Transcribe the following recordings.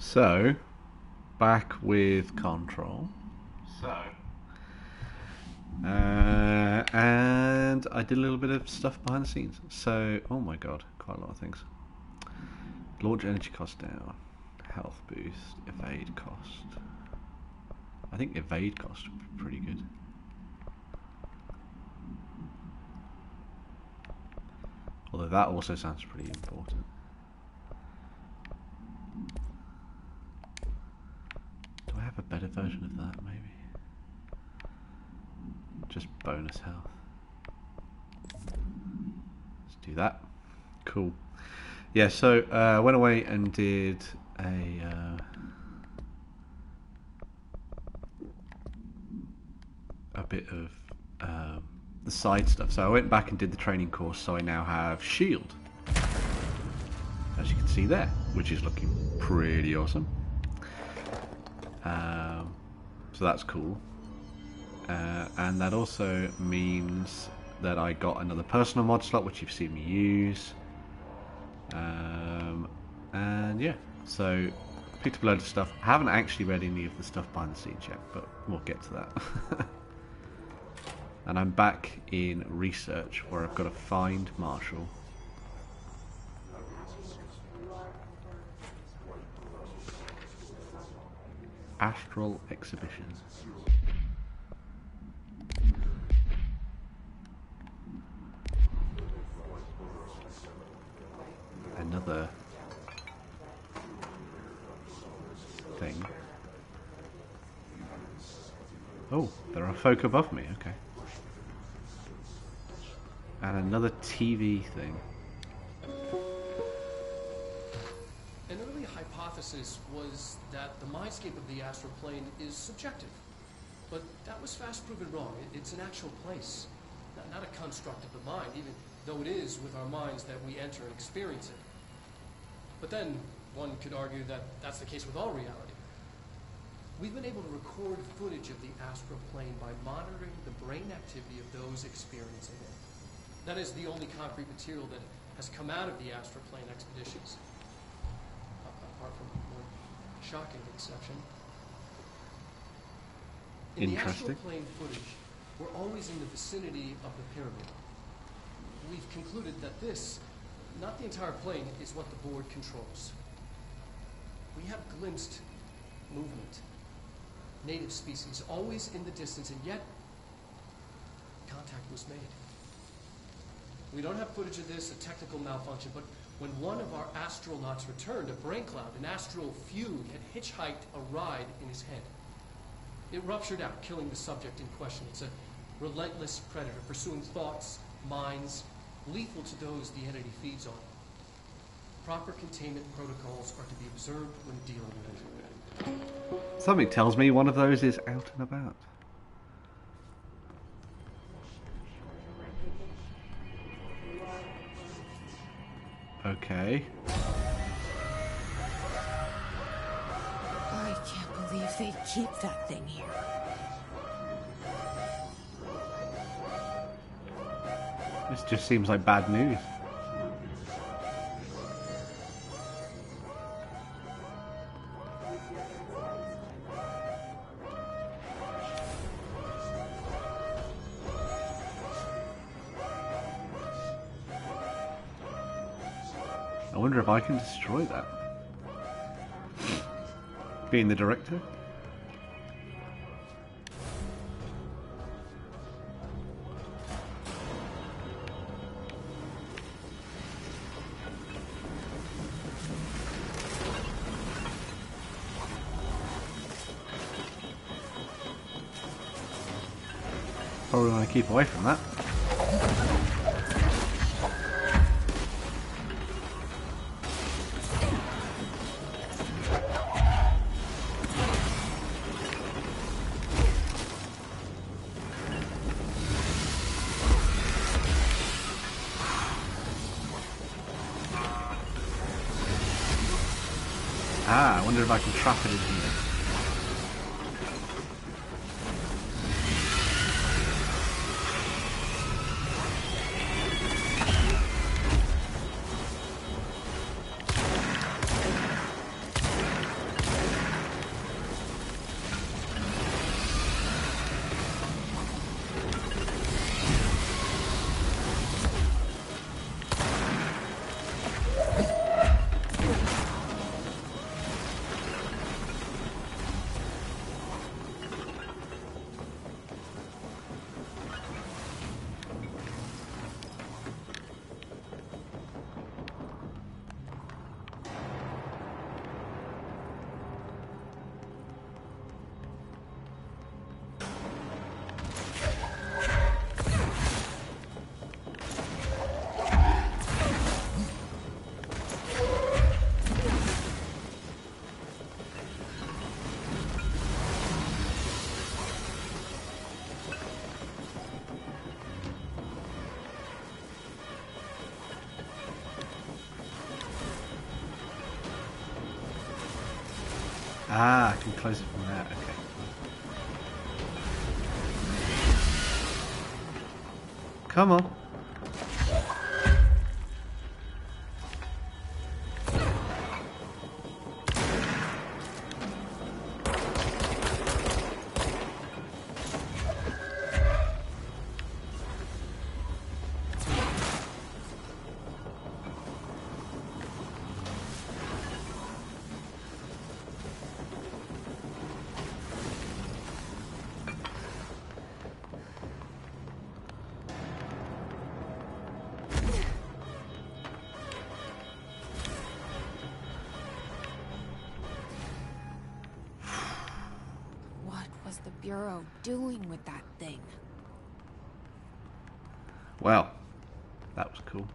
So, back with Control. And I did a little bit of stuff behind the scenes. So, oh my god, quite a lot of things. Launch energy cost down. Health boost. Evade cost. I think evade cost would be pretty good. Although that also sounds pretty important. Do I have a better version of that, maybe? Just bonus health. Let's do that. Cool. Yeah, so I went away and did a bit of the side stuff. So I went back and did the training course, so I now have shield, as you can see there, which is looking pretty awesome. So that's cool. And that also means that I got another personal mod slot, which you've seen me use. And yeah, so picked up a load of stuff. I haven't actually read any of the stuff behind the scenes yet, but we'll get to that. And I'm back in research, where I've got to find Marshall. Astral Exhibition. Another thing. Oh, there are folk above me, okay. And another TV thing. An early hypothesis was that the mindscape of the astral plane is subjective. But that was fast proven wrong. It's an actual place, not a construct of the mind, even though it is with our minds that we enter and experience it. But then, one could argue that that's the case with all reality. We've been able to record footage of the astral plane by monitoring the brain activity of those experiencing it. That is the only concrete material that has come out of the astral plane expeditions, apart from one shocking exception. In the astral plane footage, we're always in the vicinity of the pyramid. We've concluded that this, not the entire plane, is what the board controls. We have glimpsed movement, native species, always in the distance, and yet contact was made. We don't have footage of this, a technical malfunction, but when one of our astronauts returned, a brain cloud, an astral fugue, had hitchhiked a ride in his head. It ruptured out, killing the subject in question. It's a relentless predator, pursuing thoughts, minds, lethal to those the entity feeds on. Proper containment protocols are to be observed when dealing with it. Something tells me one of those is out and about. Okay. I can't believe they keep that thing here. This just seems like bad news. I wonder if I can destroy that. Being the director. Probably want to keep away from that. Ah, I wonder if I can trap it in here. Ah, I can close it from there. Okay. Come on. What was the Bureau doing with that thing? Well, that was cool.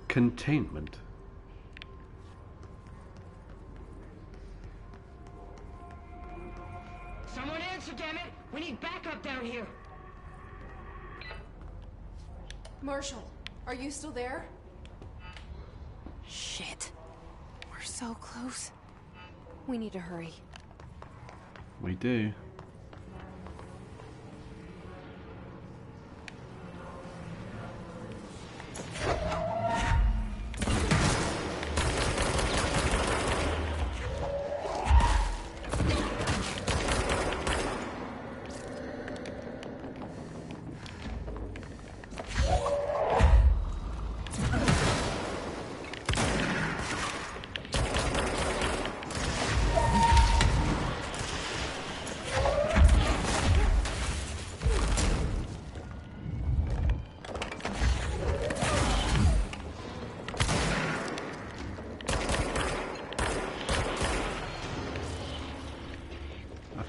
Containment. Someone answer, damn it! We need backup down here. Marshall, are you still there? Shit. We're so close. We need to hurry. We do.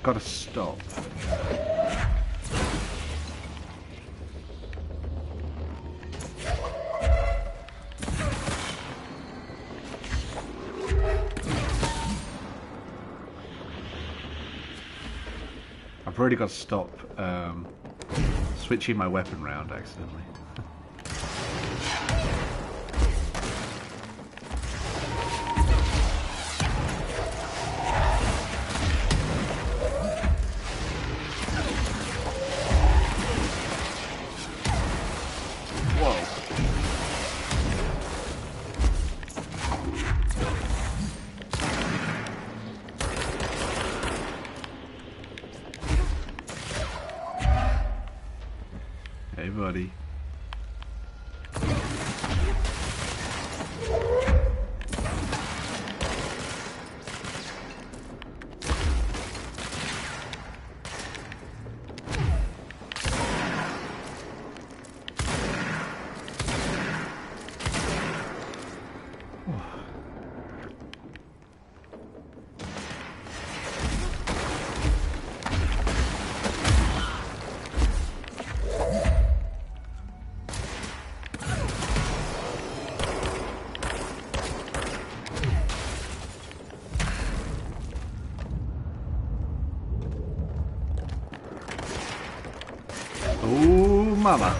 Got to stop. I've already got to stop switching my weapon round accidentally. Hey, buddy. Oh, mama.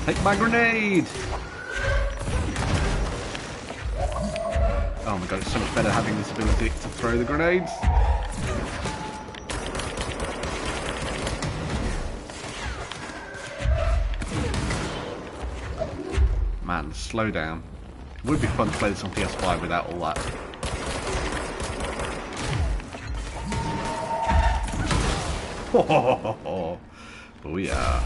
Take my grenade! Oh my god, it's so much better having this ability to throw the grenades. Man, slow down. It would be fun to play this on PS5 without all that. Oh yeah.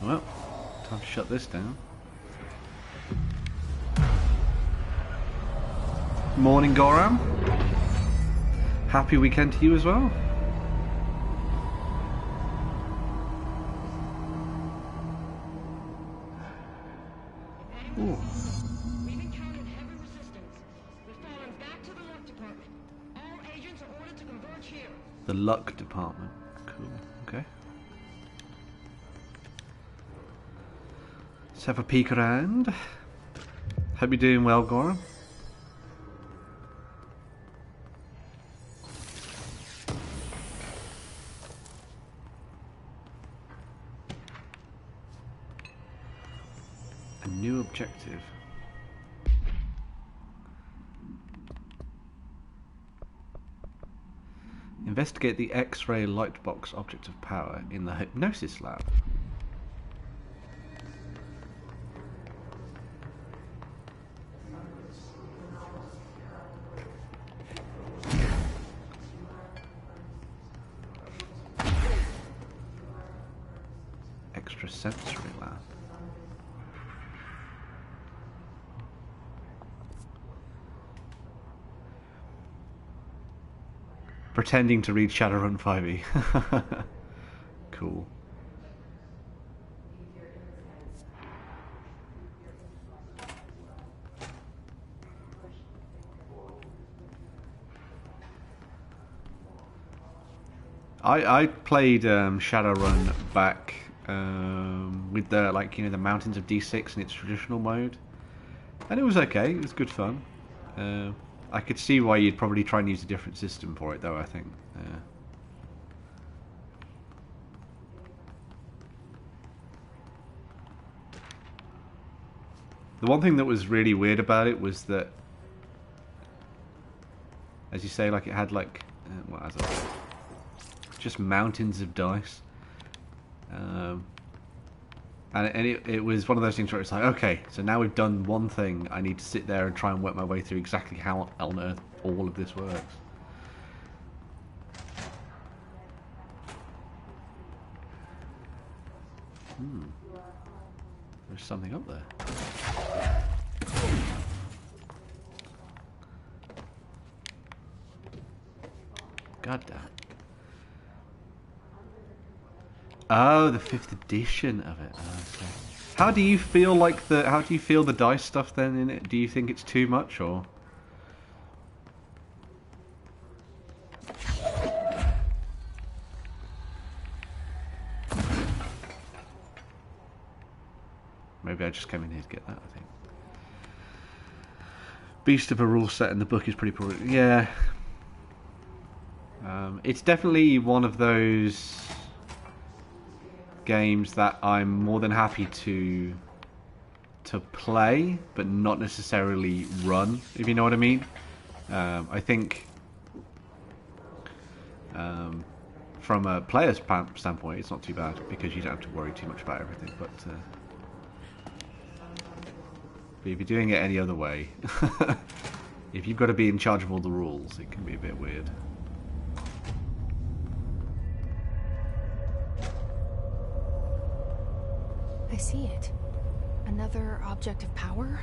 Well, time to shut this down. Morning, Goram. Happy weekend to you as well. Ooh. We've encountered heavy resistance. We've fallen back to the luck department. All agents are ordered to converge here. The luck department. Cool. Okay. Let's have a peek around. Hope you're doing well, Goram. A new objective. Investigate the X-ray lightbox object of power in the hypnosis lab. Extrasensory lab. Pretending to read Shadowrun 5e. Cool. I played Shadowrun back with the the Mountains of D6 in its traditional mode, and it was okay. It was good fun. I could see why you'd probably try and use a different system for it, though. I think. The one thing that was really weird about it was that, as you say, like it had just mountains of dice, and it was one of those things where it's like, okay, so now we've done one thing, I need to sit there and try and work my way through exactly how on earth all of this works. There's something up there. God damn. Oh, the 5th edition of it. Oh, okay. How do you feel the dice stuff then in it? Do you think it's too much, or? Maybe I just came in here to get that, I think. Beast of a rule set in the book is pretty poor. Yeah. It's definitely one of those games that I'm more than happy to play, but not necessarily run, if you know what I mean. I think from a player's standpoint, it's not too bad because you don't have to worry too much about everything. But if you're doing it any other way, if you've got to be in charge of all the rules, it can be a bit weird. I see it. Another object of power?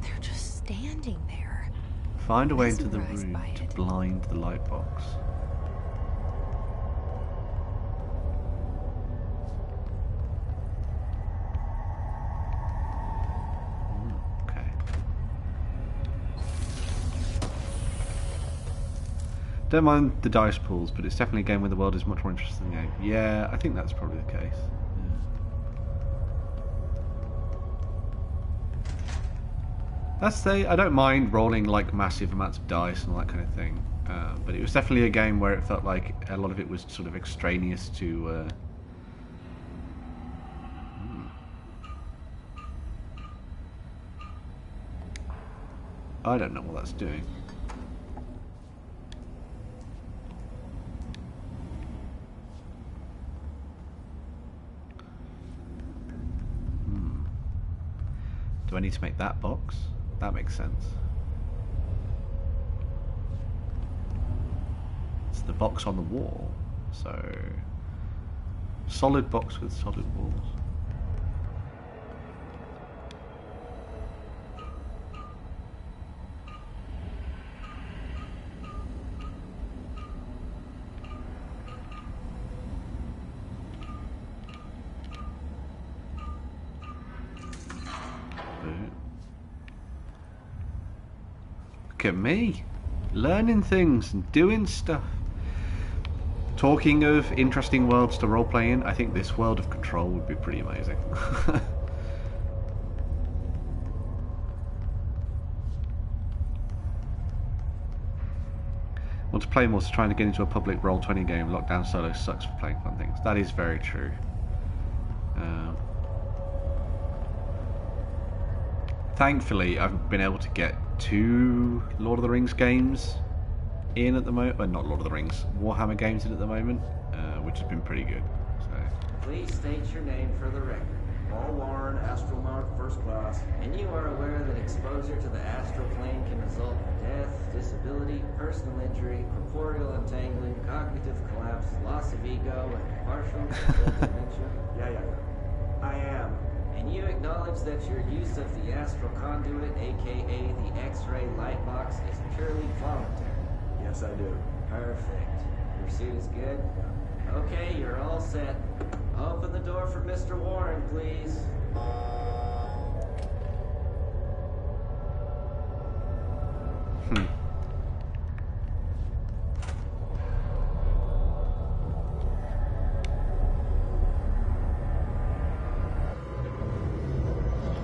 They're just standing there. Find a way into the Mesmerized room by to it. blind the light box. Okay. Don't mind the dice pools, but it's definitely a game where the world is much more interesting than the game. Yeah, I think that's probably the case. I don't mind rolling like massive amounts of dice and all that kind of thing, but it was definitely a game where it felt like a lot of it was sort of extraneous to. I don't know what that's doing. Do I need to make that box? That makes sense. It's the box on the wall. So, solid box with solid walls. Look at me, learning things and doing stuff. Talking of interesting worlds to roleplay in, I think this world of Control would be pretty amazing. Want to play more to trying to get into a public Roll20 game. Lockdown solo sucks for playing fun things. That is very true. Thankfully, I've been able to get 2 Lord of the Rings games in at the moment. Well, not Lord of the Rings, Warhammer games in at the moment, which has been pretty good. So. Please state your name for the record. Paul Warren, astronaut, first class. And you are aware that exposure to the astral plane can result in death, disability, personal injury, corporeal untangling, cognitive collapse, loss of ego, and partial dementia? Yeah. I am. And you acknowledge that your use of the astral conduit, aka the X-ray light box, is purely voluntary? Yes, I do. Perfect. Your suit is good? Okay, you're all set. Open the door for Mr. Warren, please.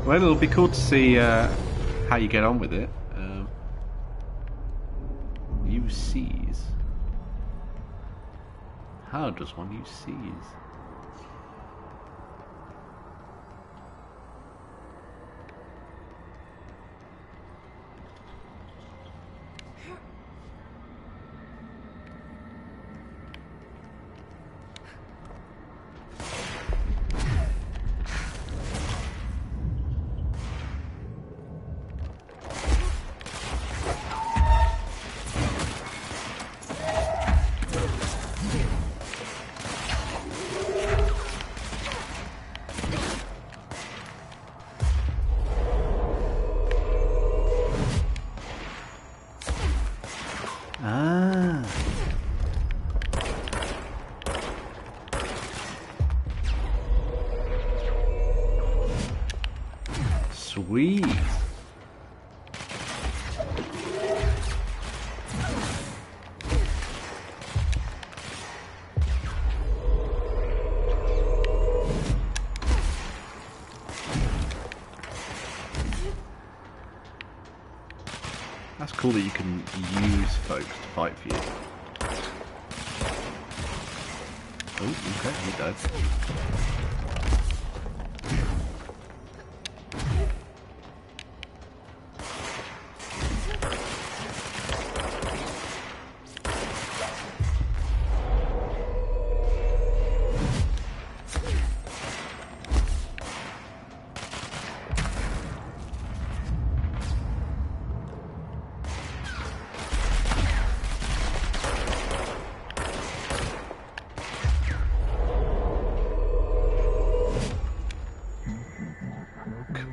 Well, it'll be cool to see how you get on with it. Use C's. How does one use C's? Ah. Sweet. That's cool that you can use folks to fight for you. Oh, okay, he died.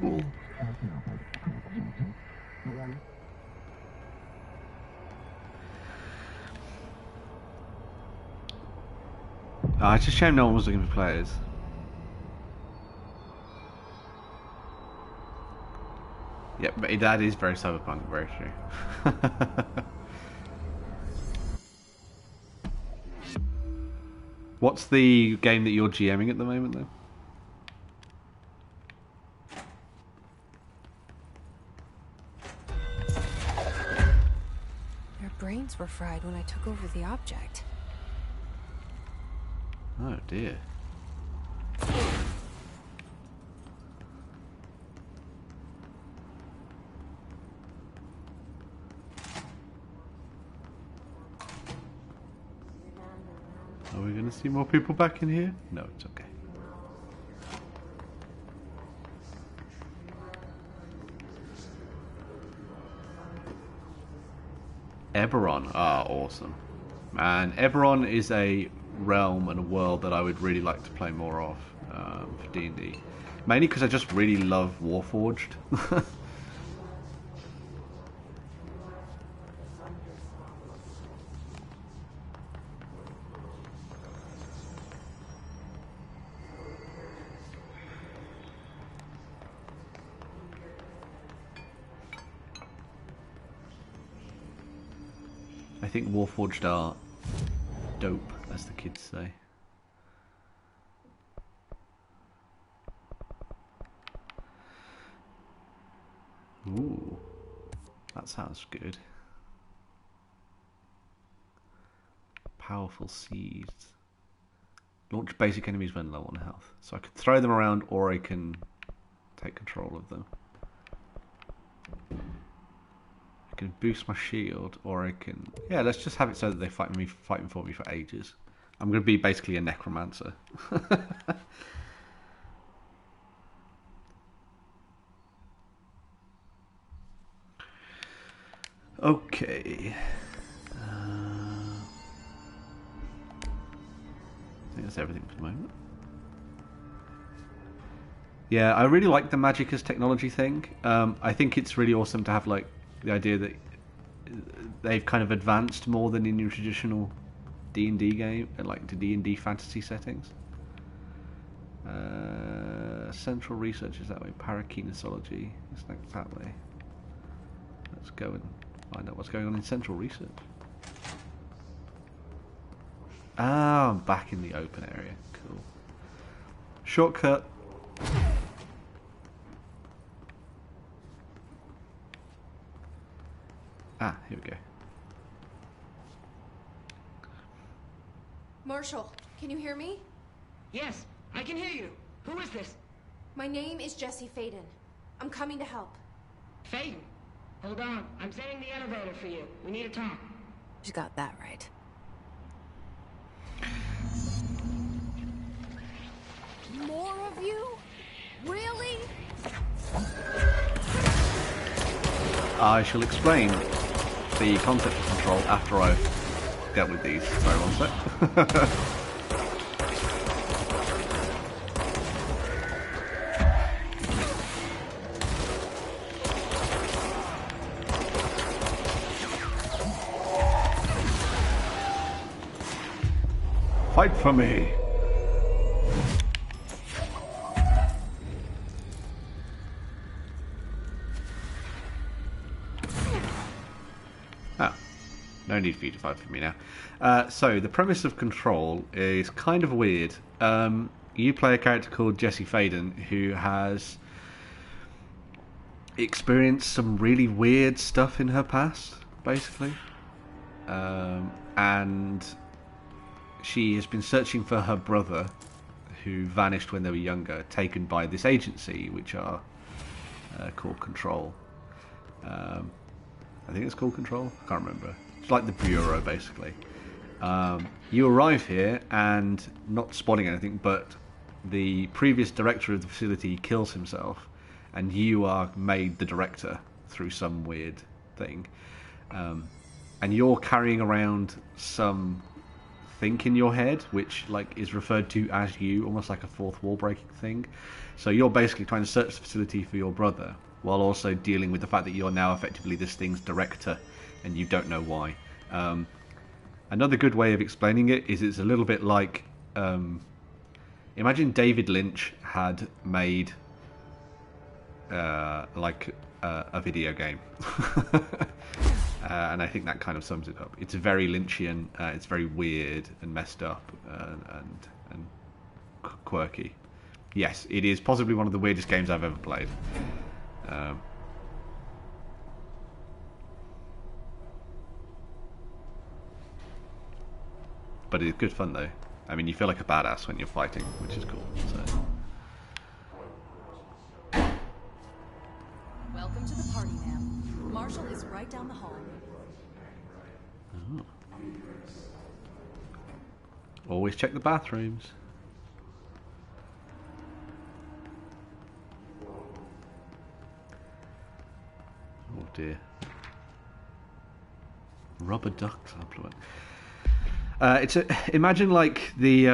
Cool. It's a shame no one was looking for players. Yeah, but that is very cyberpunk, very true. What's the game that you're GMing at the moment, then? Their brains were fried when I took over the object. Oh dear. Are we going to see more people back in here? No, it's okay. Eberron. Ah, awesome. Man, Eberron is a realm and a world that I would really like to play more of for D&D. Mainly because I just really love Warforged. I think Warforged are dope, as the kids say. Ooh, that sounds good. Powerful seeds. Launch basic enemies when low on health. So I could throw them around or I can take control of them. I can boost my shield, or I can... Yeah, let's just have it so that they fighting for me for ages. I'm going to be basically a necromancer. Okay. I think that's everything for the moment. Yeah, I really like the magic as technology thing. I think it's really awesome to have like the idea that they've kind of advanced more than in your traditional D&D game, like the D&D fantasy settings. Central research is that way. Parakinesology is like that way. Let's go and find out what's going on in central research. Ah, I'm back in the open area. Cool. Shortcut. Ah, here we go. Marshall, can you hear me? Yes, I can hear you. Who is this? My name is Jesse Faden. I'm coming to help. Faden. Hold on. I'm setting the elevator for you. We need to talk. You got that right. More of you? Really? I shall explain the concept of control after I've dealt with these. Sorry, one sec. Fight for me. No need for you to fight for me now. So, the premise of Control is kind of weird. You play a character called Jesse Faden who has experienced some really weird stuff in her past, basically. And she has been searching for her brother, who vanished when they were younger, taken by this agency, which are called Control. I think it's called Control. I can't remember. It's like the Bureau, basically. You arrive here, and not spoiling anything, but the previous director of the facility kills himself, and you are made the director through some weird thing. And you're carrying around some thing in your head, which like is referred to as you, almost like a fourth wall breaking thing. So you're basically trying to search the facility for your brother, while also dealing with the fact that you're now effectively this thing's director, and you don't know why. Another good way of explaining it is it's a little bit like, imagine David Lynch had made a video game. And I think that kind of sums it up. It's very Lynchian, it's very weird and messed up and quirky. Yes, it is possibly one of the weirdest games I've ever played. But it's good fun though. I mean, you feel like a badass when you're fighting, which is cool. So. Welcome to the party, ma'am. Marshall is right down the hall. Oh. Always check the bathrooms. Oh dear. Rubber duck supplement. Imagine like the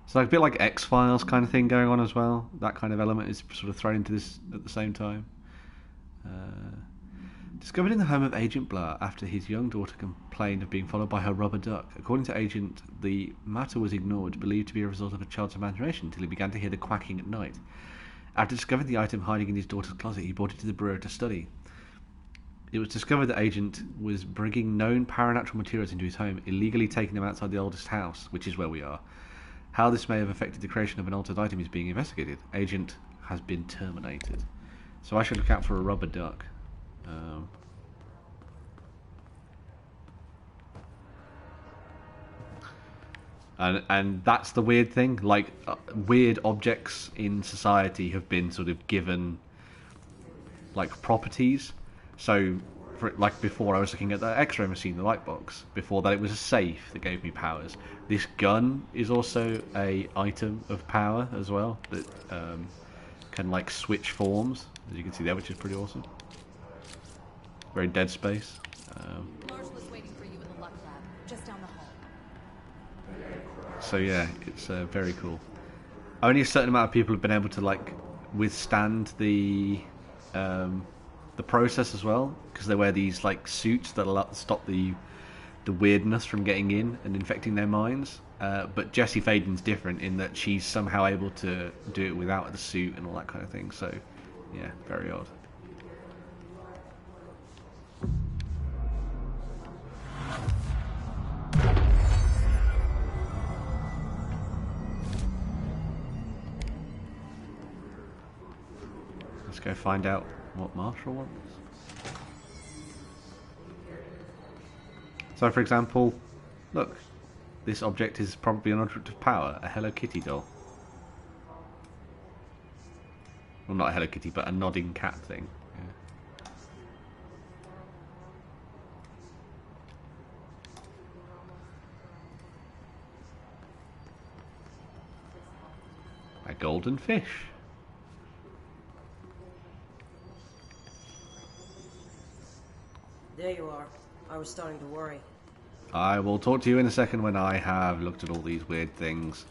it's like a bit like X-Files kind of thing going on as well. That kind of element is sort of thrown into this at the same time. Discovered in the home of Agent Blur after his young daughter complained of being followed by her rubber duck. According to Agent, the matter was ignored, believed to be a result of a child's imagination, until he began to hear the quacking at night. After discovering the item hiding in his daughter's closet, he brought it to the bureau to study. It was discovered that Agent was bringing known paranatural materials into his home, illegally taking them outside the oldest house, which is where we are. How this may have affected the creation of an altered item is being investigated. Agent has been terminated. So I should look out for a rubber duck. And that's the weird thing. Like, weird objects in society have been sort of given like properties. So, like before, I was looking at the X-ray machine, the light box. Before that, it was a safe that gave me powers. This gun is also a item of power as well that can like switch forms, as you can see there, which is pretty awesome. Very Dead Space. Marshall is waiting for you in the Luck Lab, just down the hall. So yeah, it's very cool. Only a certain amount of people have been able to like withstand the process as well, because they wear these like suits that stop the weirdness from getting in and infecting their minds. But Jessie Faden's different in that she's somehow able to do it without the suit and all that kind of thing. So yeah, very odd. Let's go find out what Marshall wants. So, for example, look, this object is probably an object of power, a Hello Kitty doll. Well, not a Hello Kitty, but a nodding cat thing. Yeah. A golden fish. There you are. I was starting to worry. I will talk to you in a second when I have looked at all these weird things.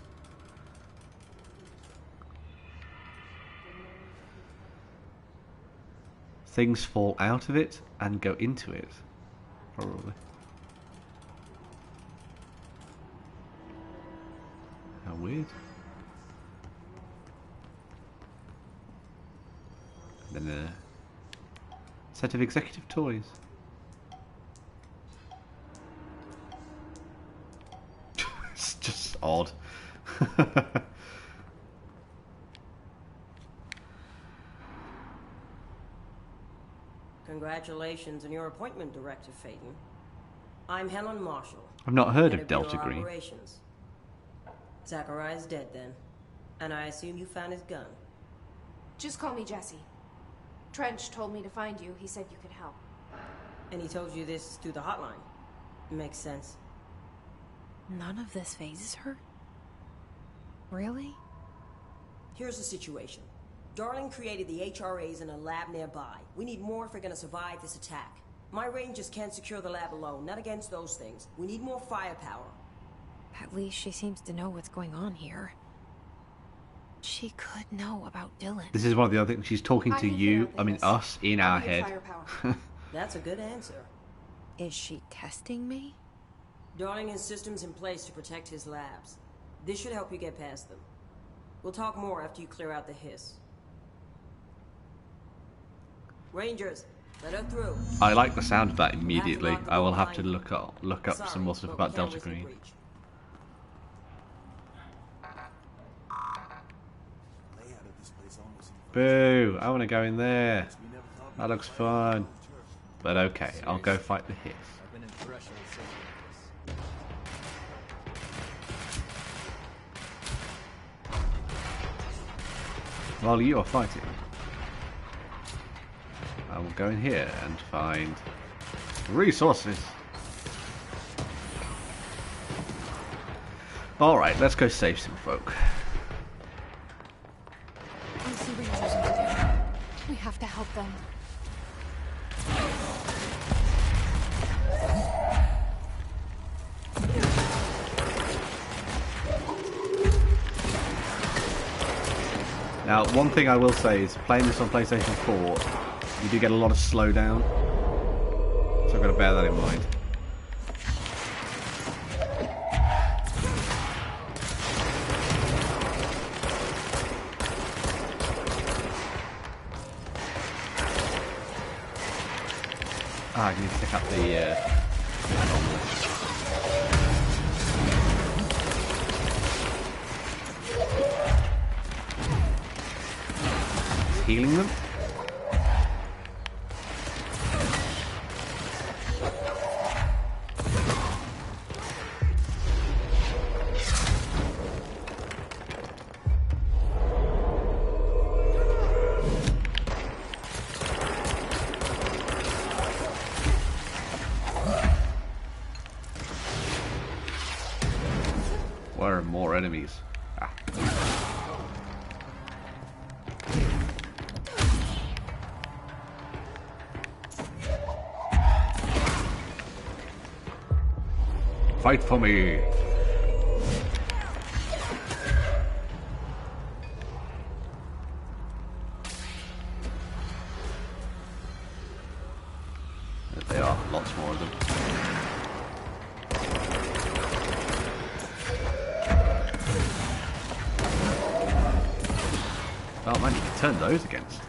Things fall out of it and go into it. Probably. How weird. And then a set of executive toys. It's just odd. Congratulations on your appointment, Director Faden. I'm Helen Marshall. I've not heard head of Delta Bureau Green. Operations. Zachariah's dead then, and I assume you found his gun. Just call me Jessie. Trench told me to find you. He said you could help. And he told you this through the hotline. Makes sense. None of this phases her? Really? Here's the situation. Darling created the HRAs in a lab nearby. We need more if we're gonna survive this attack. My Rangers can't secure the lab alone, not against those things. We need more firepower. At least she seems to know what's going on here. She could know about Dylan. This is one of the other things. She's talking I to can you, figure out I mean things. us, in our I need head. firepower. That's a good answer. Is she testing me? Darling has systems in place to protect his labs. This should help you get past them. We'll talk more after you clear out the hiss. Rangers, let her through. I like the sound of that We'll immediately. have to lock the I will door have to behind look up Sorry, some more stuff but about we can't Delta risk the Green. breach. Boo! I want to go in there. That looks fun. But okay, I'll go fight the hiss. While you are fighting, I will go in here and find resources. Alright, let's go save some folk. I see Rangers over there. We have to help them. Now, one thing I will say is, playing this on PlayStation 4, you do get a lot of slowdown, so I've got to bear that in mind. I need to pick up the normal. Healing them. Where are more enemies? Ah. Fight for me! There they are, lots more of them. Oh man, you can turn those against.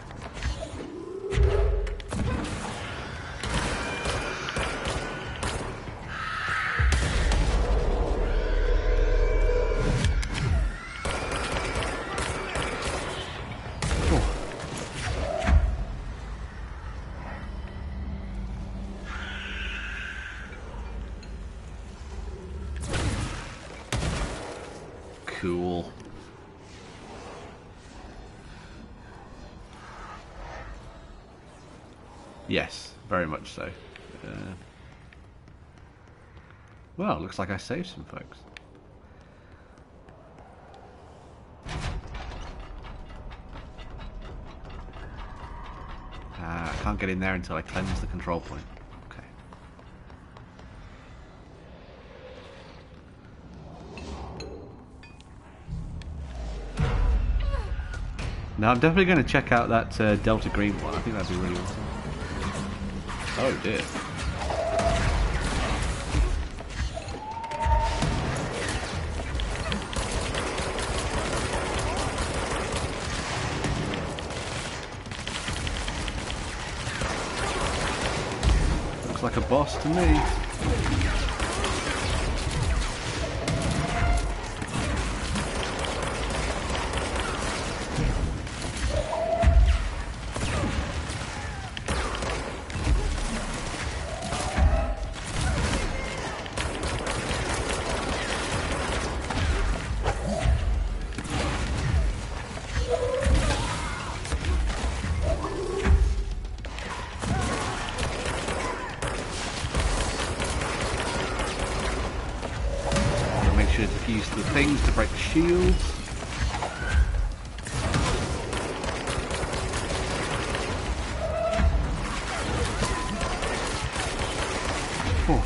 Cool. Yes, very much so. Well, looks like I saved some folks. I can't get in there until I cleanse the control point. Okay. Now I'm definitely going to check out that Delta Green one. I think that'd be really awesome. Oh dear. Looks like a boss to me. Use the things to break the shields. Oh.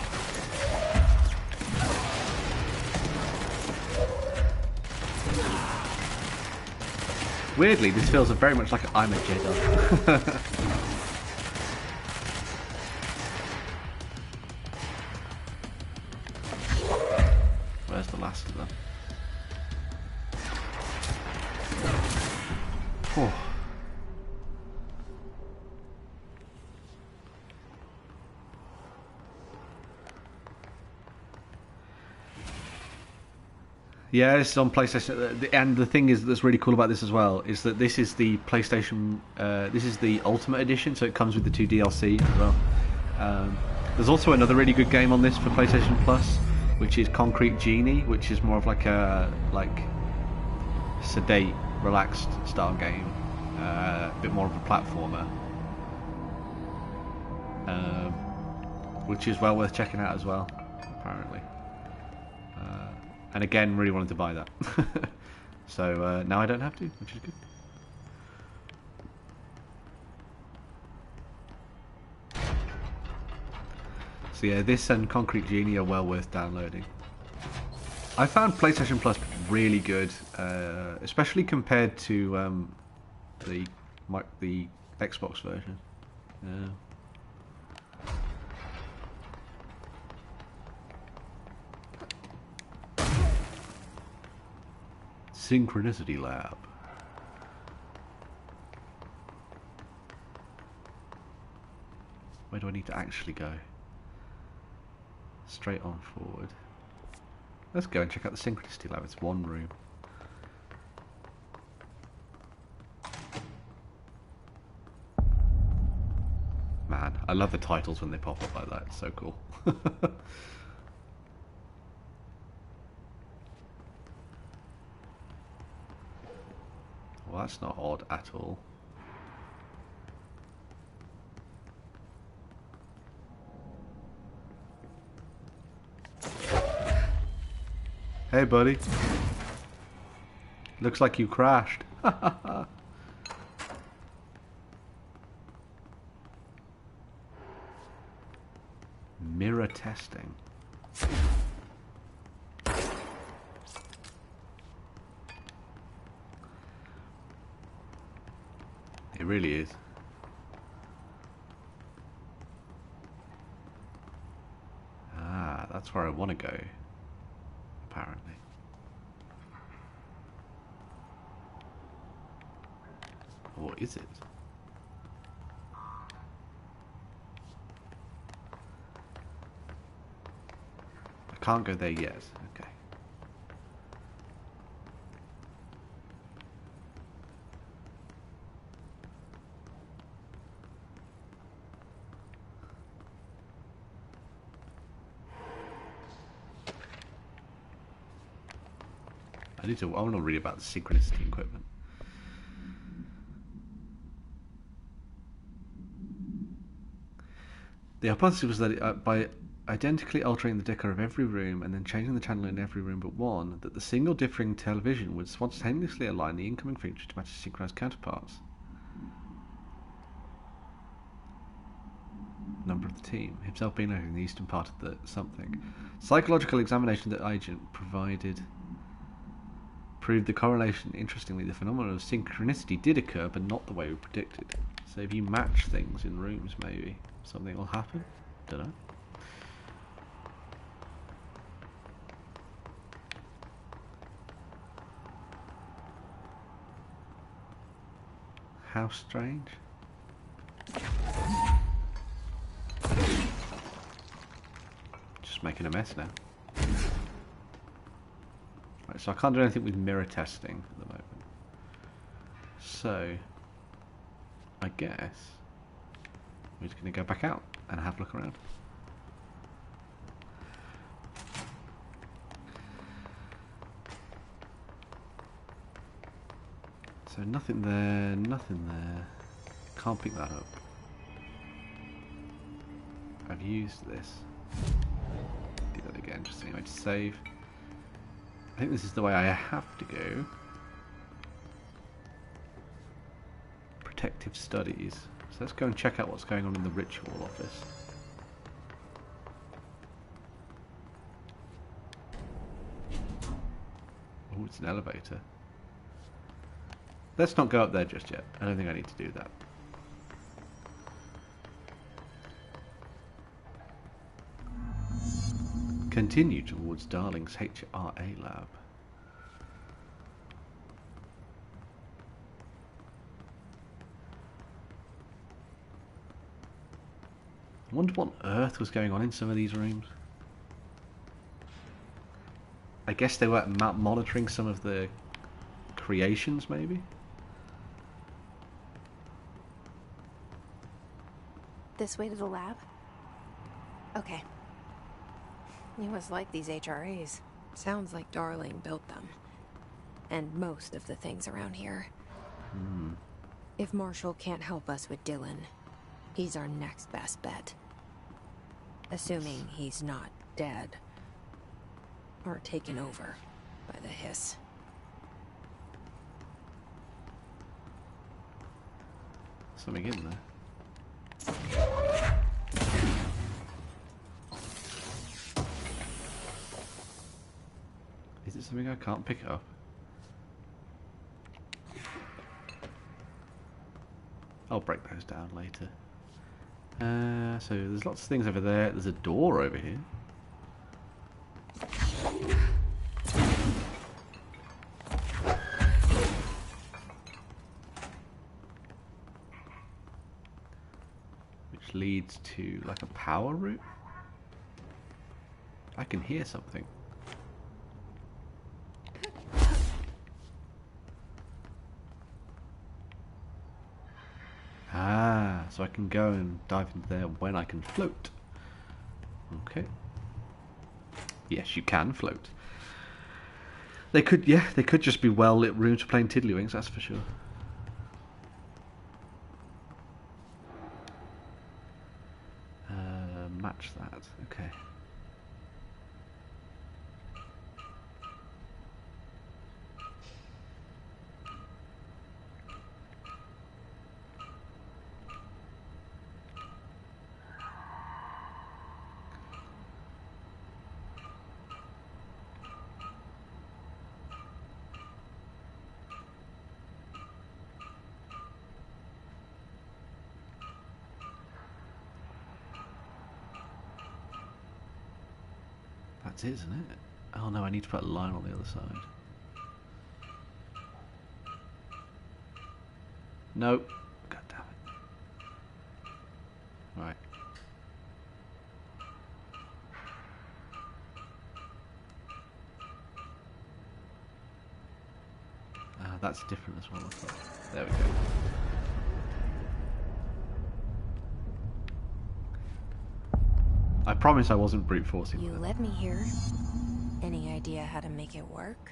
Weirdly, this feels very much like I'm a Jedi. Where's the last of them? Oh. Yeah, this is on PlayStation, and the thing is that's really cool about this as well is that this is the PlayStation. This is the Ultimate Edition, so it comes with the 2 DLC as well. There's also another really good game on this for PlayStation Plus, which is Concrete Genie, which is more of like a sedate, relaxed style game, a bit more of a platformer, which is well worth checking out as well, apparently. And again, really wanted to buy that, so now I don't have to, which is good. So yeah, this and Concrete Genie are well worth downloading. I found PlayStation Plus really good, especially compared to the Xbox version. Yeah. Synchronicity Lab. Where do I need to actually go? Straight on forward. Let's go and check out the Synchronicity Lab. It's one room. Man, I love the titles when they pop up like that. It's so cool. Well, that's not odd at all. Hey, buddy. Looks like you crashed. Mirror testing. It really is. Ah, that's where I want to go, apparently. Or is it? I can't go there yet. Okay. I want to read about the synchronicity equipment. The hypothesis was that by identically altering the decor of every room and then changing the channel in every room but one, that the single differing television would spontaneously align the incoming feature to match its synchronized counterparts. Number of the team, himself being in the eastern part of the something. Psychological examination that agent proved the correlation. Interestingly, the phenomenon of synchronicity did occur, but not the way we predicted. So if you match things in rooms, maybe something will happen? Don't know. How strange. Just making a mess now. Right, so I can't do anything with mirror testing at the moment. So I guess we're just going to go back out and have a look around. So nothing there, nothing there. Can't pick that up. I've used this. Do that again, just anyway to save. I think this is the way I have to go. Protective studies. So let's go and check out what's going on in the ritual office. Oh, it's an elevator. Let's not go up there just yet. I don't think I need to do that. Continue towards Darling's HRA lab. I wonder what on earth was going on in some of these rooms. I guess they were monitoring some of the creations, maybe? This way to the lab? Okay. It was like these HRAs. Sounds like Darling built them. And most of the things around here. If Marshall can't help us with Dylan, he's our next best bet. Assuming he's not dead. Or taken over by the hiss. Something in there. Is it something I can't pick up? I'll break those down later. So there's lots of things over there. There's a door over here. Which leads to like a power route. I can hear something. Ah, so I can go and dive into there when I can float. Okay. Yes, you can float. They could, yeah, they could just be well-lit rooms for playing tiddlywinks, that's for sure. Match that, okay. That's it, isn't it? Oh no, I need to put a line on the other side. Nope. God damn it. Right. That's different as well. There we go. I promise I wasn't brute forcing You that. let me here. Any idea how to make it work?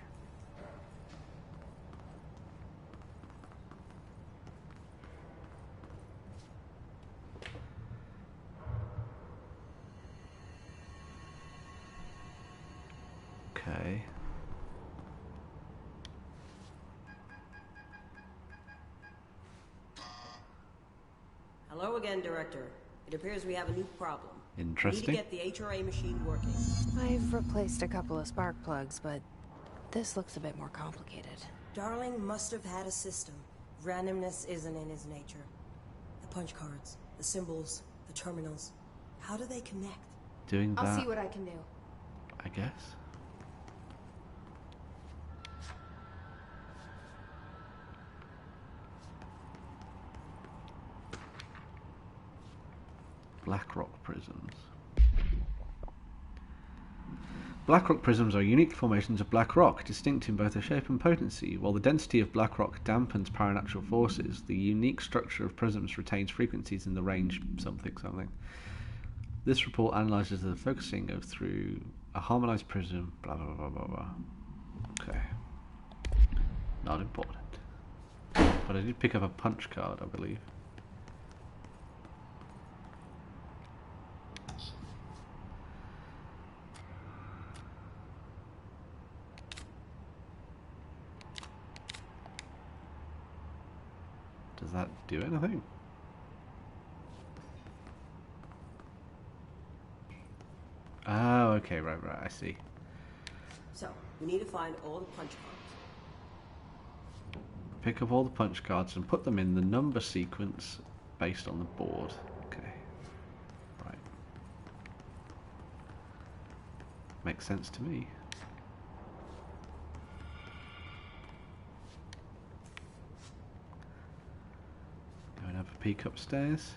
Okay. Hello again, Director. It appears we have a new problem. Interesting. We need to get the HRA machine working. I've replaced a couple of spark plugs, but this looks a bit more complicated. Darling must have had a system. Randomness isn't in his nature. The punch cards, the symbols, the terminals. How do they connect? Doing that, I'll see what I can do. I guess. Blackrock prisms. Blackrock prisms are unique formations of black rock, distinct in both their shape and potency. While the density of black rock dampens paranatural forces, the unique structure of prisms retains frequencies in the range something something. This report analyzes the focusing of through a harmonized prism, blah blah blah blah blah. Okay. Not important. But I did pick up a punch card, I believe. Does that do anything? Oh, okay, right, I see. So, we need to find all the punch cards. Pick up all the punch cards and put them in the number sequence based on the board. Okay. Right. Makes sense to me. Go and have a peek upstairs.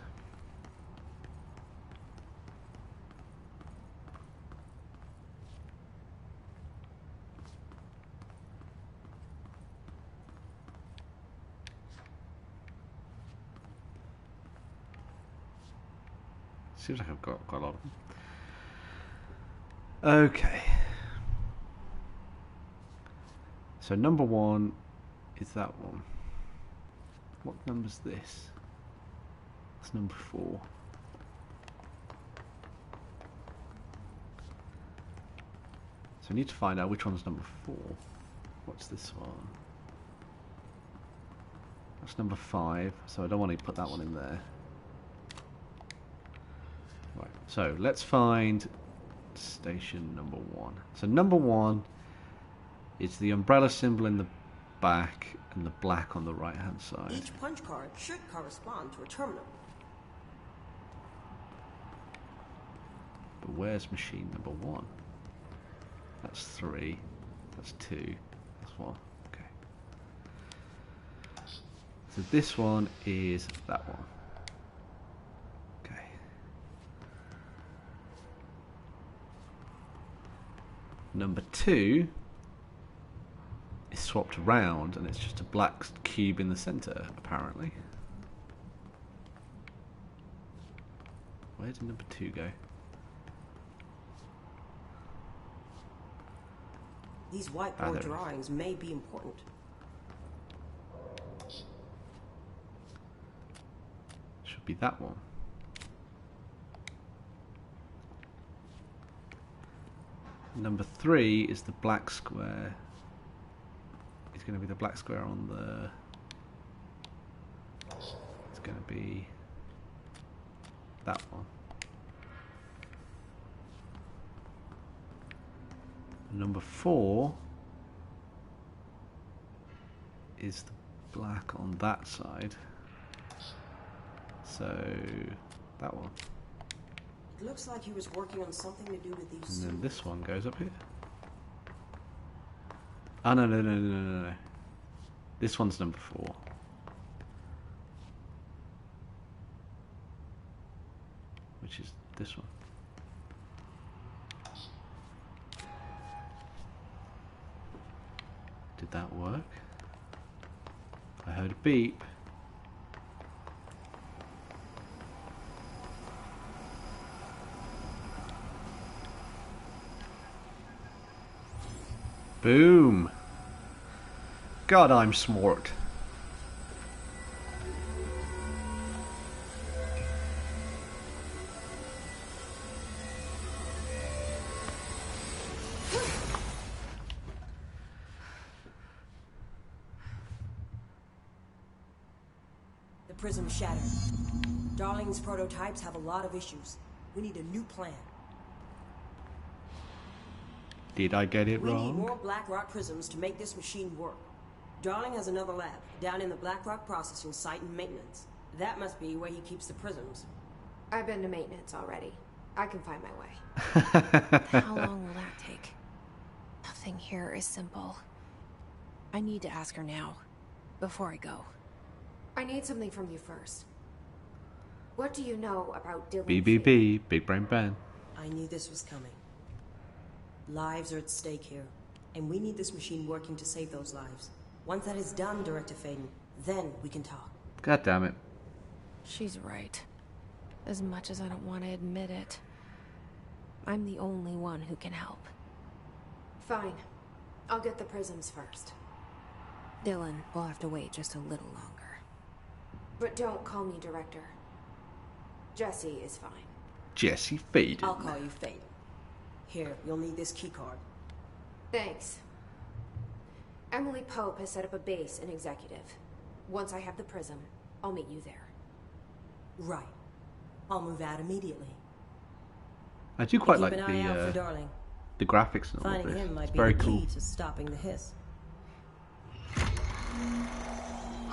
Seems like I've got quite a lot of them. Okay. So number one is that one. What number's this? That's number 4. So I need to find out which one's number 4. What's this one? That's number 5, so I don't want to put that one in there. Right, so let's find station number 1. So number 1 is the umbrella symbol in the back and the black on the right hand side. Each punch card should correspond to a terminal. But where's machine number 1? That's 3. That's 2. That's 1. Okay. So this one is that one. Okay. Number 2 is swapped around and it's just a black cube in the center, apparently. Where did number 2 go? These there whiteboard it is. drawings may be important. Should be that one. Number 3 is the black square. It's going to be the black square on the... It's going to be that one. Number 4 is the black on that side. So, that one. It looks like he was working on something to do with these. And then this one goes up here. Oh, no. This one's number 4. Which is this one. Did that work? I heard a beep. Boom! God, I'm smart. The prism shattered. Darling's prototypes have a lot of issues. We need a new plan. Did I get it We need wrong? more Blackrock prisms to make this machine work. Darling has another lab, down in the Blackrock processing site in maintenance. That must be where he keeps the prisms. I've been to maintenance already. I can find my way. How long will that take? Nothing here is simple. I need to ask her now, before I go. I need something from you first. What do you know about Dylan? BBB, Big Brain Ben. I knew this was coming. Lives are at stake here, and we need this machine working to save those lives. Once that is done, Director Faden, then we can talk. God damn it. She's right. As much as I don't want to admit it, I'm the only one who can help. Fine. I'll get the prisms first. Dylan will have to wait just a little longer. But don't call me Director. Jesse is fine. Jesse Faden. I'll call you Faden. Here, you'll need this keycard. Thanks. Emily Pope has set up a base in Executive. Once I have the prism, I'll meet you there. Right. I'll move out immediately. I do quite Keep like an eye out for the Darling. graphics and all of Finding this. him might It's be very the cool. key to stopping the hiss.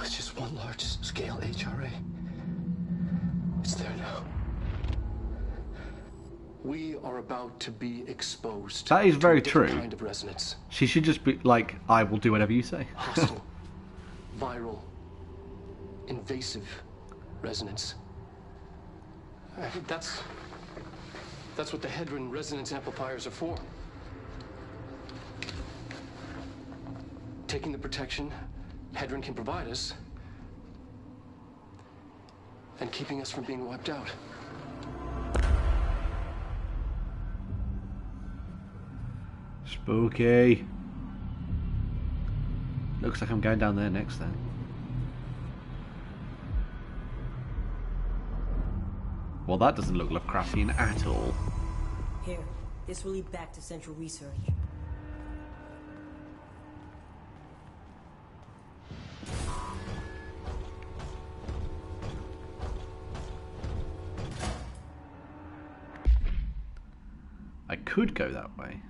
It's just one large-scale HRA. It's there now. We are about to be exposed. That is to very a different true. Kind of resonance. She should just be like, I will do whatever you say. Hostile, viral, invasive resonance. That's what the Hedron resonance amplifiers are for. Taking the protection Hedron can provide us and keeping us from being wiped out. Spooky. Looks like I'm going down there next then. Well, that doesn't look Lovecraftian at all. Here, this will lead back to Central Research. I could go that way.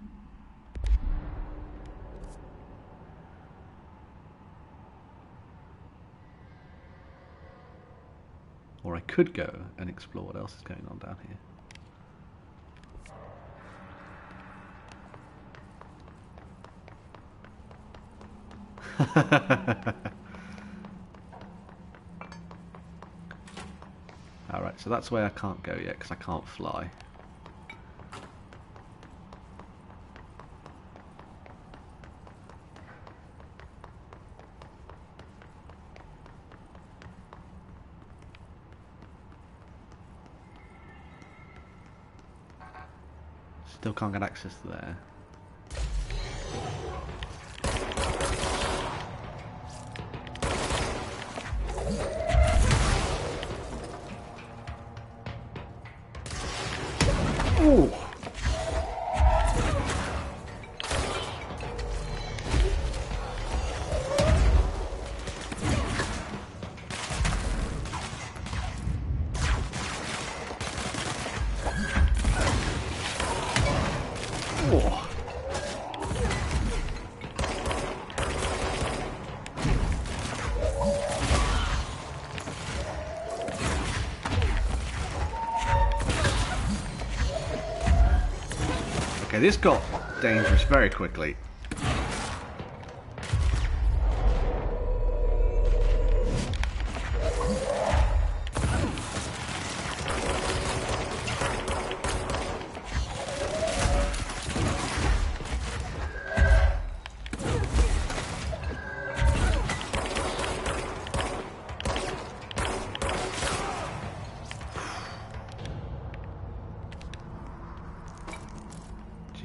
Or I could go and explore what else is going on down here. Alright, so that's where I can't go yet because I can't fly. Still can't get access to there. Ooh. Oh. Okay, this got dangerous very quickly.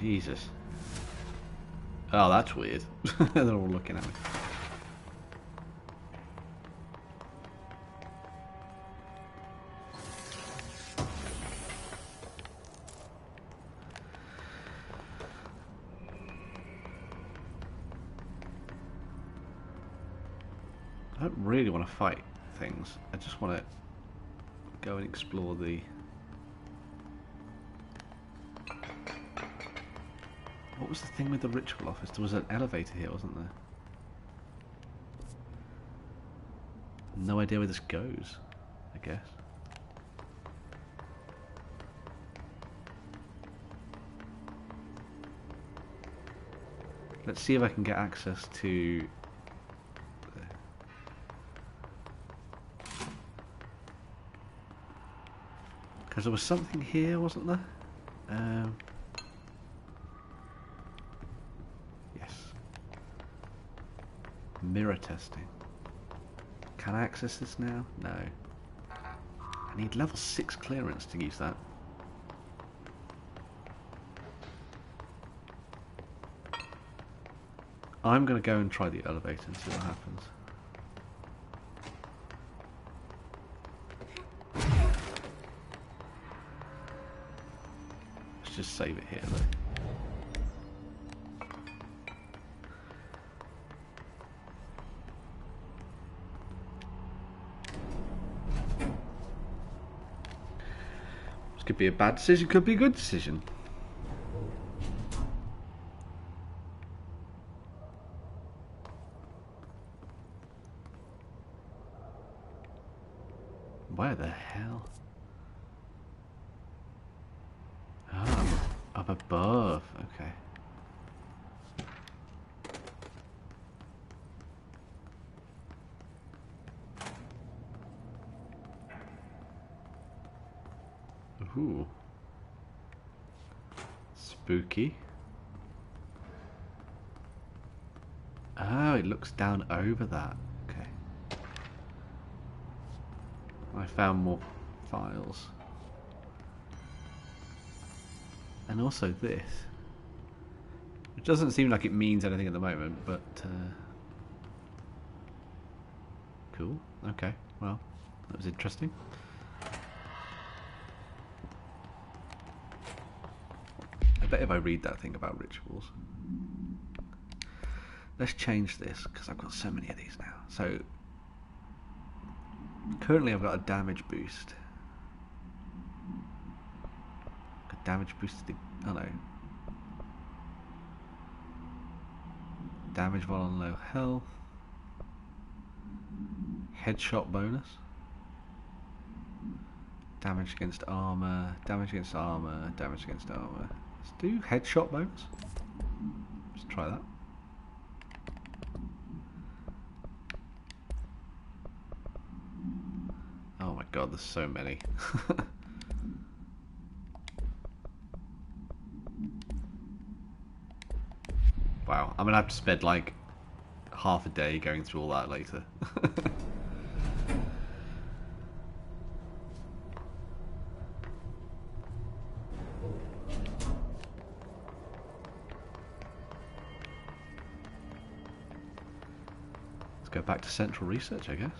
Jesus. Oh, that's weird. They're all looking at me. I don't really want to fight things. I just want to go and explore the... What was the thing with the ritual office? There was an elevator here, wasn't there? No idea where this goes, I guess. Let's see if I can get access to... Because there was something here, wasn't there? Yes. Mirror testing. Can I access this now? No. I need level 6 clearance to use that. I'm going to go and try the elevator and see what happens. Let's just save it here though. This could be a bad decision, could be a good decision. Where the hell? Oh, up above. Okay. Ooh. Spooky. Oh, it looks down over that. Okay. I found more files. And also this. It doesn't seem like it means anything at the moment, but... cool. Okay, well, that was interesting. I bet if I read that thing about rituals. Let's change this, because I've got so many of these now. So, currently I've got a damage boost. A damage boost to the... oh no. Damage while on low health. Headshot bonus. Damage against armor. Damage against armor. Damage against armor. Let's do headshot bonus. Let's try that. Oh my god, there's so many. Wow, I'm gonna have to spend like half a day going through all that later. Let's go back to central research, I guess.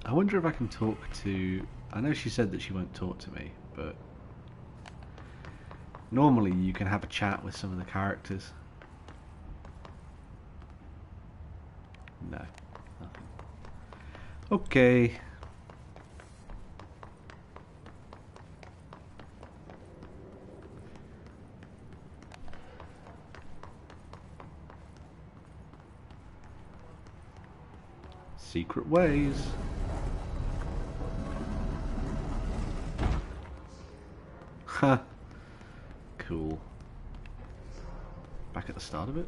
I wonder if I can talk to... I know she said that she won't talk to me, but... normally you can have a chat with some of the characters. No, nothing. Okay. secret ways. Ha. Cool. Back at the start of it.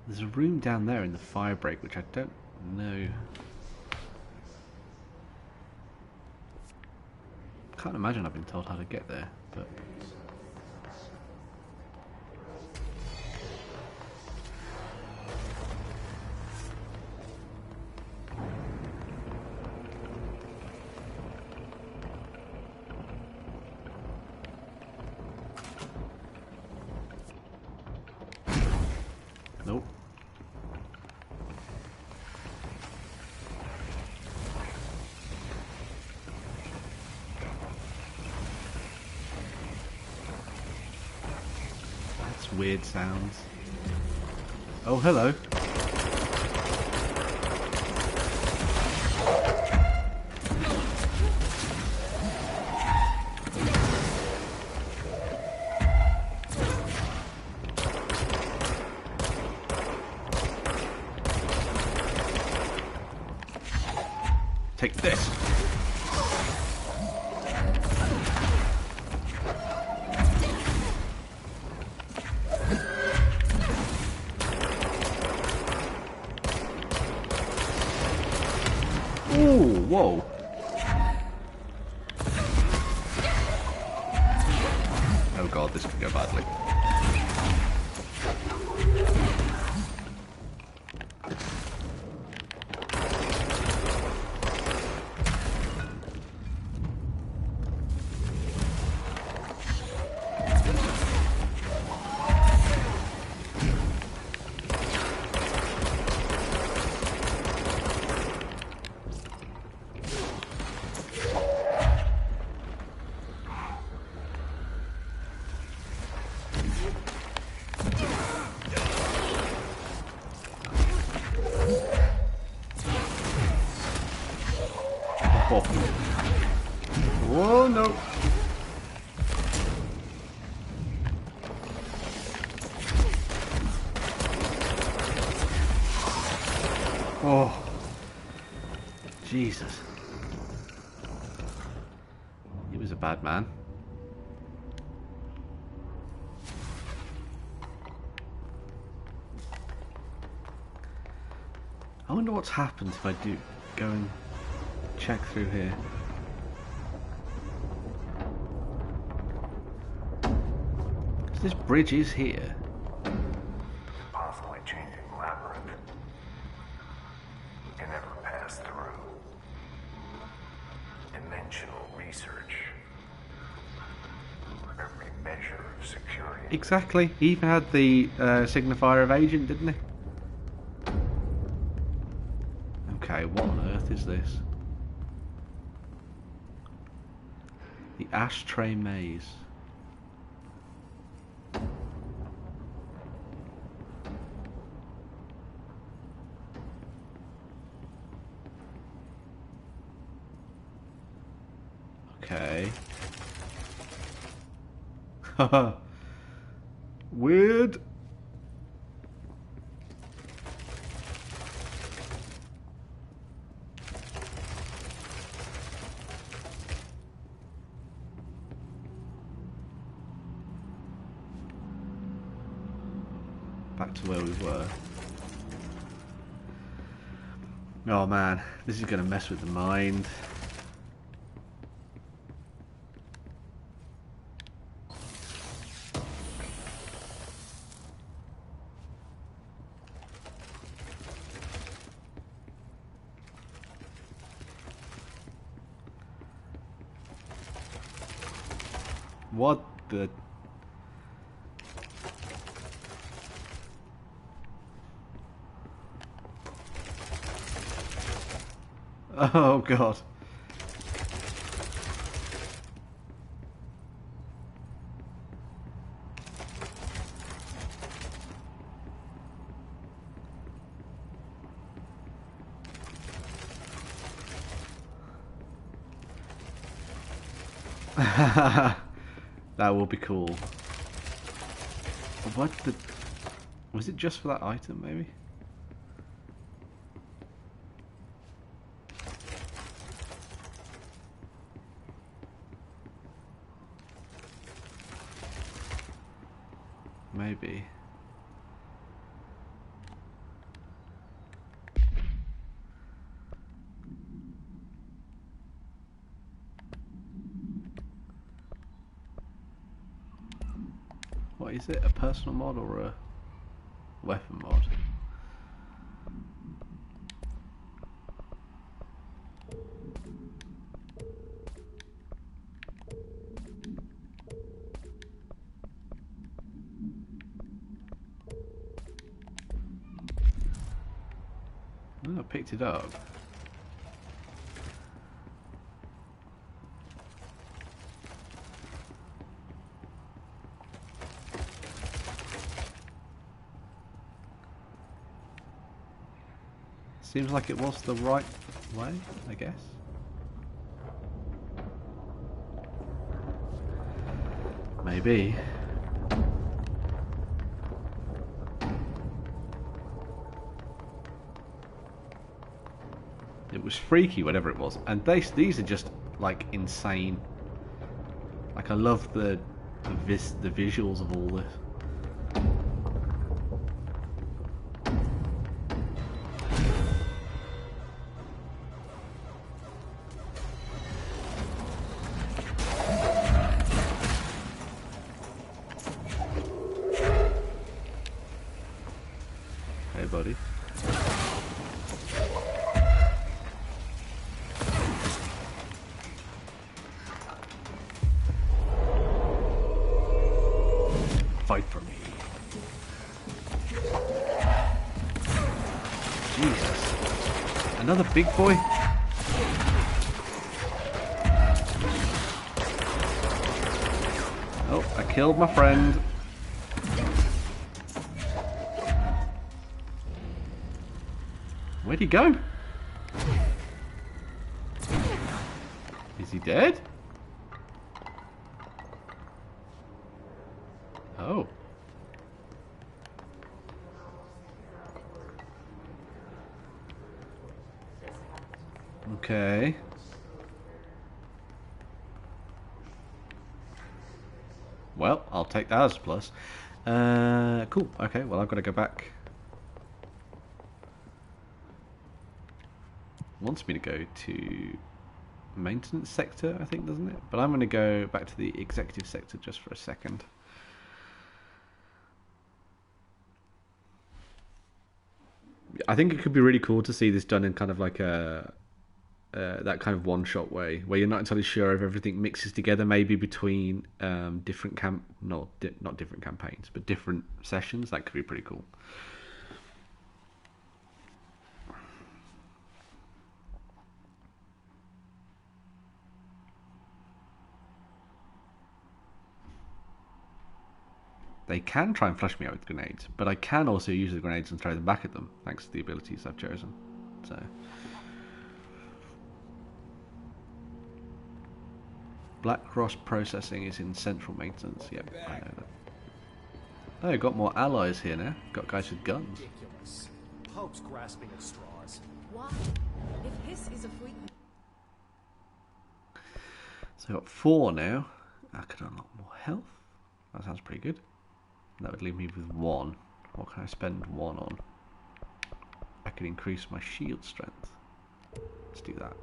There's a room down there in the fire break which I don't know. Can't imagine I've been told how to get there, but nope. That's weird sounds. Oh, hello. Take this. Ooh, whoa. Oh god, this could go badly. Oh. Whoa, no. Oh. Jesus. He was a bad man. I wonder what's happened if I do go and check through here. This bridge is here. Possibly changing labyrinth. We can never pass through. Dimensional research. Every measure of security. Exactly. He even had the signifier of agent, didn't he? Okay, what on earth is this? The Ashtray Maze. Okay. Haha. Weird. Back to where we were. Oh man, this is going to mess with the mind. What the... Oh god. That will be cool. What the... Was it just for that item, maybe? Maybe. What is it? A personal mod or a weapon mod? Oh, I picked it up. Seems like it was the right way, I guess. Maybe. It was freaky, whatever it was, and these are just like insane. Like I love the visuals of all this. Hey, buddy. Fight for me. Jesus. Another big boy? Oh, I killed my friend. Where'd he go? Is he dead? Oh. Okay. Well, I'll take that as a plus. Cool. Okay, well, I've got to go back. Wants me to go to maintenance sector, I think, doesn't it? But I'm going to go back to the executive sector just for a second. I think it could be really cool to see this done in kind of like a that kind of one-shot way, where you're not entirely sure if everything mixes together, maybe between different not different campaigns, but different sessions. That could be pretty cool. They can try and flush me out with grenades, but I can also use the grenades and throw them back at them, thanks to the abilities I've chosen. So, Black Cross Processing is in central maintenance. Yep, I know that. Oh, got more allies here now. Got guys with guns. Ridiculous. Pope's grasping at straws. Why? If his is a free... So I've got 4 now. I could unlock more health. That sounds pretty good. That would leave me with 1. What can I spend 1 on? I could increase my shield strength. Let's do that.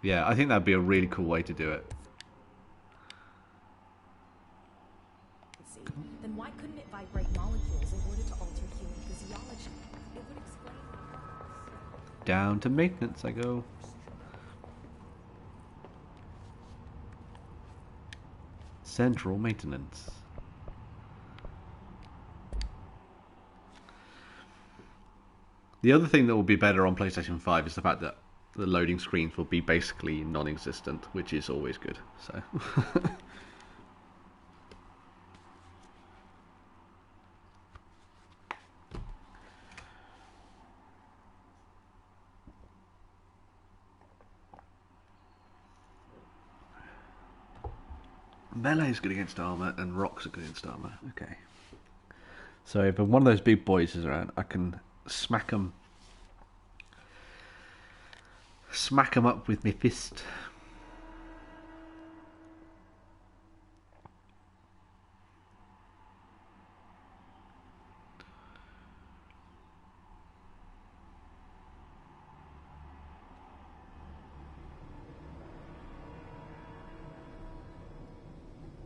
Yeah, I think that'd be a really cool way to do it. Then why couldn't it vibrate molecules in order to alter human physiology? It would explain... Down to maintenance I go. Central maintenance. The other thing that will be better on PlayStation 5 is the fact that the loading screens will be basically non-existent, which is always good. So Melee is good against armor, and rocks are good against armor. Okay. So if one of those big boys is around, I can smack them up with my fist.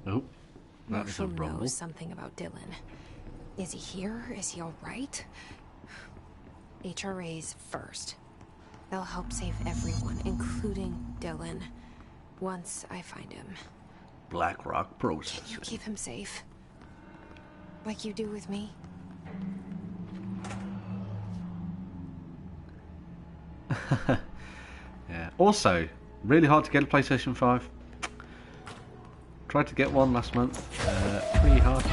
Oh, that was a Marshall rumble. knows something about Dylan. Is he here? Is he all right? HRAs first. They'll help save everyone, including Dylan, once I find him. Blackrock processing. Can you keep him safe? Like you do with me? Yeah. Also, really hard to get a PlayStation 5. Tried to get one last month. Pretty hard.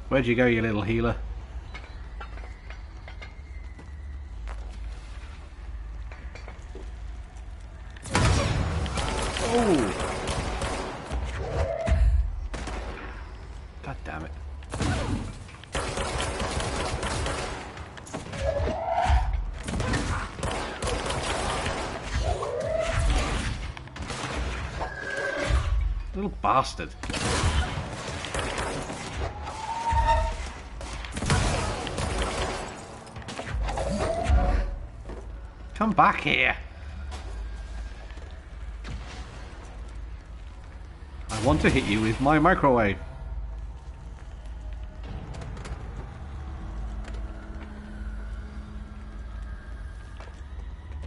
Where'd you go, you little healer? God damn it. Little bastard. Come back here. I want to hit you with my microwave.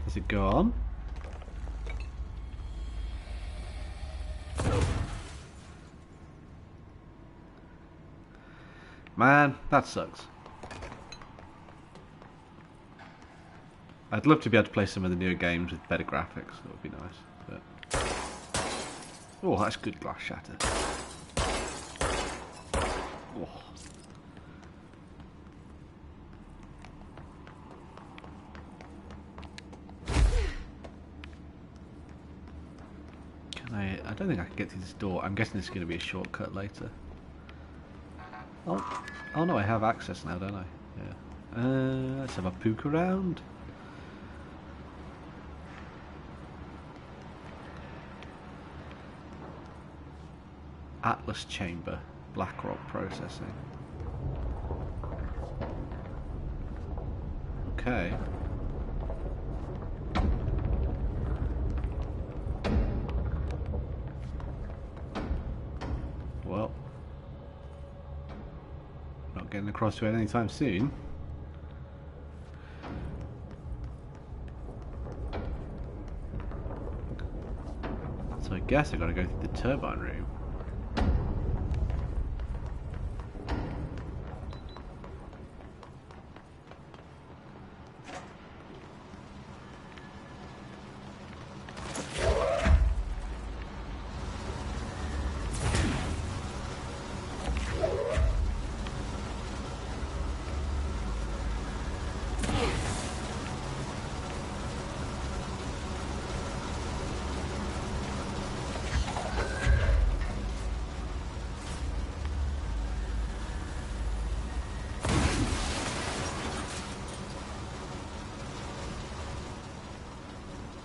Does it go on? Man, that sucks. I'd love to be able to play some of the newer games with better graphics. That would be nice. But... oh, that's good glass shatter. Oh. Can I don't think I can get through this door. I'm guessing it's going to be a shortcut later. Oh no, I have access now, don't I? Yeah. Let's have a poke around. Atlas Chamber, Blackrock Processing. Okay. Well, not getting across to it anytime soon. So I guess I gotta go through the turbine room.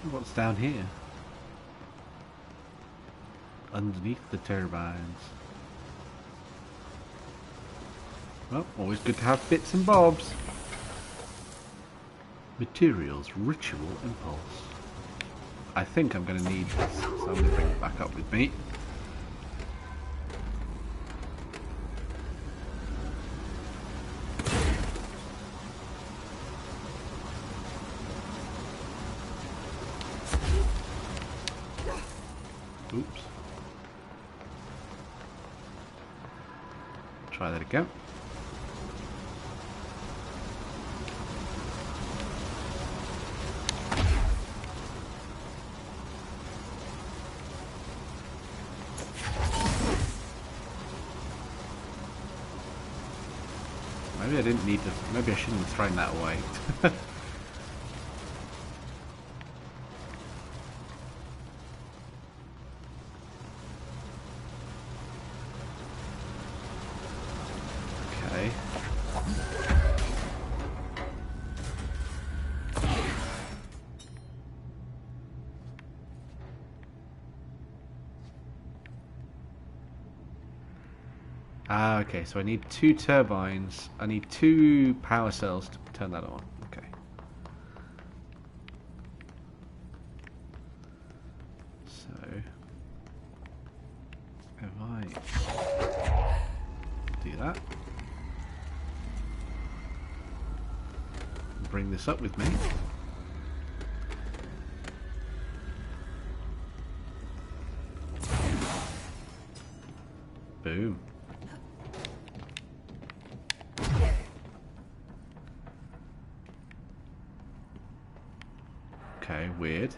What's down here? Underneath the turbines. Well, always good to have bits and bobs. Materials, ritual impulse. I think I'm going to need this, so I'm going to bring it back up with me. Oops. Try that again. Maybe I didn't need to. Maybe I shouldn't have thrown that away. Okay. Ah, okay, so I need 2 turbines. I need 2 power cells to turn that on. Okay. So, if I do that, bring this up with me. Boom. Okay, weird.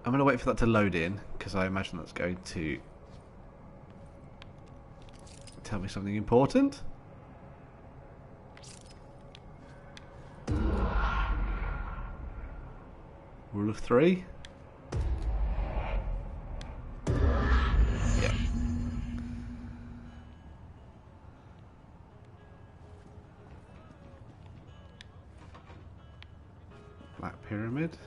I'm going to wait for that to load in, because I imagine that's going to tell me something important. Rule of 3. Yep. Black pyramid.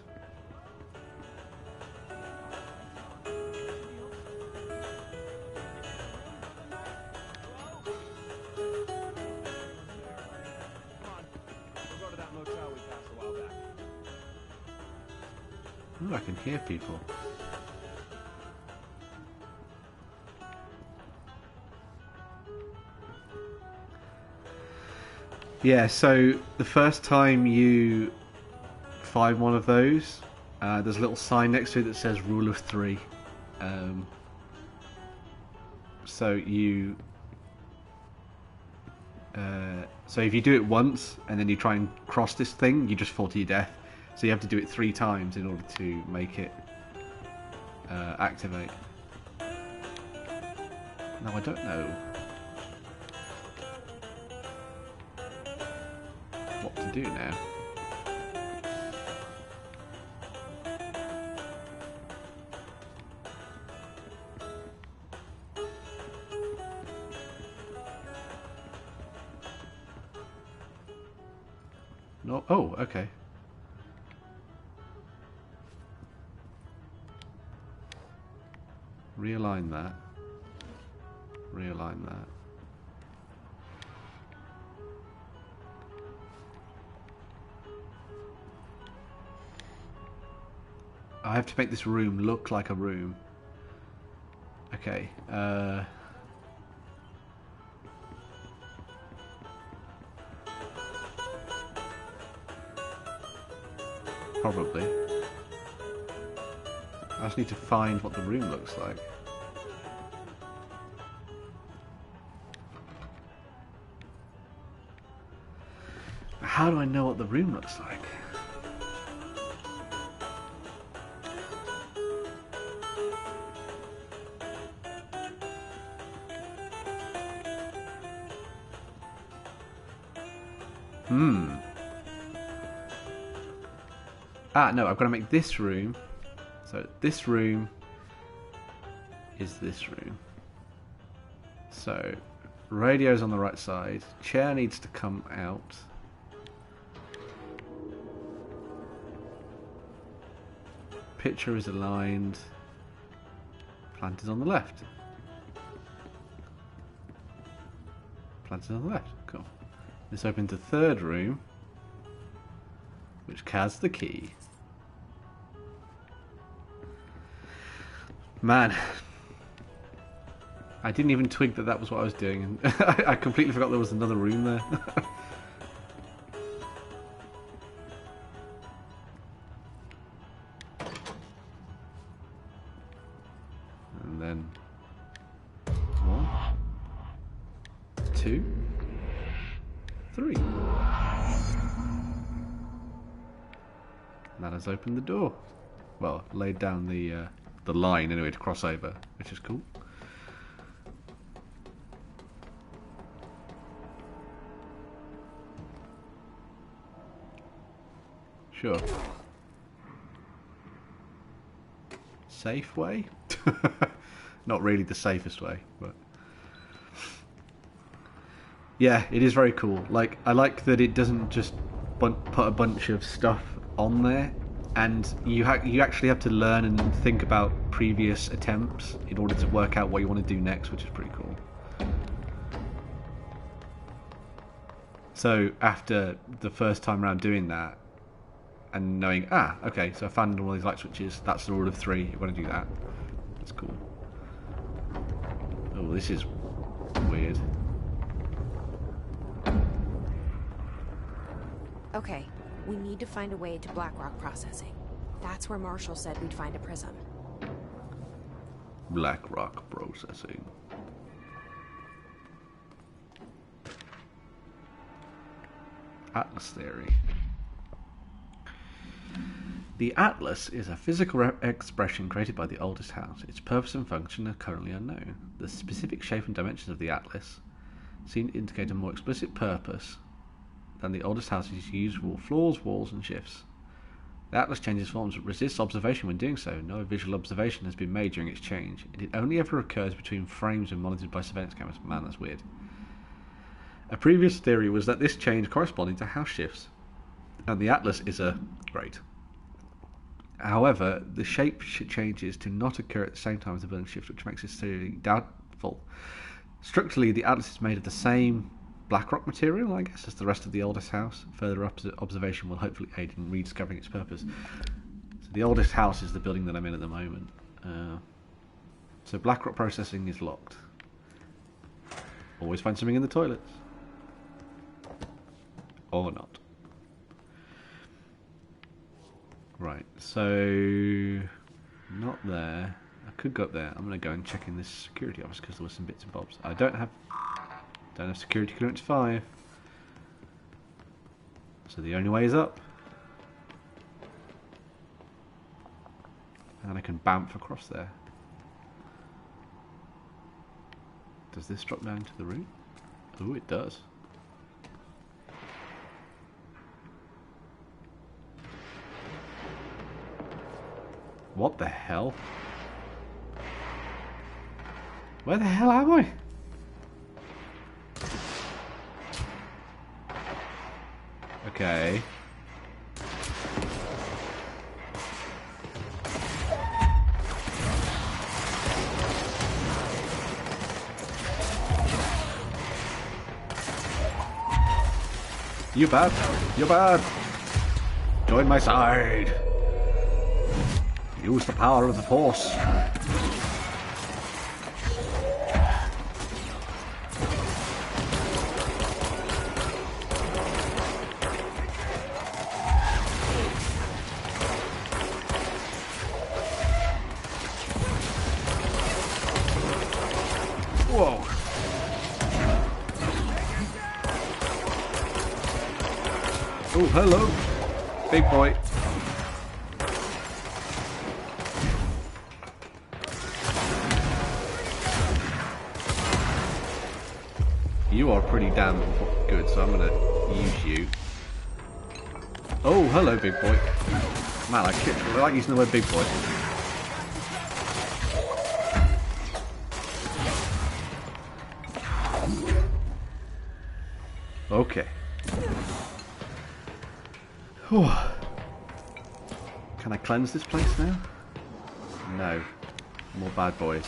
Ooh, I can hear people. Yeah, so the first time you find one of those, there's a little sign next to it that says Rule of 3. So you... so if you do it once, and then you try and cross this thing, you just fall to your death. So you have to do it 3 times in order to make it activate. Now I don't know what to do now. No. Oh, okay. Realign that. Realign that. I have to make this room look like a room. Okay. Probably. I just need to find what the room looks like. How do I know what the room looks like? Ah, no, I've got to make this room. So this room is this room. So radio's on the right side. Chair needs to come out. Picture is aligned. Plant is on the left. Plant is on the left. Cool. This opens the third room, which has the key. Man, I didn't even twig that that was what I was doing. I completely forgot there was another room there. And then 1, 2, 3. And that has opened the door. Well, laid down the line anyway to cross over, which is cool. Sure. Safe way? Not really the safest way, but yeah, it is very cool. Like, I like that it doesn't just put a bunch of stuff on there, and you actually have to learn and think about previous attempts in order to work out what you want to do next, which is pretty cool. So after the first time around doing that, and knowing, okay, so I found all these light switches, that's the rule of 3, you're going to do that. That's cool. Oh, this is weird. Okay, we need to find a way to Blackrock processing. That's where Marshall said we'd find a prism. Blackrock processing. Atlas theory. The Atlas is a physical expression created by the oldest house. Its purpose and function are currently unknown. The specific shape and dimensions of the Atlas seem to indicate a more explicit purpose than the oldest house's usual floors, walls, and shifts. The Atlas changes forms but resists observation when doing so. No visual observation has been made during its change. It only ever occurs between frames when monitored by surveillance cameras. Man, that's weird. A previous theory was that this change corresponded to house shifts, and the Atlas is a... Great. However, the shape changes do not occur at the same time as the building shift, which makes this theory doubtful. Structurally, the Atlas is made of the same Blackrock material, I guess, as the rest of the oldest house. Further observation will hopefully aid in rediscovering its purpose. So the oldest house is the building that I'm in at the moment. So Blackrock processing is locked. Always find something in the toilets. Or not. Right, so not there. I could go up there. I'm going to go and check in this security office because there were some bits and bobs. I don't have security clearance 5. So the only way is up. And I can bamf across there. Does this drop down to the root? Oh, it does. What the hell? Where the hell am I? Okay. You bad. You're bad. Join my side. Use the power of the Force. Whoa. Oh, hello. Big boy. You are pretty damn good, so I'm gonna use you. Oh, hello, big boy. Man, I like using the word big boy. Okay. Whew. Can I cleanse this place now? No. More bad boys.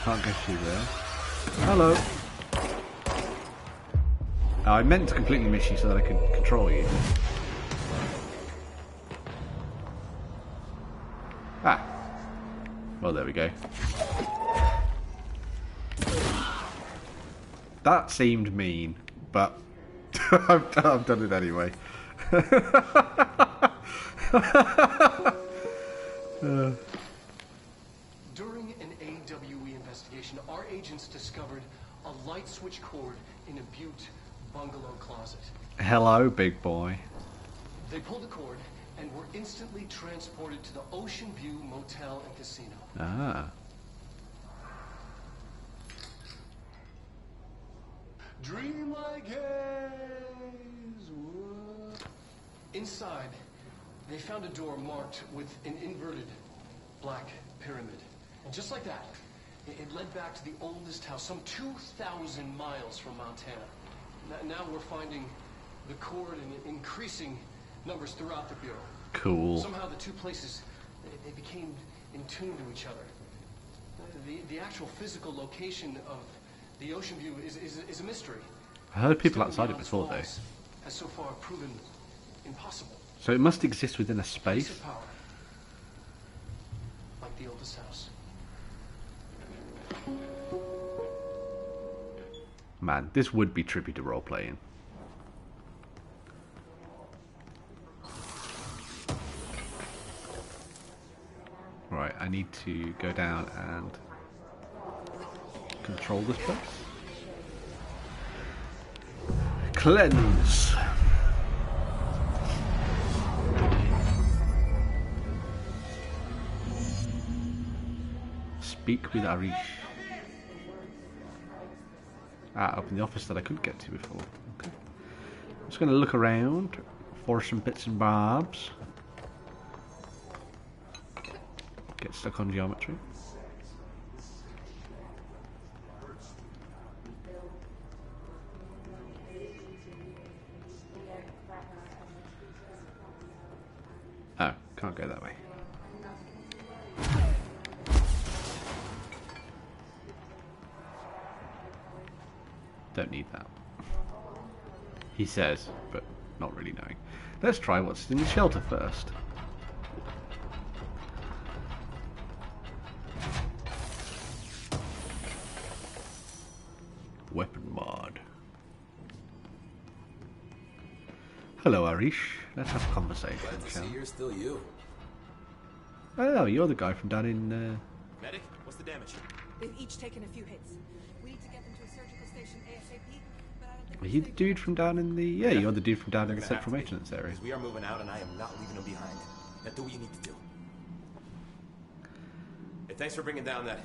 Can't get through there. Hello. Oh, I meant to completely miss you so that I could control you. Ah. Well, there we go. That seemed mean, but I've done it anyway. During an AWE investigation, our agents discovered a light switch cord in a Butte bungalow closet. Hello, big boy. They pulled the cord, and were instantly transported to the Ocean View Motel and Casino. Ah. Dream like haze. What? Inside, they found a door marked with an inverted black pyramid. And just like that, it led back to the oldest house, some 2,000 miles from Montana. Now we're finding the cord in increasing numbers throughout the Bureau. Cool. Somehow the two places, they became in tune to each other. The actual physical location of the Ocean View is a mystery. I heard people Stepping outside it beyond its before, though. walls has so far proven impossible. So it must exist within a Piece space. of power, like the oldest house. Man, this would be trippy to roleplay in. Right, I need to go down and control this place. Cleanse. Speak with Arish. Up in the office that I couldn't get to before. Okay. I'm just going to look around for some bits and bobs. Get stuck on geometry. Oh, can't go that way. Don't need that. He says, but not really knowing. Let's try what's in the shelter first. Weapon mod. Hello, Arish. Let's have a conversation. Glad to shall see we? you're still you. Oh, you're the guy from down in. Medic, what's the damage? They've each taken a few hits. We need to get them to a surgical station ASAP, but I don't think Are you the dude from down in the? Yeah, you're the dude from down in the central maintenance area. Because we are moving out and I am not leaving them behind. Now do what you need to do. Hey, thanks for bringing down that...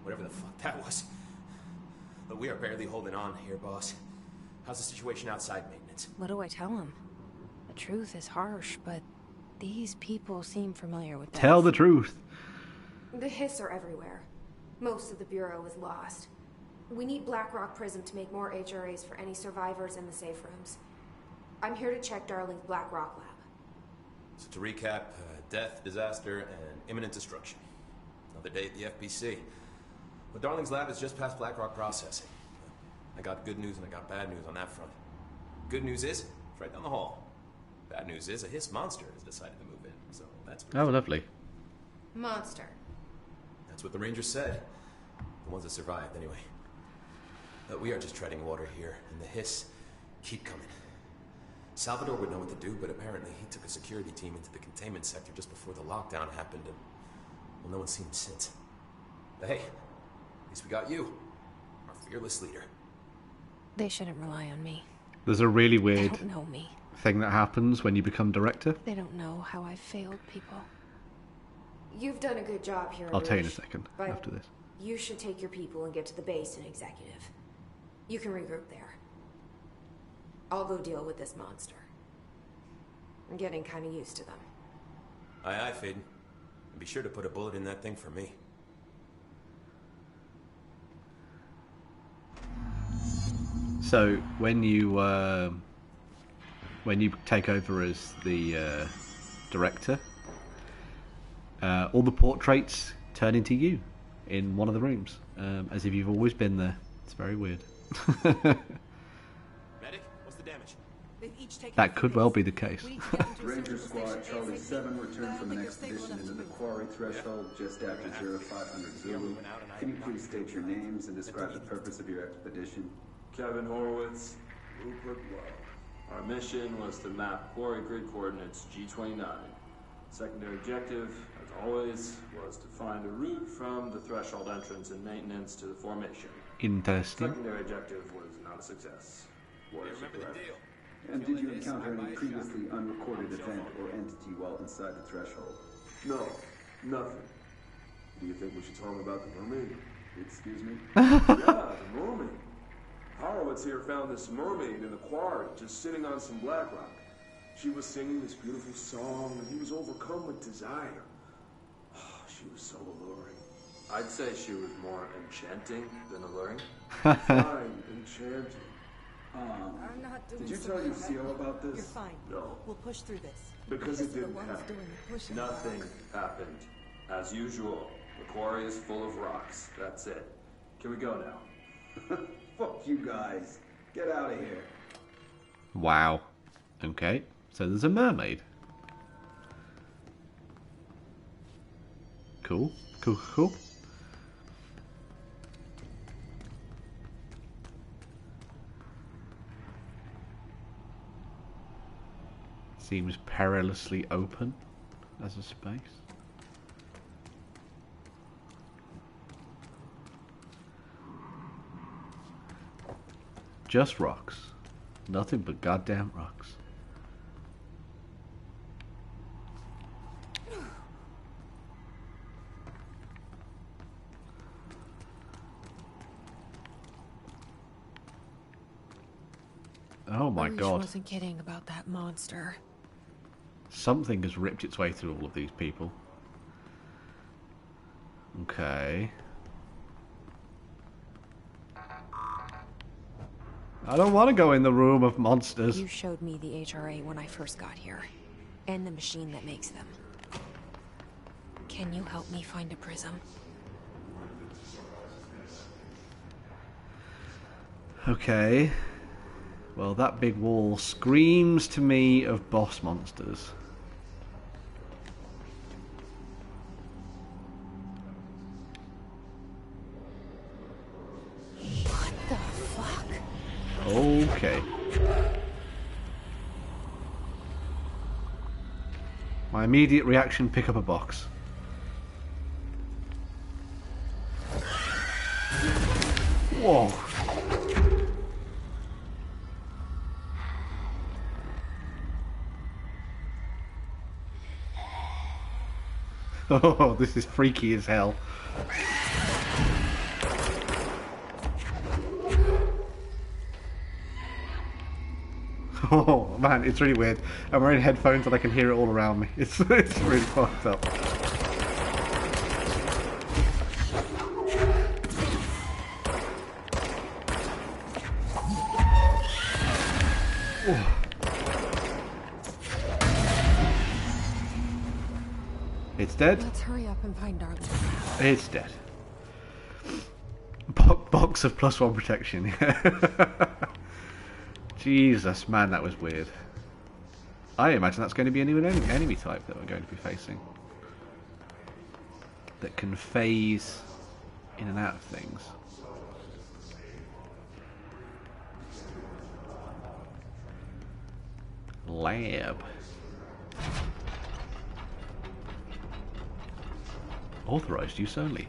whatever the fuck that was. But we are barely holding on here, boss. How's the situation outside maintenance? What do I tell him? The truth is harsh, but these people seem familiar with that. Tell the truth. The Hiss are everywhere. Most of the Bureau is lost. We need Blackrock Prism to make more HRAs for any survivors in the safe rooms. I'm here to check Darling's Blackrock lab. So to recap, death, disaster, and imminent destruction. Another day at the FBC. But Darling's lab is just past Blackrock processing. I got good news and I got bad news on that front. Good news is, it's right down the hall. Bad news is, a Hiss monster has decided to move in, so that's good. Oh, lovely. Monster. That's what the Rangers said. The ones that survived, anyway. We are just treading water here, and the Hiss keep coming. Salvador would know what to do, but apparently he took a security team into the containment sector just before the lockdown happened, and, well, no one's seen him since. But hey, at least we got you, our fearless leader. They shouldn't rely on me. There's a really They weird don't know me. thing that happens when you become director. They don't know how I've failed people. You've done a good job here. I'll tell you in a Arish, second but after this. You should take your people and get to the base in Executive. You can regroup there. I'll go deal with this monster. I'm getting kind of used to them. Aye, aye, Faden. And be sure to put a bullet in that thing for me. So when you take over as the director, all the portraits turn into you in one of the rooms, as if you've always been there. It's very weird. Medic, what's the damage? They've each taken That could well be the case. Ranger Squad Charlie 7 returned from an expedition into the quarry threshold just after 0500 Zulu. Can you please state your names and describe the purpose of your expedition? Kevin Horowitz, Rupert Well. Our mission was to map quarry grid coordinates G29. Secondary objective, as always, was to find a route from the threshold entrance and maintenance to the formation. Interesting. Secondary objective was not a success. Hey, remember the deal. And did you encounter any previously unrecorded event or entity while inside the threshold? No, nothing. Do you think we should tell him about the mermaid? Excuse me? Yeah, the mermaid. Horowitz here found this mermaid in the quarry, just sitting on some black rock. She was singing this beautiful song, and he was overcome with desire. Oh, she was so alluring. I'd say she was more enchanting than alluring. Fine, enchanting. I'm not doing Did you so tell well. Lucille about this? You're fine. No. We'll push through this. Because it This is the didn't one who's happen. doing the pushing. Nothing happened. As usual, the quarry is full of rocks. That's it. Can we go now? Fuck you guys. Get out of here. Wow. Okay, so there's a mermaid. Cool. Cool, cool. Seems perilously open as a space. Just rocks. Nothing but goddamn rocks. Oh my Leash god. wasn't kidding about that monster. Something has ripped its way through all of these people. Okay. I don't want to go in the room of monsters. You showed me the HRA when I first got here, and the machine that makes them. Can you help me find a prism? Okay. Well, that big wall screams to me of boss monsters. What the fuck? Okay. My immediate reaction, pick up a box. Whoa. Oh, this is freaky as hell. Oh man, it's really weird. I'm wearing headphones and I can hear it all around me. It's really fucked up. It's dead. Let's hurry up and find Darling. It's dead. Box of +1 protection. Jesus, man, that was weird. I imagine that's going to be a new enemy type that we're going to be facing. That can phase in and out of things. Lab. Authorized use only.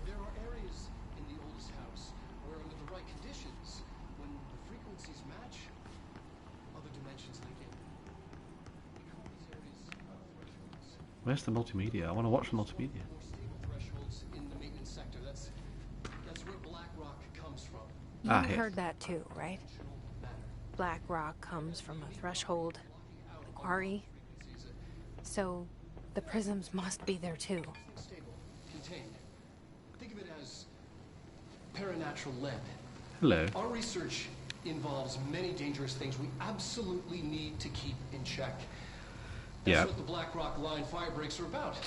There are areas in the oldest house where, under the right conditions, when the frequencies match, other dimensions link in. We call these areas thresholds. Where's the multimedia? I want to watch the multimedia. More stable thresholds in the maintenance sector. That's where Black Rock comes from. You Here. heard that too, right? Black rock comes from a threshold, the quarry. So, the prisms must be there too. Stable, contained. Think of it as paranatural lead. Hello. Our research involves many dangerous things we absolutely need to keep in check. That's Yeah. what the Black Rock line fire breaks are about.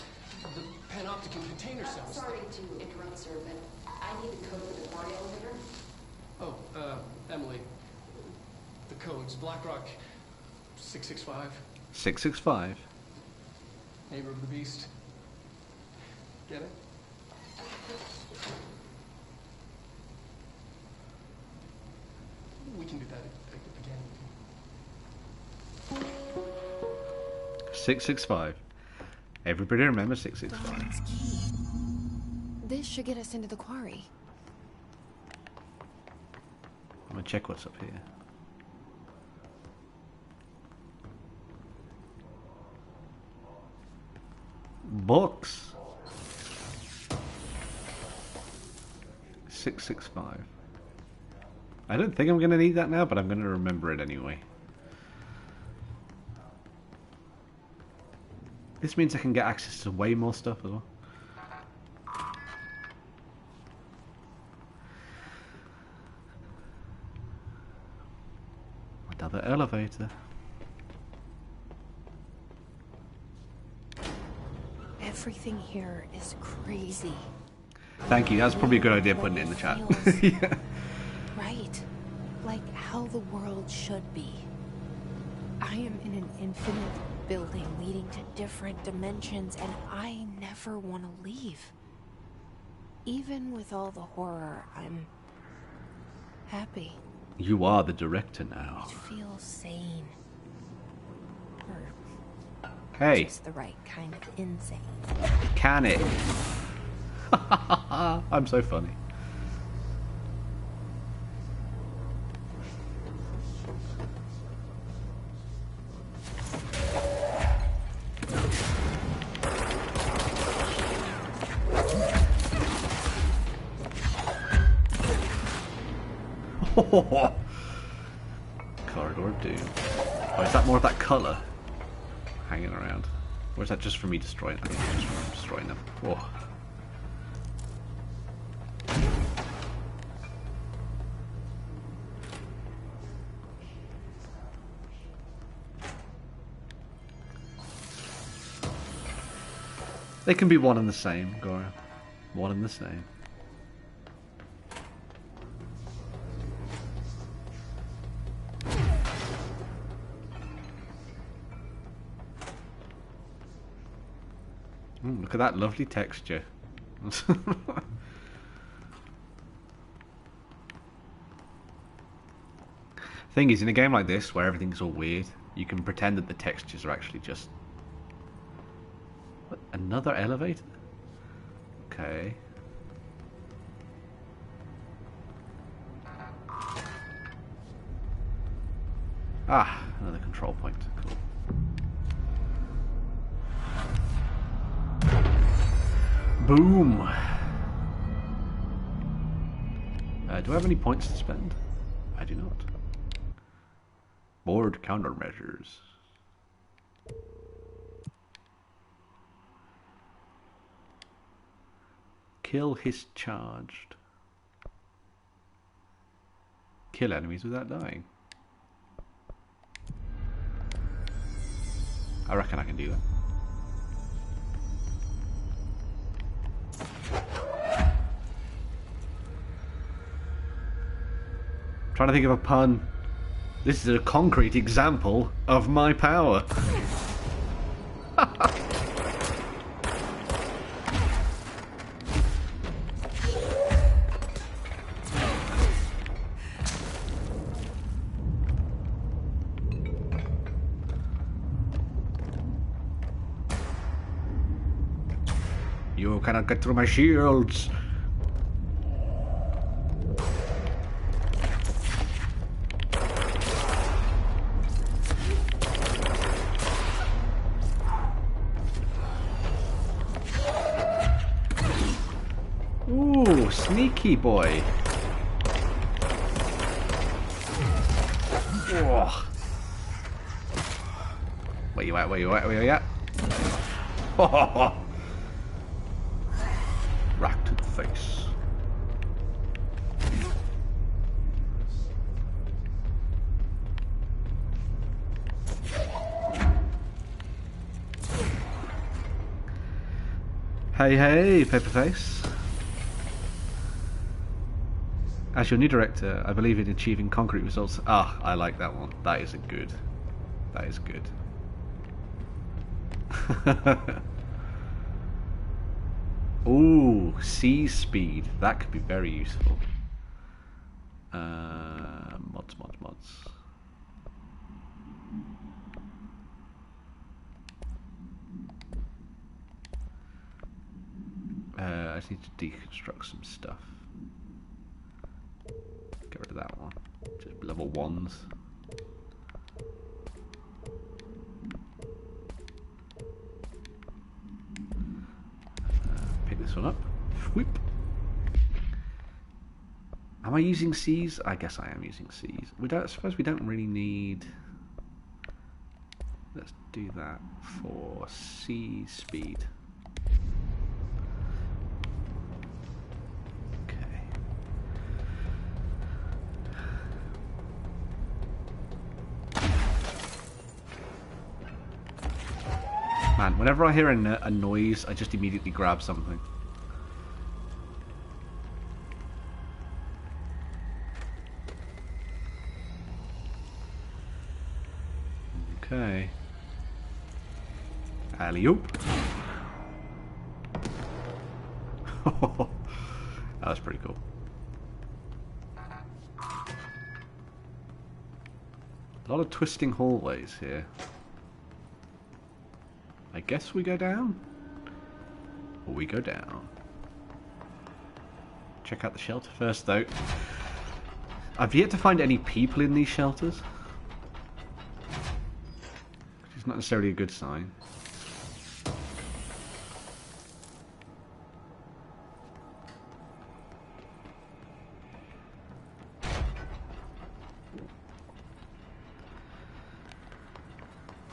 The panopticon container cells. Sorry to interrupt, sir, but I need the code for the quarry elevator. Oh, Emily. The codes. Black Rock 665. 665. Neighbor of the Beast. Get it? We can do that again. 665. Everybody remember 665. This should get us into the quarry. I'm gonna check what's up here. Books. 665. I don't think I'm gonna need that now, but I'm gonna remember it anyway. This means I can get access to way more stuff as well. Another elevator. Everything here is crazy. Thank you. That's probably a good idea putting it in the chat. Yeah. Right. Like how the world should be. I am in an infinite building leading to different dimensions, and I never want to leave. Even with all the horror, I'm happy. You are the director now. It feels sane. Or Hey. just the right kind of insane. Can it? I'm so funny. Corridor of Doom. Oh, is that more of that colour hanging around? Or is that just for me destroying? I think it's just for me destroying them. Whoa. They can be one and the same, Gora. One and the same. Look at that lovely texture. Thing is, in a game like this, where everything's all weird, you can pretend that the textures are actually just... What? Another elevator? Okay. Ah, another control point. Cool. Boom! Do I have any points to spend? I do not. Board countermeasures. Kill his charged. Kill enemies without dying. I reckon I can do that. Trying to think of a pun. This is a concrete example of my power. You cannot get through my shields. Ooh, sneaky boy. Oh. Where you at? Where you at? Where you at? Rack to the face. Hey, hey, Paperface. As your new director, I believe in achieving concrete results. Ah, I like that one. That is good. That is good. Ooh, sea speed. That could be very useful. Mods. I just need to deconstruct some stuff. Get rid of that one. Just level 1s. Pick this one up. Whoop. Am I using C's? I guess I am using C's. I suppose we don't really need... Let's do that for C speed. Okay. Man, whenever I hear a noise, I just immediately grab something. Okay. Alley-oop. That was pretty cool. A lot of twisting hallways here. I guess we go down? Or we go down. Check out the shelter first, though. I've yet to find any people in these shelters. Which is not necessarily a good sign.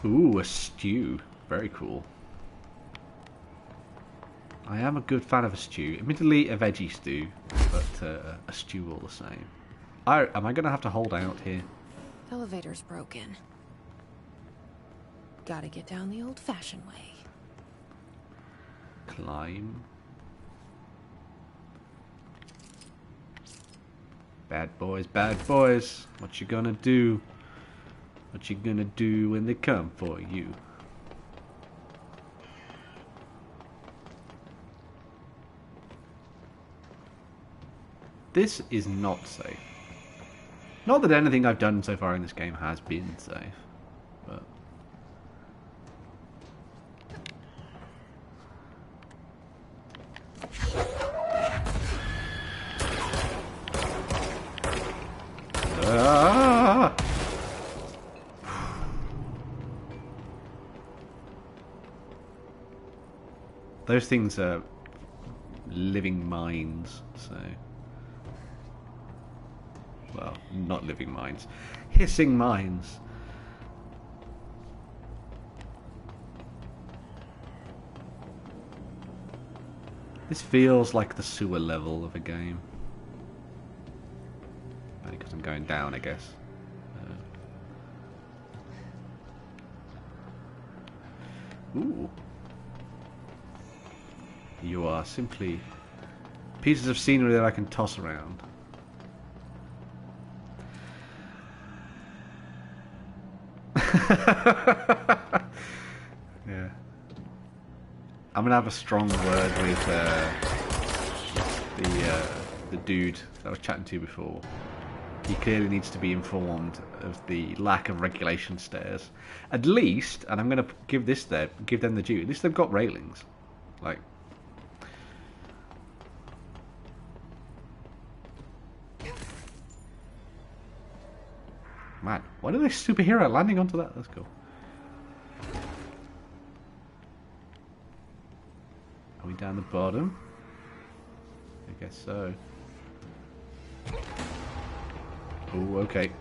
Ooh, a stew. Very cool. I am a good fan of a stew. Admittedly, a veggie stew, but a stew all the same. Am I going to have to hold out here? Elevator's broken. Gotta get down the old-fashioned way. Climb. Bad boys, bad boys. What you gonna do? What you gonna do when they come for you? This is not safe. Not that anything I've done so far in this game has been safe, but... Ah! Those things are living mines, so... Well, not living mines. Hissing mines. This feels like the sewer level of a game. Only because I'm going down, I guess. Ooh. You are simply pieces of scenery that I can toss around. Yeah. I'm gonna have a strong word with the dude that I was chatting to before. He clearly needs to be informed of the lack of regulation stairs. At least, and I'm gonna give them the due. At least they've got railings. Like. Man, why did a superhero landing onto that? That's cool. Are we down the bottom? I guess so. Oh, okay.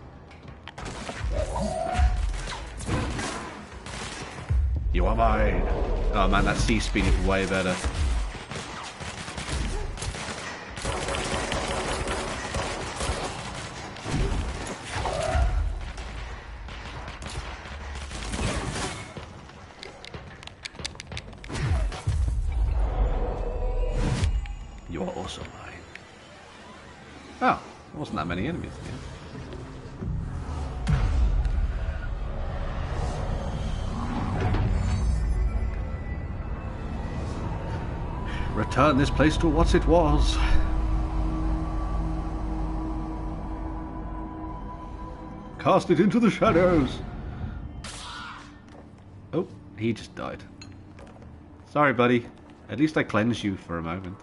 You are mine. Oh man, that C speed is way better. You are also mine. Oh, there wasn't that many enemies here. Return this place to what it was. Cast it into the shadows. Oh, he just died. Sorry, buddy. At least I cleansed you for a moment.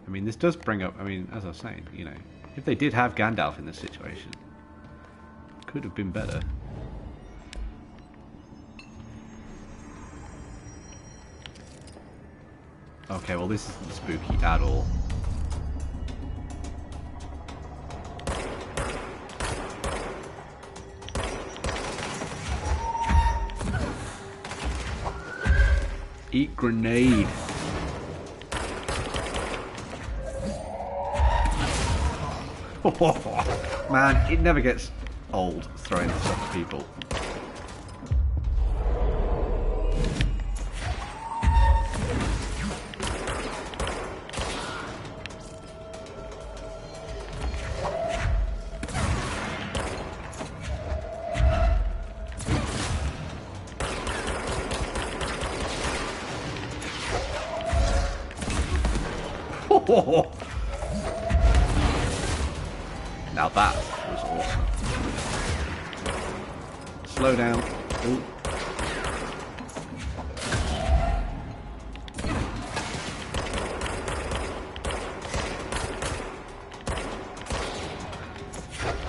I mean, this does bring up, I mean, as I was saying, you know, if they did have Gandalf in this situation, it could have been better. Okay, well this isn't spooky at all. Eat grenade. Man, it never gets old throwing stuff at people. Now that was awesome. Slow down. Ooh.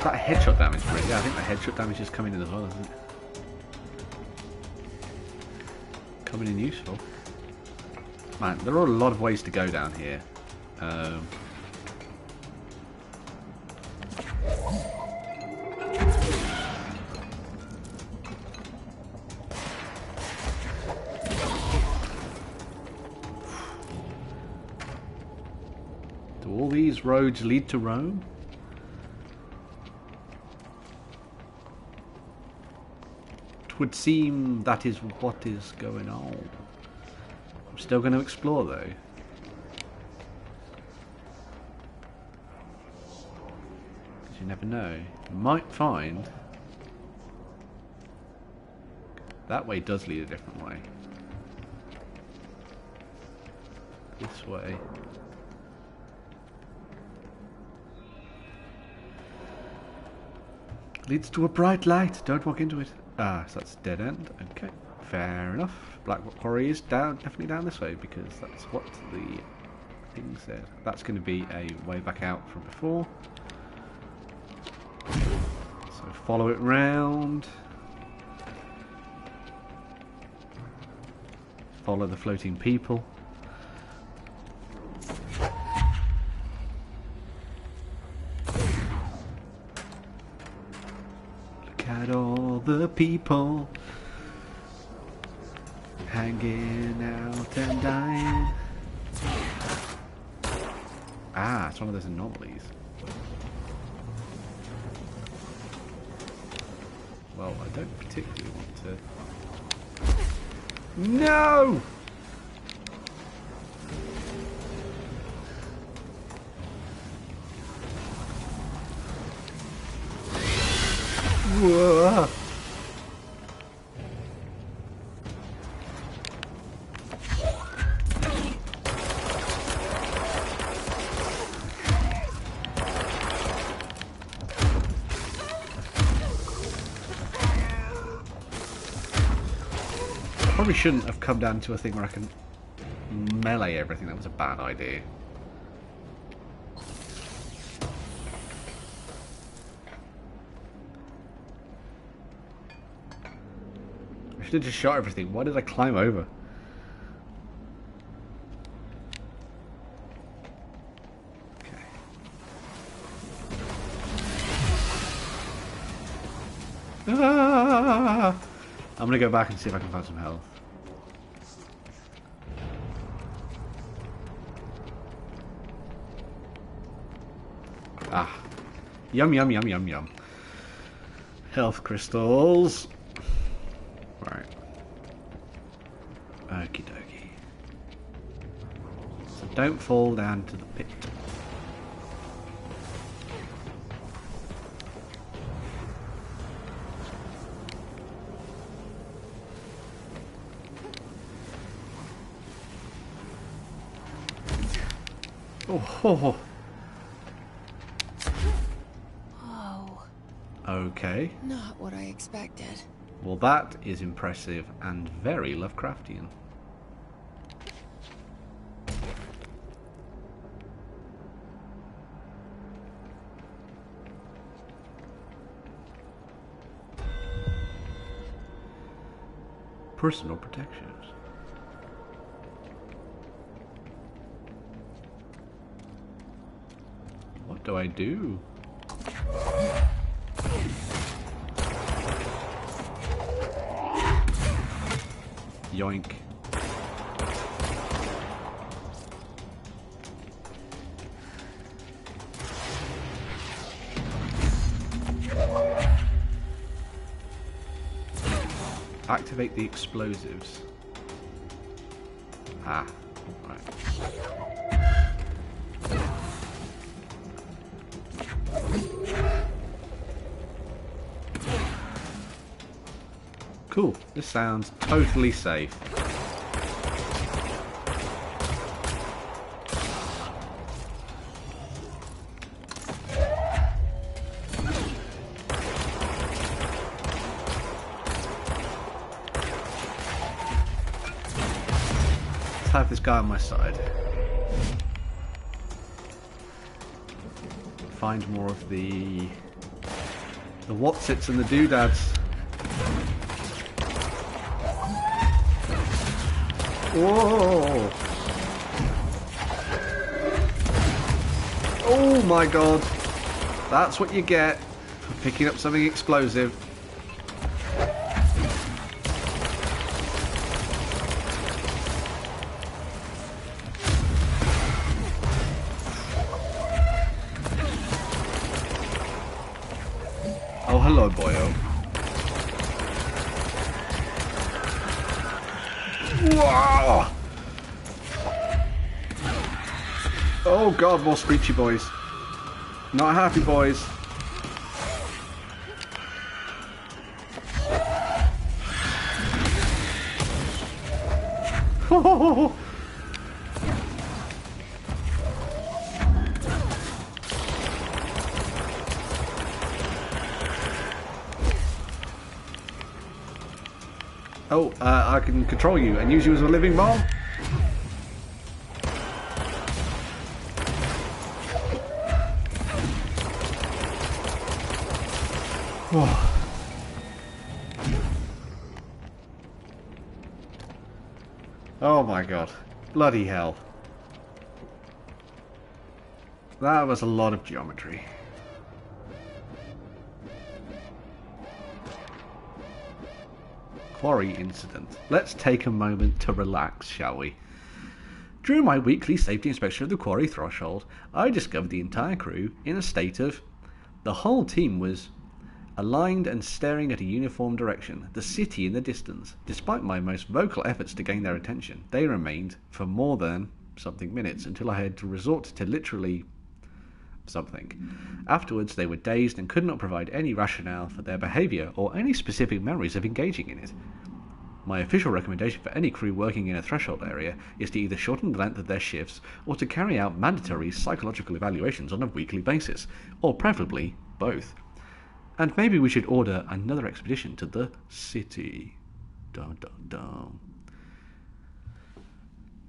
That headshot damage, right? Yeah, I think the headshot damage is coming in as well, isn't it? Coming in useful. Man, there are a lot of ways to go down here. Do all these roads lead to Rome? It would seem that is what is going on. I'm still going to explore though. You never know. You might find that way does lead a different way. This way. Leads to a bright light. Don't walk into it. Ah, so that's dead end. Okay, fair enough. Black Quarry is down, definitely down this way because that's what the thing said. That's going to be a way back out from before. So follow it round. Follow the floating people. Look at all the people hanging out and dying. Ah, it's one of those anomalies. Well, I don't particularly want to... No! Whoa. Probably shouldn't have come down to a thing where I can melee everything. That was a bad idea. I should have just shot everything. Why did I climb over? Okay. Ah! I'm gonna go back and see if I can find some health. Ah. Yum, yum, yum, yum, yum. Health crystals. Right. Okie dokie. So don't fall down to the pit. Oh. Oh. Okay. Not what I expected. Well, that is impressive and very Lovecraftian. personal protections. What do I do? Yoink. Activate the explosives. Ah, right. Cool. This sounds totally safe. Let's have this guy on my side. Find more of the whatsits and the doodads. Whoa! Oh my god! That's what you get for picking up something explosive. Oh, hello, boyo. Whoa! Oh god, more screechy boys. Not happy boys. Oh, I can control you and use you as a living bomb? Oh my god. Bloody hell. That was a lot of geometry. Quarry incident. Let's take a moment to relax, shall we? During my weekly safety inspection of the quarry threshold, I discovered the entire crew in a state of... The whole team was aligned and staring at a uniform direction, the city in the distance. Despite my most vocal efforts to gain their attention, they remained for more than something minutes until I had to resort to literally something. Afterwards, they were dazed and could not provide any rationale for their behaviour or any specific memories of engaging in it. My official recommendation for any crew working in a threshold area is to either shorten the length of their shifts or to carry out mandatory psychological evaluations on a weekly basis, or preferably both. And maybe we should order another expedition to the city. Dun dun dun.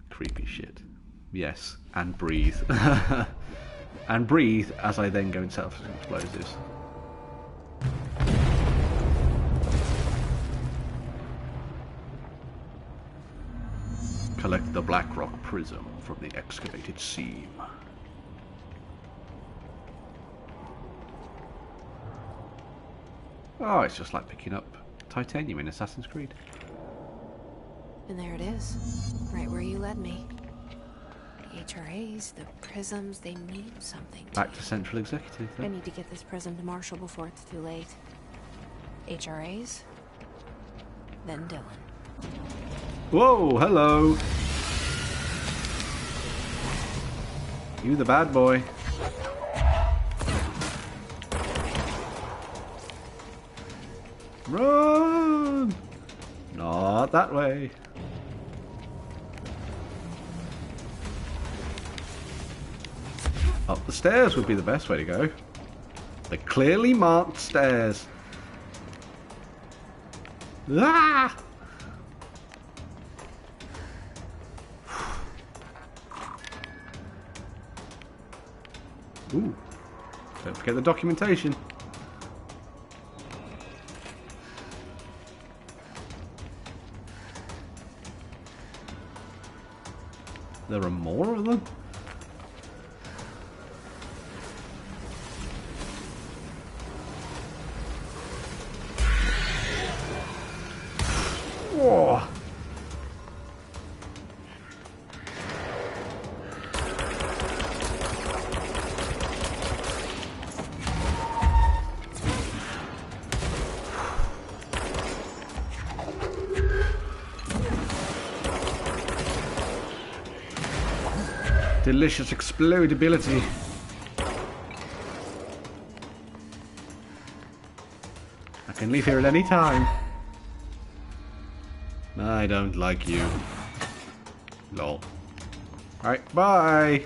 Creepy shit. Yes, and breathe. And breathe as I then go and set off some explosives. Collect the Blackrock prism from the excavated seam. Oh, it's just like picking up titanium in Assassin's Creed. And there it is, right where you led me. The HRAs, the prisms, they mean something to Back to Central Executive. I need to get this prism to Marshall before it's too late. HRAs, then Dylan. Whoa, hello. You the bad boy. Run! Not that way. Up the stairs would be the best way to go. The clearly marked stairs. Ah! Ooh. Don't forget the documentation. There are more of them? Whoa. Delicious explodability. I can leave here at any time. I don't like you. Lol. Alright, bye!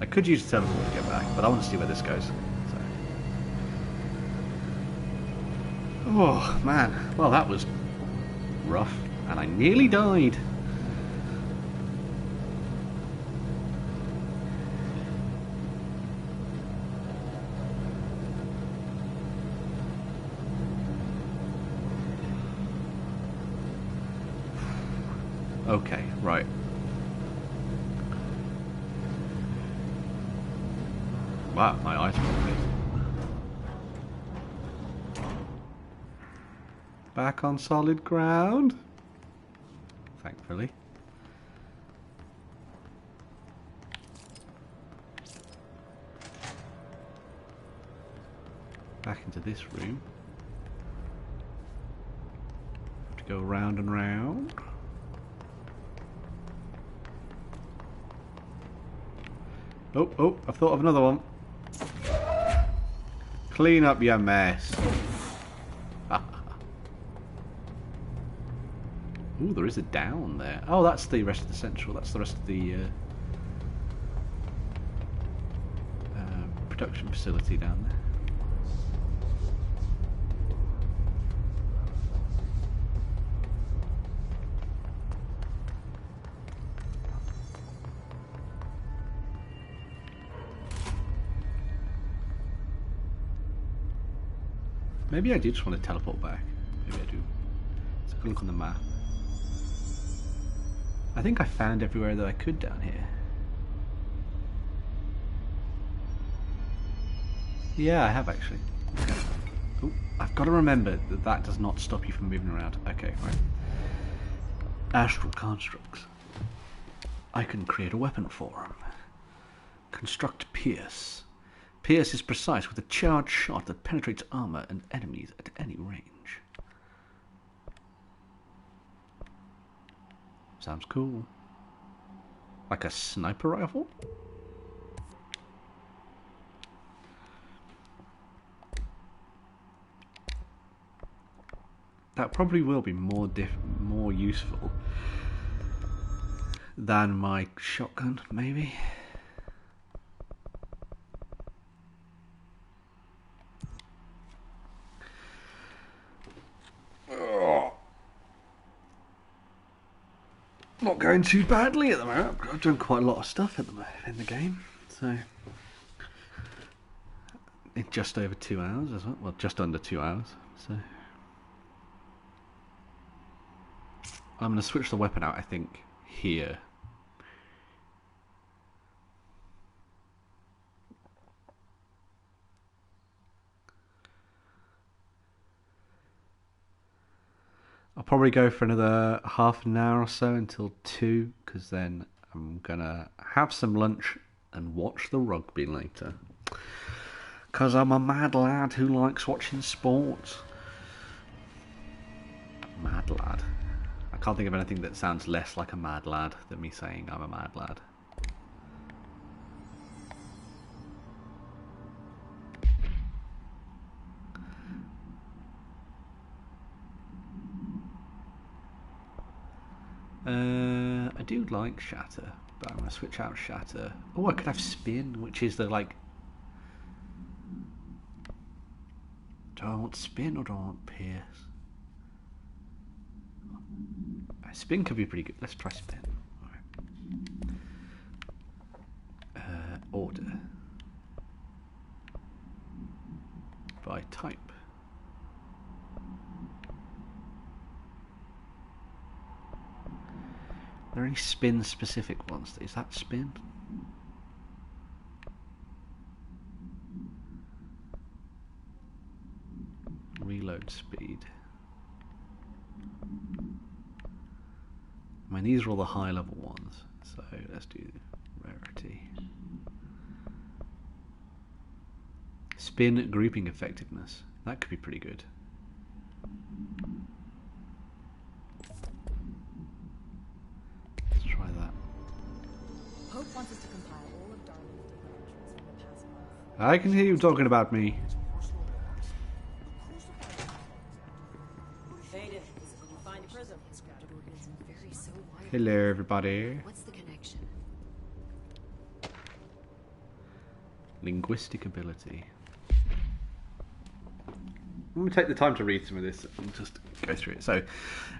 I could use the teleport to get back, but I want to see where this goes. So. Oh, man. Well, that was rough. And I nearly died. Okay, right. Wow, my eyes are on it. Back on solid ground. Thankfully. Back into this room. Have to go round and round. Oh, I've thought of another one. Clean up your mess. Ooh, there is a down there. Oh, that's the rest of the central. That's the rest of the production facility down there. Maybe I do just want to teleport back. Maybe I do. Let's have a look on the map. I think I found everywhere that I could down here. Yeah, I have actually. Okay. Oh, I've got to remember that that does not stop you from moving around. Okay, right. Astral constructs. I can create a weapon for them. Construct Pierce. Pierce is precise with a charged shot that penetrates armor and enemies at any range. Sounds cool. Like a sniper rifle? That probably will be more useful than my shotgun, maybe. Not going too badly at the moment. I've done quite a lot of stuff at the moment in the game, so in just over 2 hours as well. Well, just under 2 hours. So I'm going to switch the weapon out, I think, here. I'll probably go for another half an hour or so until 2, because then I'm going to have some lunch and watch the rugby later. Because I'm a mad lad who likes watching sports. Mad lad. I can't think of anything that sounds less like a mad lad than me saying I'm a mad lad. I do like Shatter, but I'm going to switch out Shatter. Oh, I could have Spin, which is the, like... Do I want Spin or do I want Pierce? Spin could be pretty good. Let's try Spin. Alright. Order. By type. there any spin specific ones? Is that spin? Reload speed. I mean, these are all the high level ones, so let's do rarity. Spin grouping effectiveness. That could be pretty good. Let's try that. Hope wants us to compile all of Darling's interactions from the past month. I can hear you talking about me. Aiden, find a prism. Hello, everybody. What's the connection? Linguistic ability. I'm going to take the time to read some of this and just go through it. So,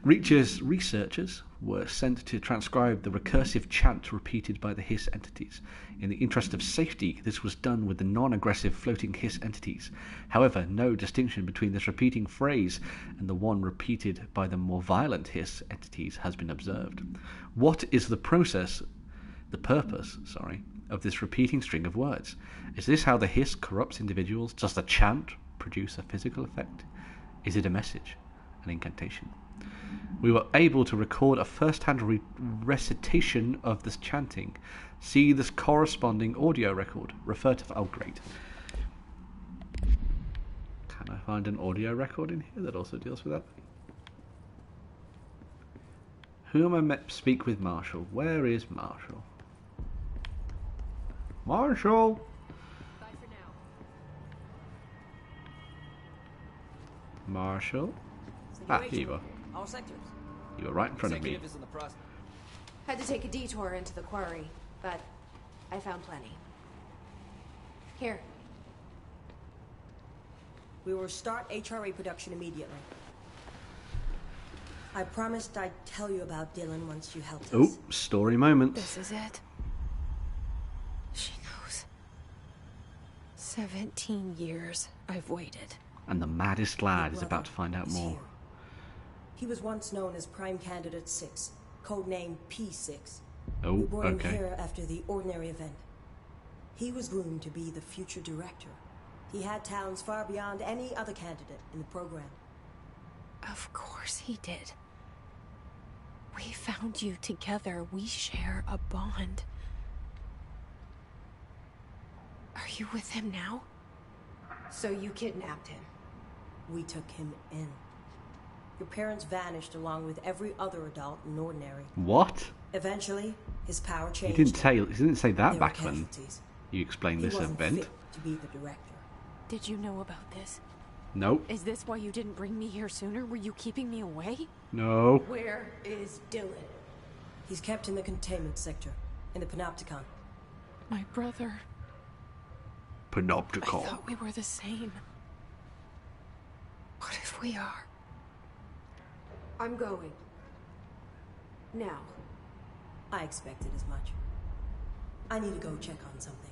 researchers were sent to transcribe the recursive chant repeated by the Hiss entities. In the interest of safety, this was done with the non-aggressive floating Hiss entities. However, no distinction between this repeating phrase and the one repeated by the more violent Hiss entities has been observed. What is the purpose, of this repeating string of words? Is this how the Hiss corrupts individuals? Does the chant produce a physical effect? Is it a message, an incantation? We were able to record a first-hand recitation of this chanting. See this corresponding audio record. Refer to... Oh, great. Can I find an audio record in here that also deals with that? Who am I met to speak with? Marshall. Where is Marshall? Marshall! Bye for now. Marshall? Ah, here you are. All sectors. You were right in front of me. Had to take a detour into the quarry, but I found plenty. Here. We will start HRA production immediately. I promised I'd tell you about Dylan once you helped us. Oh, story moment. This is it. She knows. 17 years I've waited. And the maddest lad is about to find out more. He was once known as Prime Candidate 6, codename P6. Oh, we brought okay. him here after the ordinary event. He was groomed to be the future director. He had talents far beyond any other candidate in the program. Of course he did. We found you together. We share a bond. Are you with him now? So you kidnapped him? We took him in. Your parents vanished along with every other adult in Ordinary. What? Eventually, his power changed. He didn't say that There back were when casualties. you explained He this wasn't event. fit to be the director. Did you know about this? Nope. Is this why you didn't bring me here sooner? Were you keeping me away? No. Where is Dylan? He's kept in the containment sector, in the Panopticon. My brother. Panopticon. I thought we were the same. What if we are? I'm going. Now. I expected as much. I need to go check on something.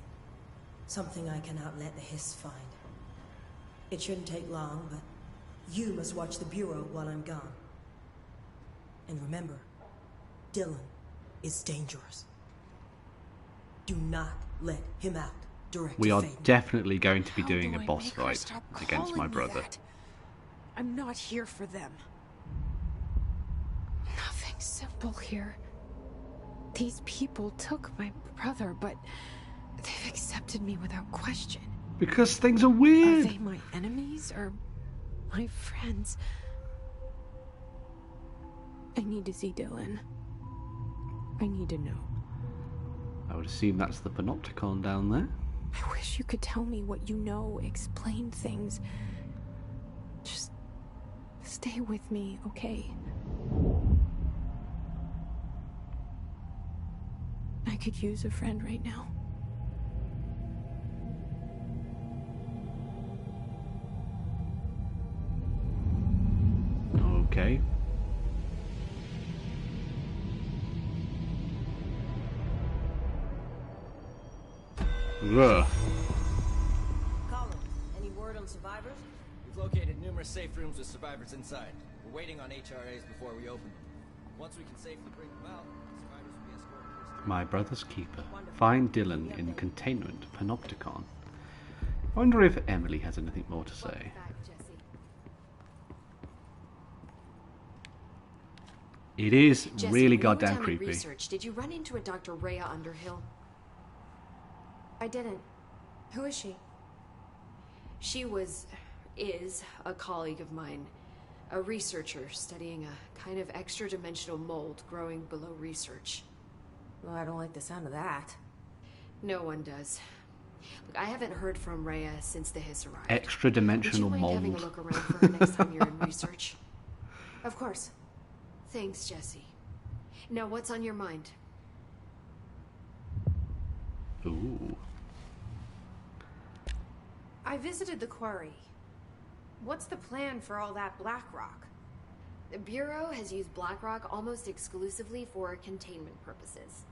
Something I cannot let the Hiss find. It shouldn't take long, but you must watch the Bureau while I'm gone. And remember, Dylan is dangerous. Do not let him out. Direct We to are Faden. definitely going to be How doing do a I boss make her fight stop against my calling me brother. that? I'm not here for them. Nothing simple here. These people took my brother, but they've accepted me without question. Because things are Are weird. they my enemies or my friends? I need to see Dylan. I need to know. I would assume that's the Panopticon down there. I wish you could tell me what you know, explain things. Just stay with me, okay? I could use a friend right now. Okay. Ugh. Colin, any word on survivors? We've located numerous safe rooms with survivors inside. We're waiting on HRAs before we open them. Once we can safely bring them out, survivors My brother's keeper. Find Dylan in containment panopticon. I wonder if Emily has anything more to say. It is Jesse, really when goddamn you were down in creepy. Research, did you run into a Dr. Rhea Underhill? I didn't. Who is she? She is a colleague of mine. A researcher studying a kind of extra-dimensional mold growing below research. Well, I don't like the sound of that. No one does. Look, I haven't heard from Rhea since the Hiss arrived. Extra-dimensional Would you mind having a mold. look around for her next time you're in research? Of course. Thanks, Jesse. Now, what's on your mind? Ooh. I visited the quarry. What's the plan for all that black rock? The Bureau has used BlackRock almost exclusively for containment purposes.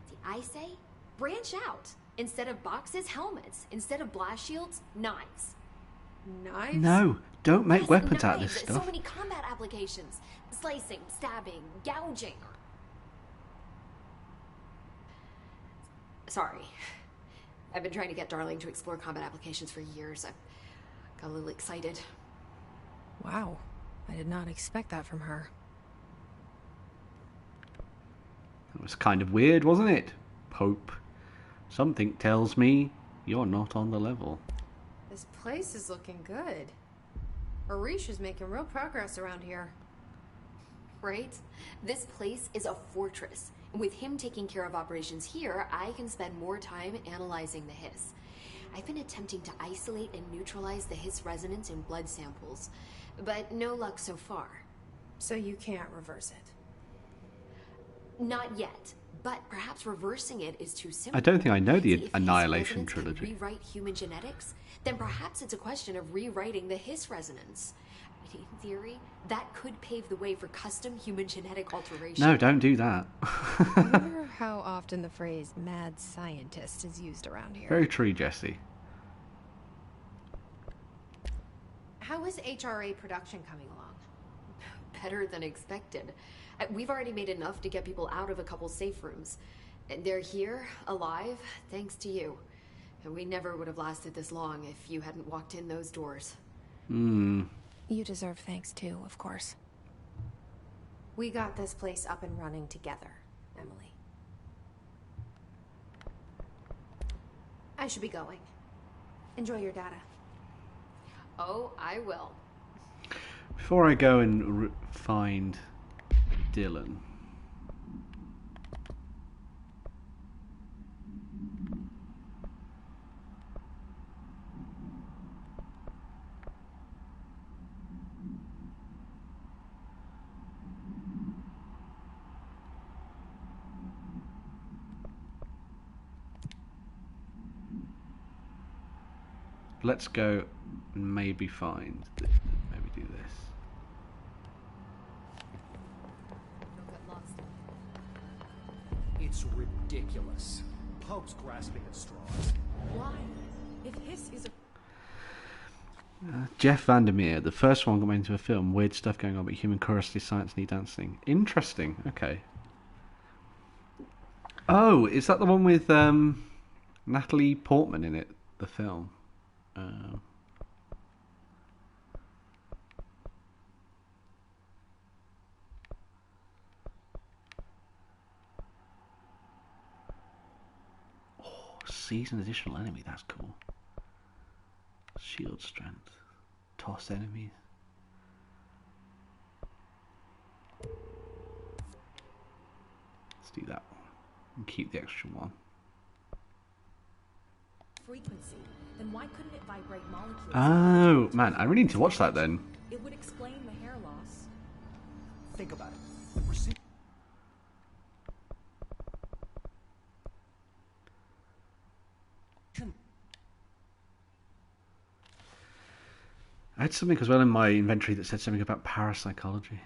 See, I say, branch out. Instead of boxes, helmets. Instead of blast shields, knives. Knives? No, don't make Yes, weapons out of knives. this So stuff. many combat applications. Slicing, stabbing, gouging. Sorry. I've been trying to get Darling to explore combat applications for years. I got a little excited. Wow. I did not expect that from her. That was kind of weird, wasn't it? Pope. Something tells me you're not on the level. This place is looking good. Arish is making real progress around here. Right? This place is a fortress. With him taking care of operations here, I can spend more time analyzing the Hiss. I've been attempting to isolate and neutralize the Hiss resonance in blood samples, but no luck so far. So you can't reverse it? Not yet, but perhaps reversing it is too simple. I don't think I know the See, if Annihilation Hiss resonance trilogy. can rewrite human genetics, then perhaps it's a question of rewriting the Hiss resonance. In theory, that could pave the way for custom human genetic alteration. No, don't do that. I wonder how often the phrase mad scientist is used around here. Very true, Jesse. How is HRA production coming along? Better than expected. We've already made enough to get people out of a couple safe rooms. And they're here, alive, thanks to you. And we never would have lasted this long if you hadn't walked in those doors. You deserve thanks too, of course. We got this place up and running together, Emily. I should be going. Enjoy your data. Oh, I will. Before I go and find Dylan. Let's go and maybe find, maybe do this. It's ridiculous. Pope's grasping at straws. Why? If Hiss is a... Jeff Vandermeer, the first one got made into a film. Weird stuff going on, but human curiosity, science, need dancing. Interesting. Okay. Oh, is that the one with Natalie Portman in it? The film. Oh, season additional enemy. That's cool. Shield strength. Toss enemies. Let's do that one. And keep the extra one. frequency, then why couldn't it vibrate molecules? Oh, man, I really need to watch that then. It would explain the hair loss. Think about it. We're seeing... I had something as well in my inventory that said something about parapsychology.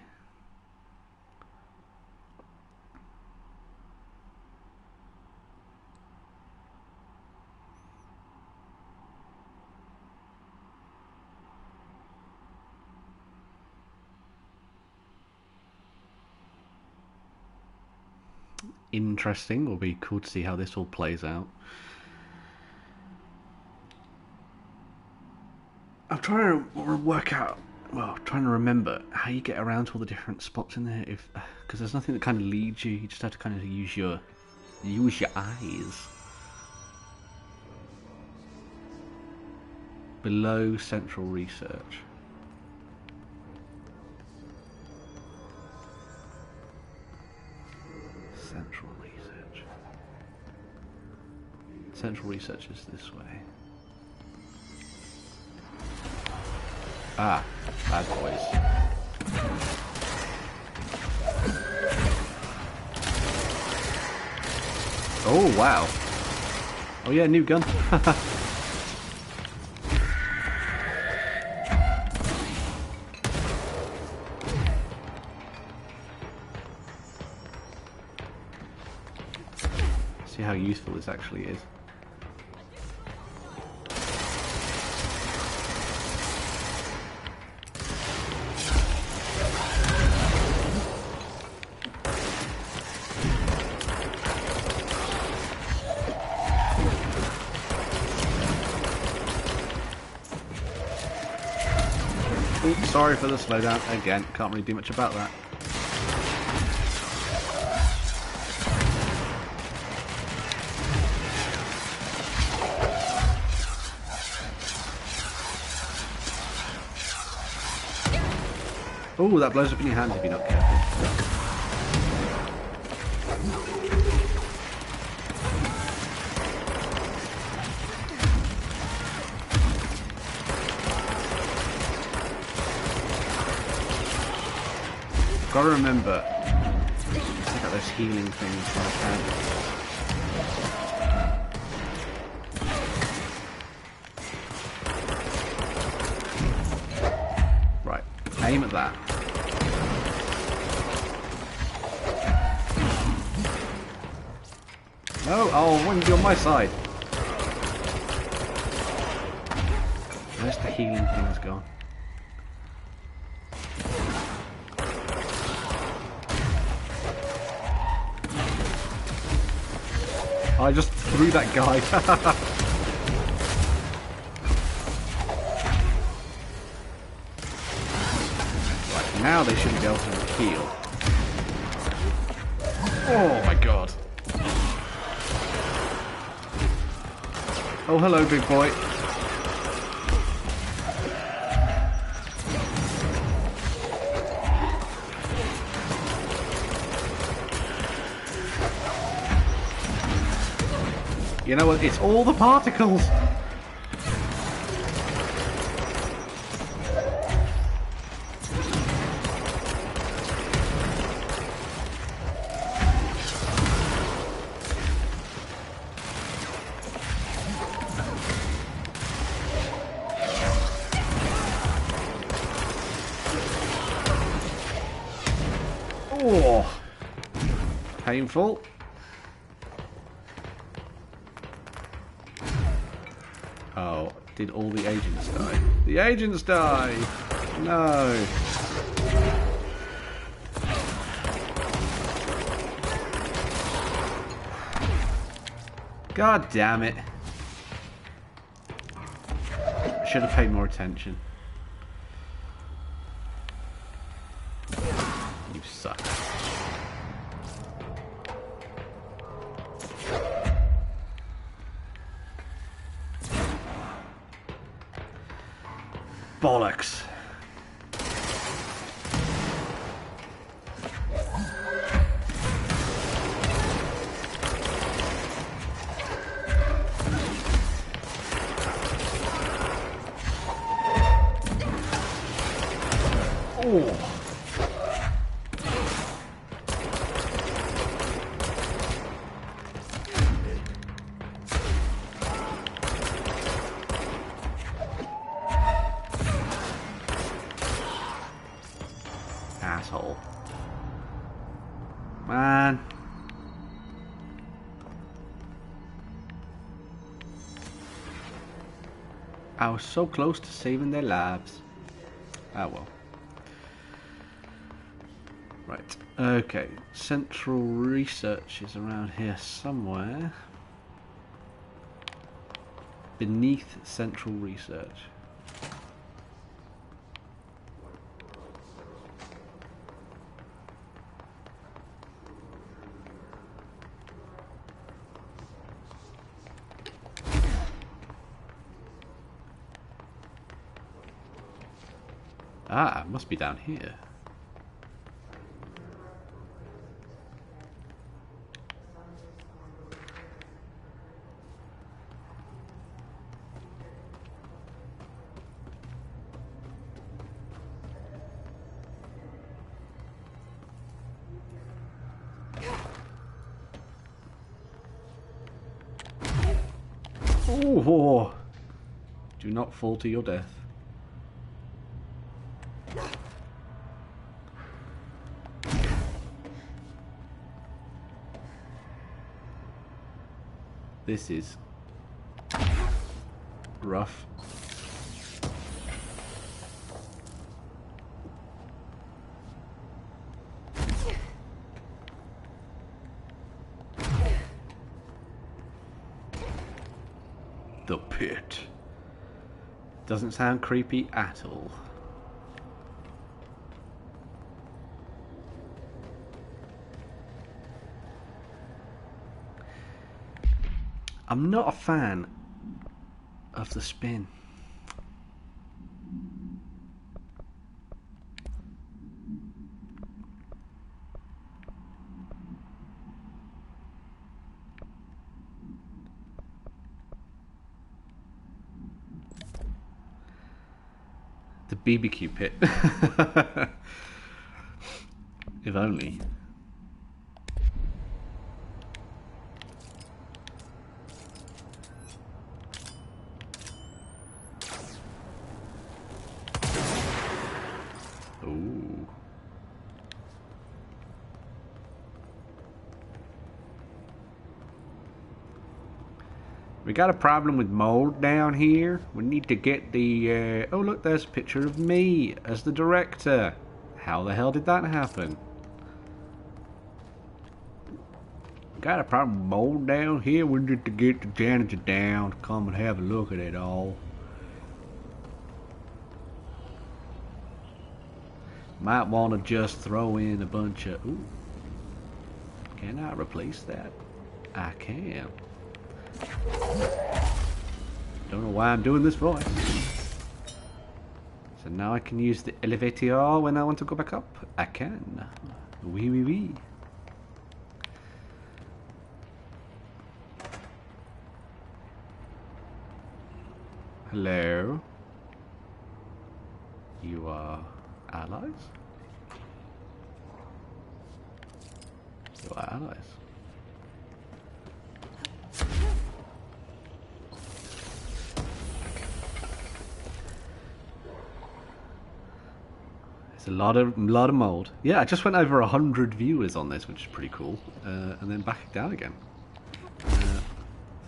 interesting. Will be cool to see how this all plays out. I'm trying to work out, well, trying to remember how you get around to all the different spots in there. Because there's nothing that kind of leads you. You just have to kind of use your eyes. Below central research. Central research. Central research is this way. Ah, bad boys. Oh, wow. Oh yeah, new gun. See how useful this actually is. Oops, sorry for the slowdown. Again, can't really do much about that. Oh, that blows up in your hand if you're not careful. Gotta remember, check out those healing things when I can. Right, aim at that. No, oh, I want to be on my side. Where's the healing things gone? I just threw that guy. Right, now they shouldn't be able to heal. Oh my god. Oh, hello, big boy. You know what? It's all the particles. Oh, painful. Oh, did all the agents die? The agents die! No! God damn it. I should have paid more attention. You suck. Bollocks. Oh. Asshole. Man. I was so close to saving their lives. Ah well. Right. Okay, central research is around here somewhere. Beneath central research. Ah, it must be down here. Oh, do not fall to your death. This is rough. The pit. Doesn't sound creepy at all. I'm not a fan of the spin. The BBQ pit. If only. Ooh. We got a problem with mold down here. We need to get the... oh look, there's a picture of me as the director. How the hell did that happen? Got a problem with mold down here. We need to get the janitor down to come and have a look at it all. Might want to just throw in a bunch of... Ooh. Can I replace that? I can. Don't know why I'm doing this voice. So now I can use the elevator when I want to go back up. I can. Wee wee wee. Hello. You are allies? You are allies. It's a lot of mold. Yeah, I just went over 100 viewers on this, which is pretty cool, and then back down again.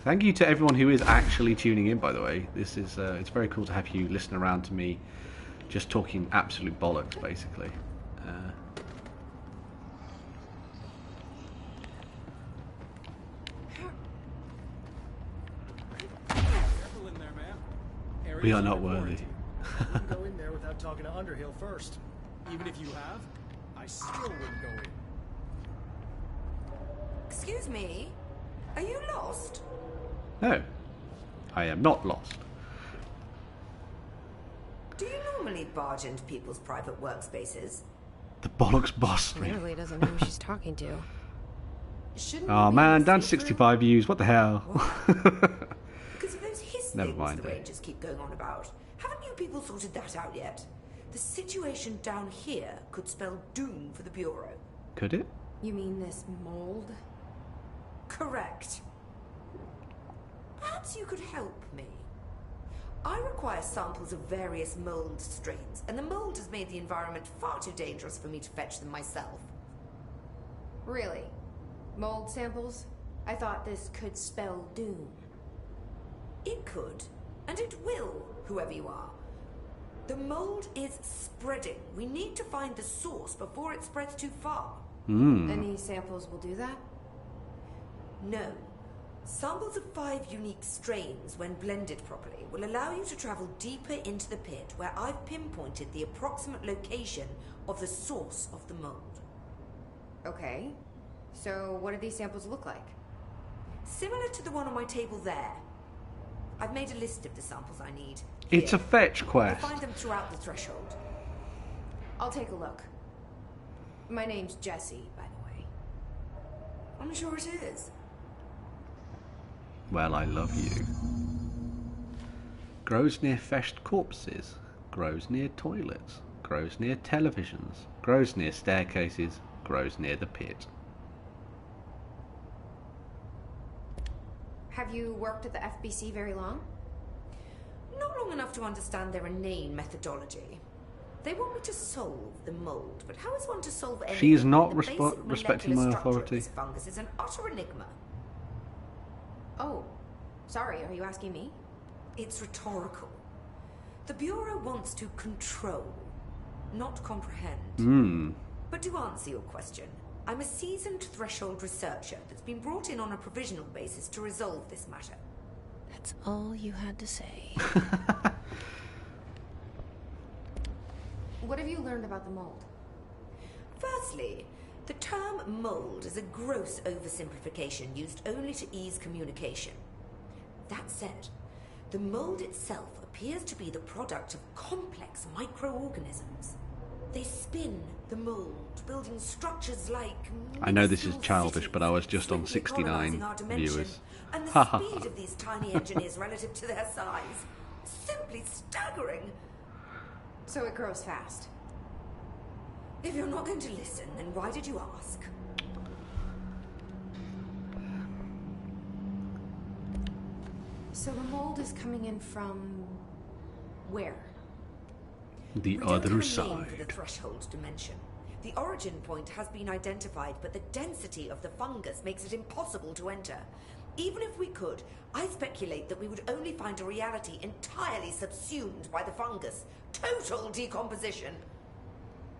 Thank you to everyone who is actually tuning in, by the way. This is it's very cool to have you listen around to me just talking absolute bollocks, basically. Careful in there, ma'am. We are not worthy. Go in there without talking to Underhill first. Even if you have, I still wouldn't go in. Excuse me? Are you lost? No, I am not lost. Do you normally barge into people's private workspaces? The bollocks boss stream. Clearly doesn't know who she's talking to. Oh man, down to 65 views. What the hell? Because of those hiss Never things mind. the Rangers keep going on about. Haven't you people sorted that out yet? The situation down here could spell doom for the Bureau. Could it? You mean this mold? Correct. Perhaps you could help me. I require samples of various mold strains, and the mold has made the environment far too dangerous for me to fetch them myself. Really? Mold samples? I thought this could spell doom. It could, and it will, whoever you are. The mold is spreading. We need to find the source before it spreads too far. Any samples will do that? No. Samples of 5 unique strains, when blended properly, will allow you to travel deeper into the pit, where I've pinpointed the approximate location of the source of the mold. Okay. So what do these samples look like? Similar to the one on my table there. I've made a list of the samples I need. It's a fetch quest. You'll find them throughout the threshold. I'll take a look. My name's Jessie, by the way. I'm sure it is. Well, I love you. Grows near feshed corpses. Grows near toilets. Grows near televisions. Grows near staircases. Grows near the pit. Have you worked at the FBC very long? Not long enough to understand their inane methodology. They want me to solve the mold, but how is one to solve anything? She is not The basic respecting my molecular structure of authority. this fungus is an utter enigma. Oh, sorry, are you asking me? It's rhetorical. The Bureau wants to control, not comprehend. But to answer your question, I'm a seasoned threshold researcher that's been brought in on a provisional basis to resolve this matter. That's all you had to say. What have you learned about the mold? Firstly, the term mold is a gross oversimplification used only to ease communication. That said, the mold itself appears to be the product of complex microorganisms. They spin the mold, building structures like... I know this is childish, but I was just on 69 viewers. And the speed of these tiny engineers relative to their size, simply staggering. So it grows fast. If you're not going to listen, then why did you ask? So the mold is coming in from... where? The We don't other have a name side. for the threshold dimension. The origin point has been identified, but the density of the fungus makes it impossible to enter. Even if we could, I speculate that we would only find a reality entirely subsumed by the fungus. Total decomposition.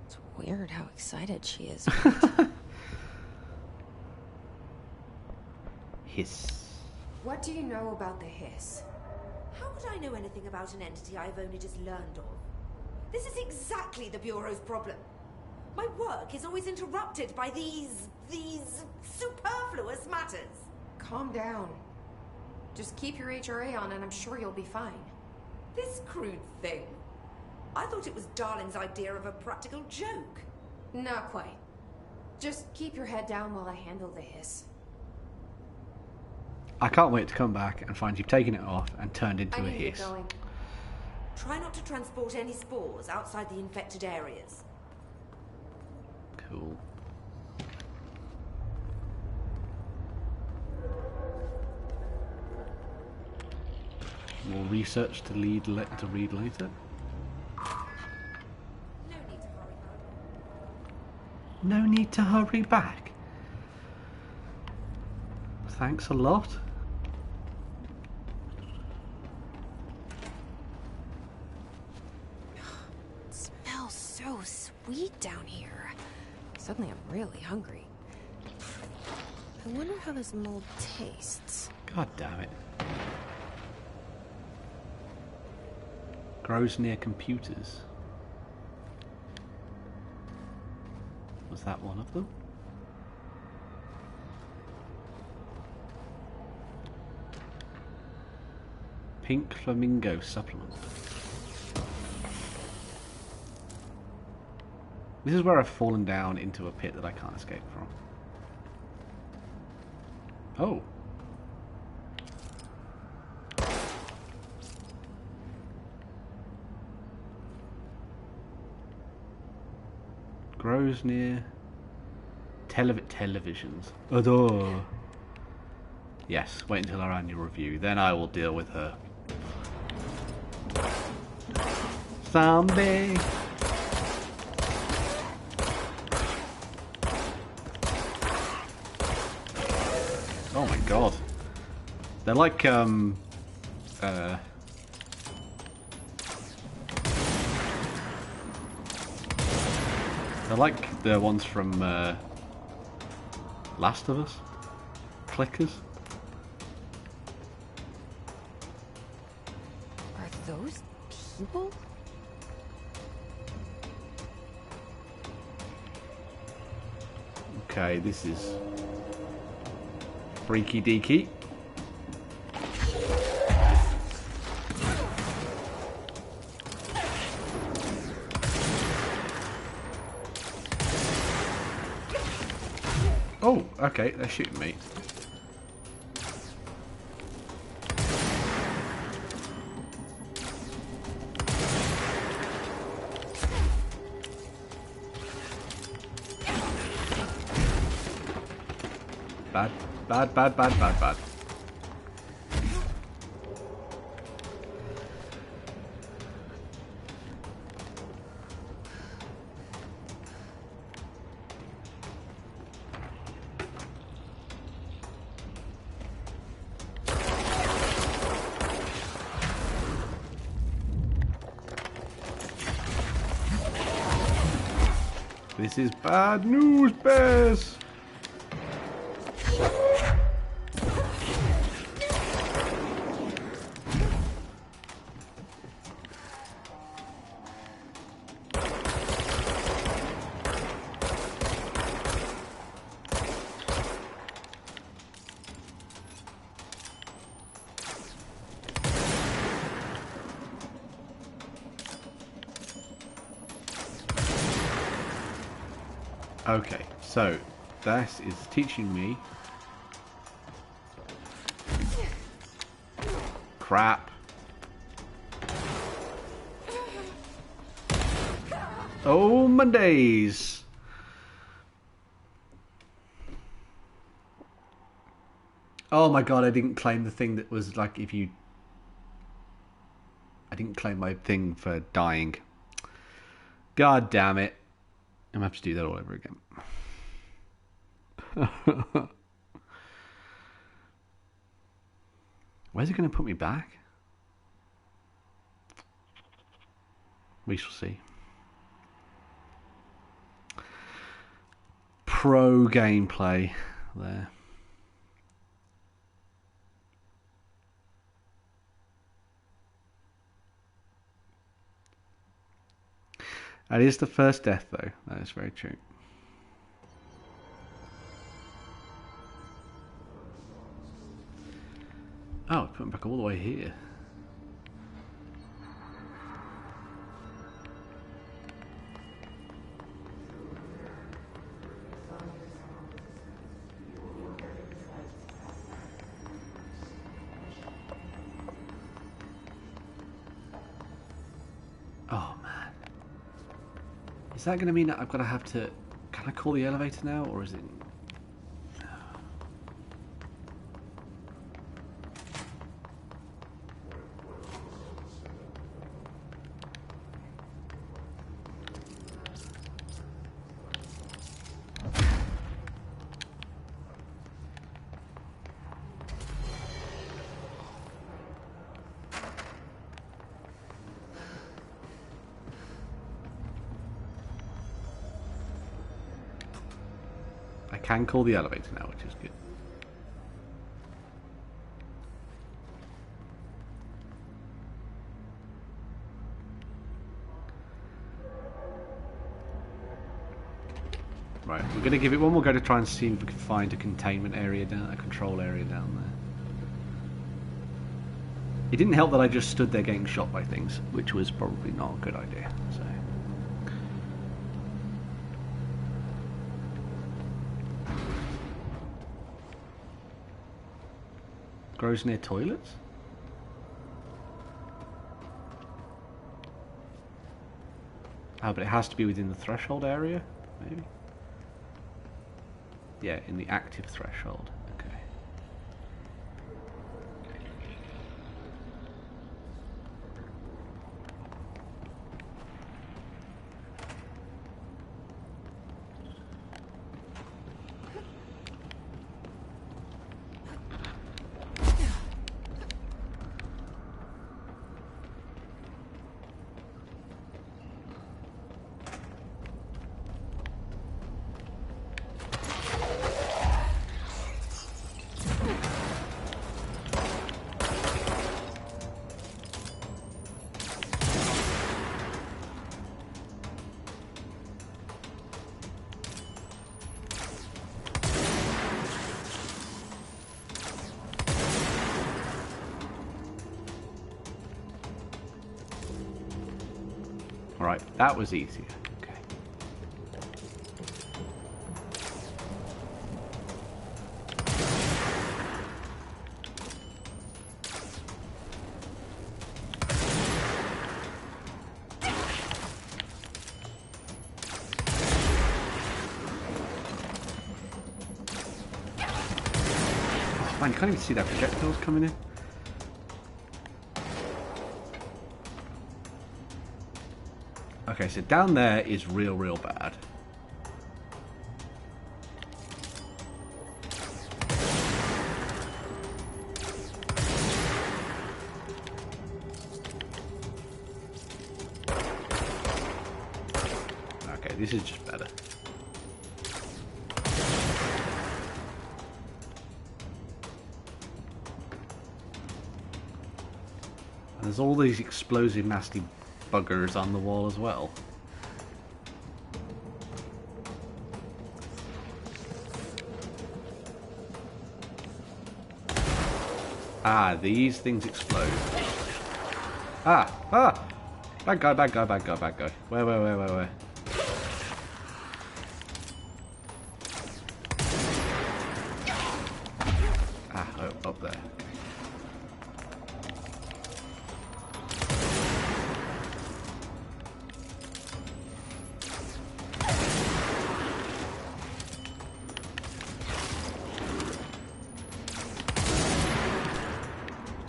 It's weird how excited she is. Hiss. What do you know about the hiss? How would I know anything about an entity I've only just learned of? This is exactly the Bureau's problem. My work is always interrupted by these superfluous matters. Calm down. Just keep your HRA on and I'm sure you'll be fine. This crude thing. I thought it was Darling's idea of a practical joke. Not quite. Just keep your head down while I handle the hiss. I can't wait to come back and find you've taken it off and turned into I a need to get hiss. going. Try not to transport any spores outside the infected areas. Cool. More research to read later. No need to hurry back. Thanks a lot. It smells so sweet down here. Suddenly I'm really hungry. I wonder how this mold tastes. God damn it. Grows near computers. Was that one of them? Pink Flamingo Supplement. This is where I've fallen down into a pit that I can't escape from. Oh. Grows near televisions. Adore. Yes, wait until our annual review, then I will deal with her. Zombie! Oh my god. They're like, they're like the ones from Last of Us? Clickers? Are those people? Okay, this is freaky deaky. Oh, okay, they're shooting me. Bad, bad, bad, bad, bad, bad. This is bad news, bears! Okay, so this is teaching me crap. Oh, Mondays. Oh my god, I didn't claim the thing that was like if you... I didn't claim my thing for dying. God damn it. I'm gonna have to do that all over again. Where's it gonna put me back? We shall see. Pro gameplay there. That is the first death, though. That is very true. Oh, put him back all the way here. Oh, man. Is that going to mean that I've got to have to... Can I call the elevator now, or is it... I can call the elevator now, which is good. Right, we're going to give it one more go to try and see if we can find a containment area down, a control area down there. It didn't help that I just stood there getting shot by things, which was probably not a good idea. So. Grows near toilets? Oh, but it has to be within the threshold area, maybe? Yeah, in the active threshold. Okay. Right, that was easier. Okay. Man, you can't even see that projectiles coming in. Okay, so down there is real bad. Okay, this is just better. And there's all these explosive, nasty buggers on the wall as well. Ah, these things explode. Ah! Bad guy. Where? Ah, oh, up there.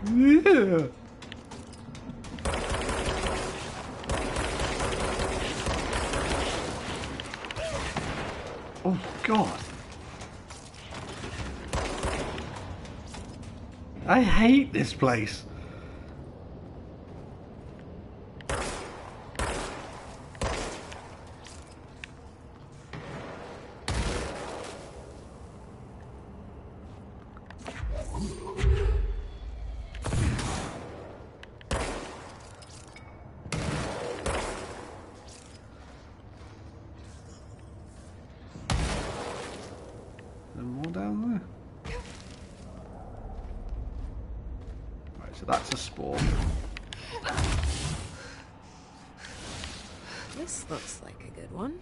Yeah. Oh God. I hate this place. So that's a spore. This looks like a good one.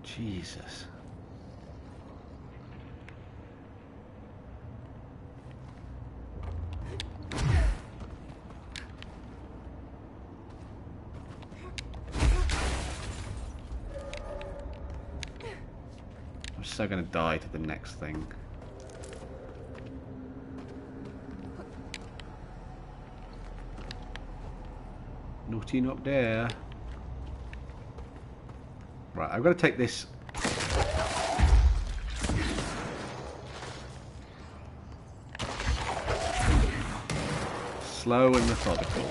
Jesus. I'm so gonna die to the next thing. Nothing up there. Right, I've got to take this. Slow and methodical.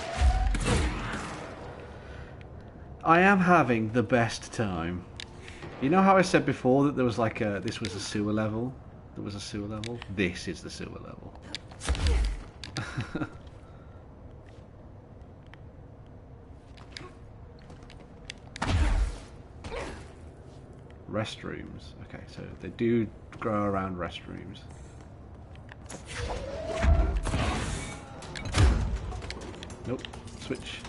I am having the best time. You know how I said before that there was like a, this was a sewer level? There was a sewer level? This is the sewer level. Restrooms. Okay, so they do grow around restrooms. Nope. Switch.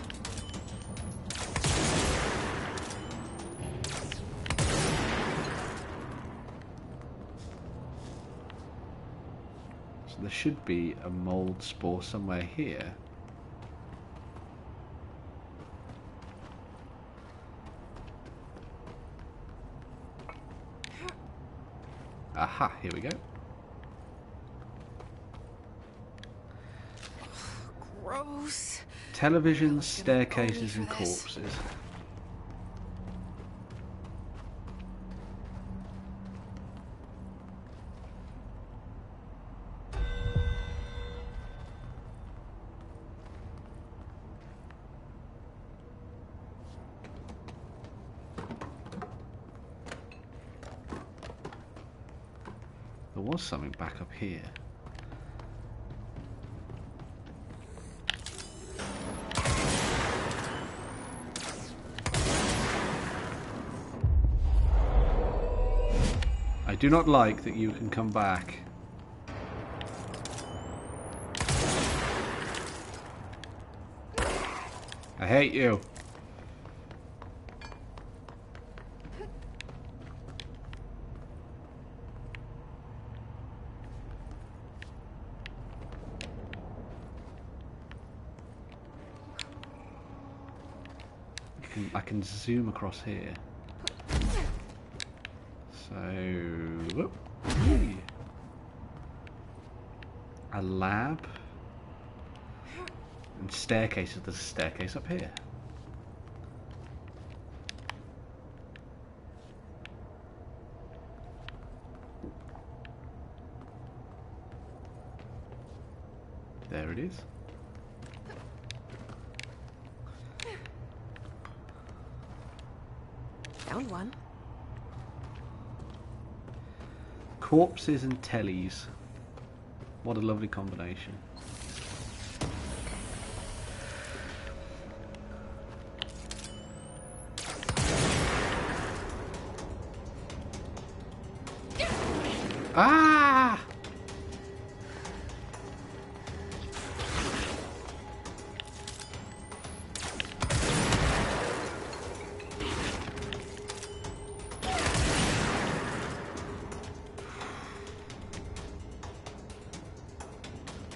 So there should be a mold spore somewhere here. Aha, here we go. Gross. Televisions, staircases, and corpses. There was something back up here. I do not like that you can come back. I hate you. I can zoom across here. So, whoop. A lab and staircases. There's a staircase up here. There it is. Found one. Corpses and tellies. What a lovely combination. Ah!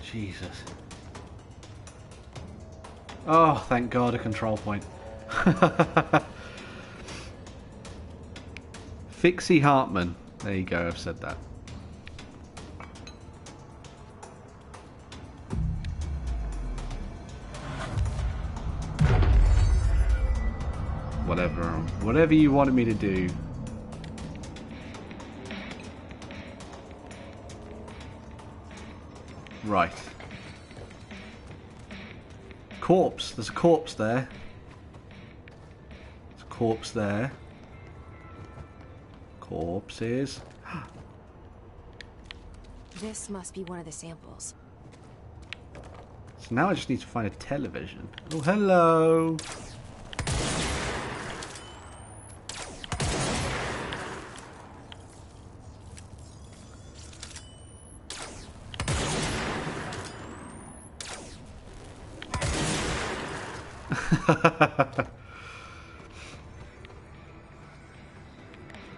Jesus. Oh, thank God, a control point. Fixie Hartman. There you go, I've said that. Whatever you wanted me to do. Right. Corpse. There's a corpse there. There's a corpse there. Corpses. This must be one of the samples. So now I just need to find a television. Oh, hello.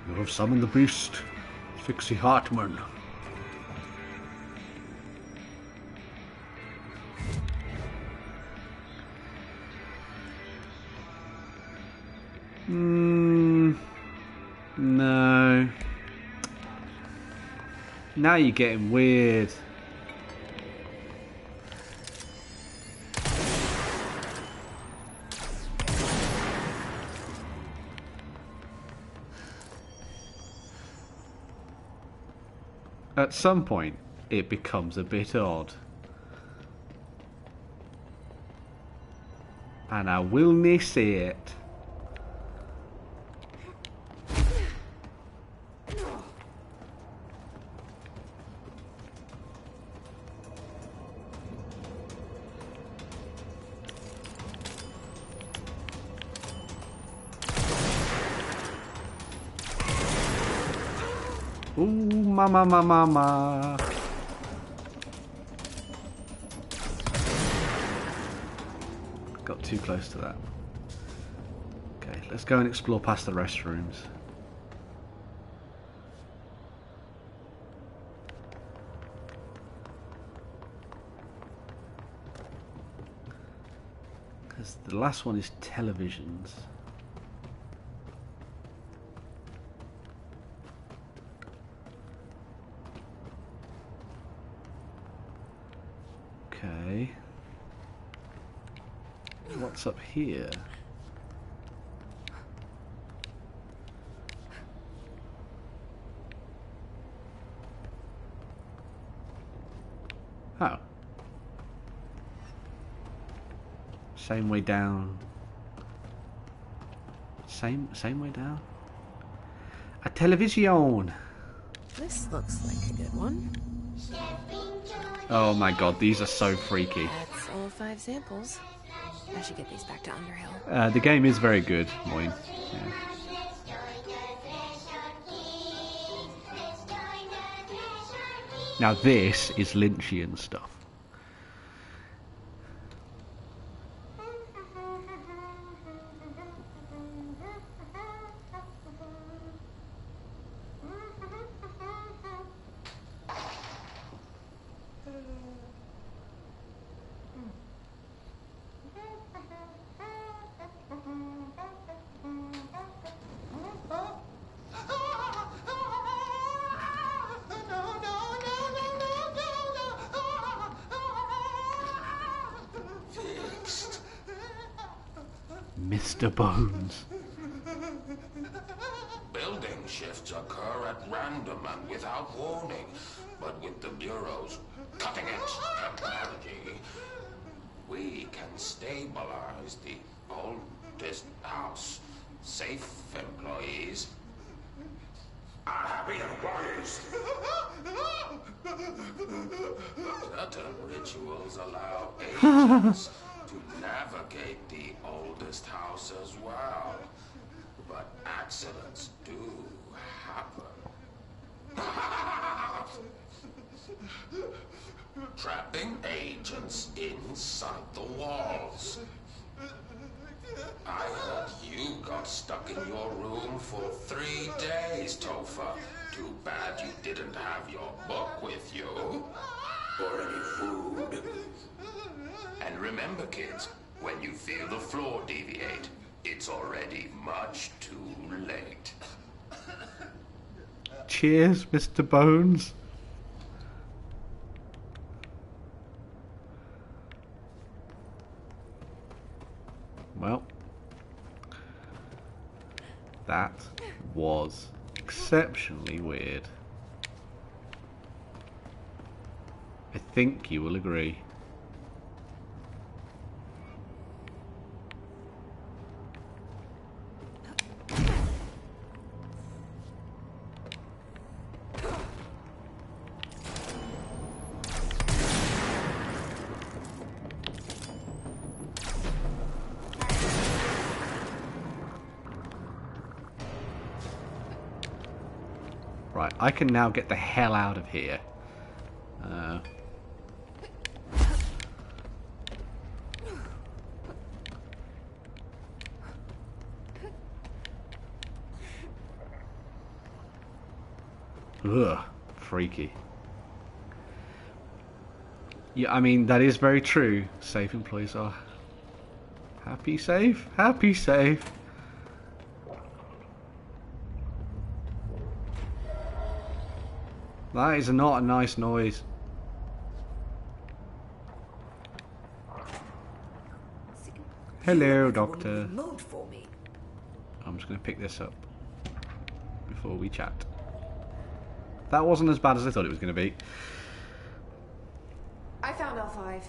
You have summoned the beast, Fixie Hartman. No. Now you're getting weird. At some point, it becomes a bit odd. And I will not say it. Ooh, mama. Got too close to that. Okay, let's go and explore past the restrooms. Because the last one is televisions. Okay. What's up here? Oh. Same way down. Same way down. A television. This looks like a good one. Oh my God, these are so freaky. That's all 5 samples. I should get these back to Underhill. The game is very good, Moin. Yeah. Now this is Lynchian stuff. Mr. Bones. Building shifts occur at random and without warning, but with the Bureau's cutting-edge technology, we can stabilize the oldest house. Safe employees are happy employees. Certain rituals allow agents to navigate the oldest house as well. But accidents do happen. Trapping agents inside the walls. I heard you got stuck in your room for 3 days, Topher. Too bad you didn't have your book with you. Or any food. And remember, kids, when you feel the floor deviate, it's already much too late. Cheers, Mr. Bones. Well, that was exceptionally weird. I think you will agree. Right, I can now get the hell out of here. Ugh, freaky. Yeah, I mean, that is very true. Safe employees are happy safe. Happy safe. That is not a nice noise. Hello, Doctor. I'm just going to pick this up before we chat. That wasn't as bad as I thought it was going to be. I found L5,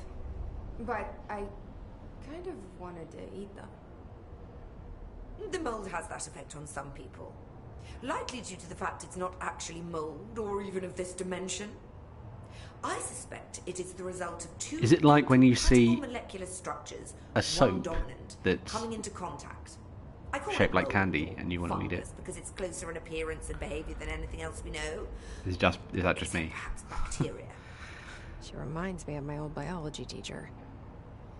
but I kind of wanted to eat them. The mold has that effect on some people. Likely due to the fact it's not actually mold or even of this dimension. I suspect it is the result of two Is it like when you see molecular structures, a soap dominant, that's coming into contact? I call shaped it like mold candy or and you want to eat it? fungus because it's closer in appearance and behavior than anything else we know. Is that just me? Perhaps bacteria. She reminds me of my old biology teacher.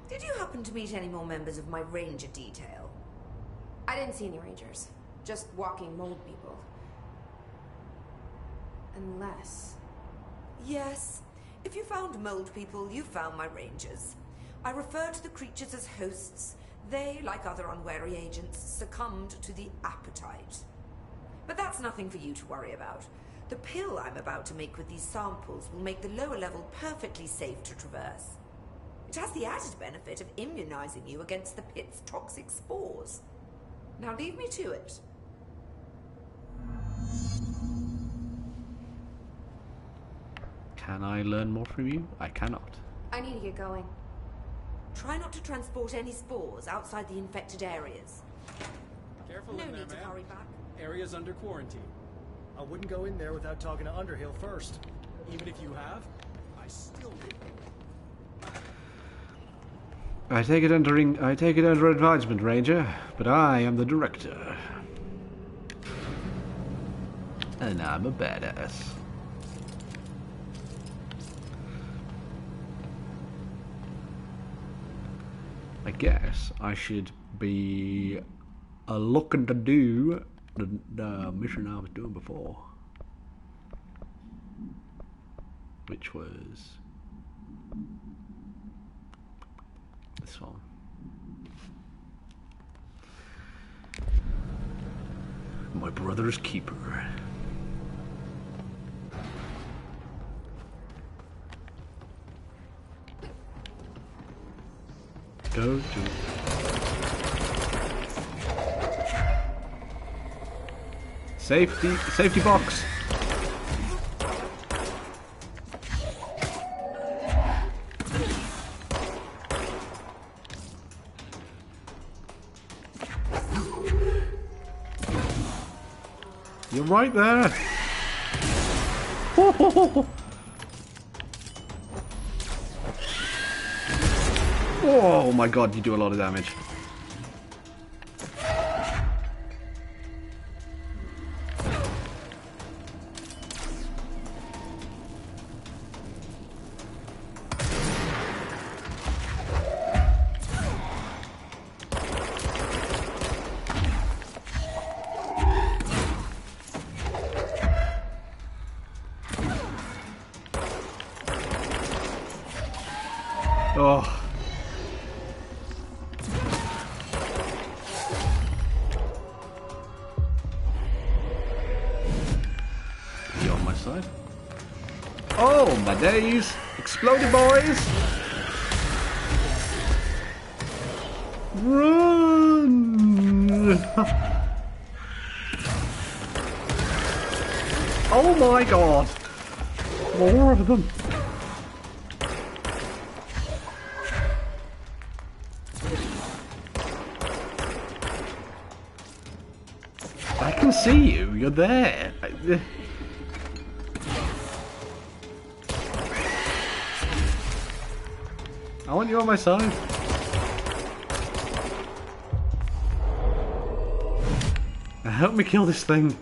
Did you happen to meet any more members of my ranger detail? I didn't see any rangers. Just walking mold people. Unless... Yes. If you found mold people, you found my rangers. I refer to the creatures as hosts. They, like other unwary agents, succumbed to the appetite. But that's nothing for you to worry about. The pill I'm about to make with these samples will make the lower level perfectly safe to traverse. It has the added benefit of immunizing you against the pit's toxic spores. Now leave me to it. Can I learn more from you? I cannot. I need to get going. Try not to transport any spores outside the infected areas. Careful No in there, need to ma'am. hurry back. Area's under quarantine. I wouldn't go in there without talking to Underhill first. Even if you have, I still would. I take it under advisement, Ranger, but I am the director. And I'm a badass. I guess I should be looking to do the mission I was doing before, which was this one. My brother's keeper. Go to. Safety box. You're right there. Oh my god, you do a lot of damage. Oh. You on my side? Oh, my days! Exploded, boys! Run! Oh my god! More of them! I can see you, you're there. I want you on my side. Help me kill this thing.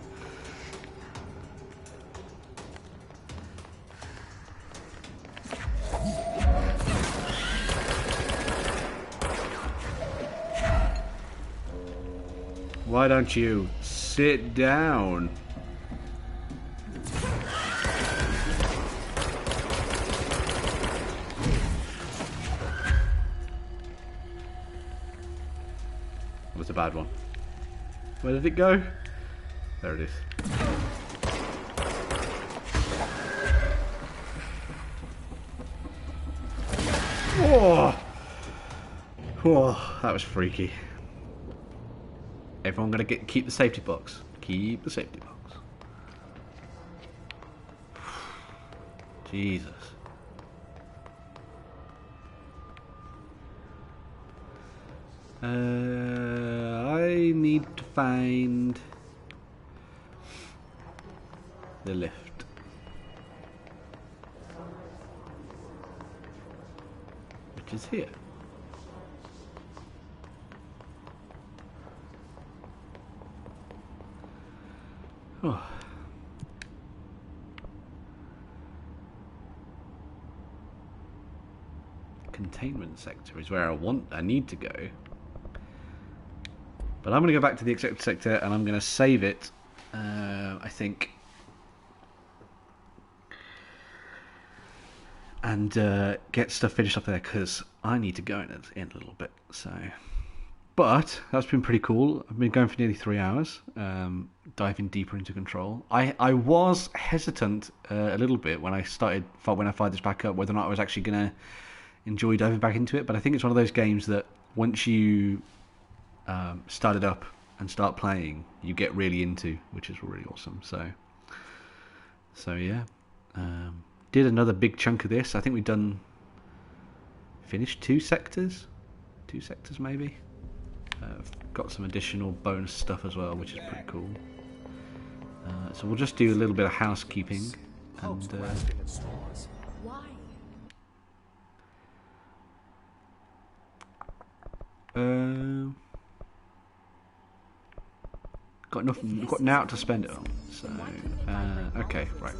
Why don't you sit down? That was a bad one. Where did it go? There it is. Oh, oh, that was freaky. Everyone gonna keep the safety box. Keep the safety box. Jesus. I need to find the lift. Which is here. Oh. Containment sector is where I need to go. But I'm going to go back to the executive sector and I'm going to save it, I think. And get stuff finished up there because I need to go in a little bit. So, but that's been pretty cool. I've been going for nearly 3 hours, diving deeper into Control. I was hesitant a little bit when I fired this back up, whether or not I was actually going to enjoy diving back into it. But I think it's one of those games that once you start it up and start playing, you get really into, which is really awesome. So yeah. Did another big chunk of this. I think we've finished 2 sectors. 2 sectors maybe. Got some additional bonus stuff as well, which is pretty cool. So we'll just do a little bit of housekeeping. And Why? Got now to spend it on. So okay, right.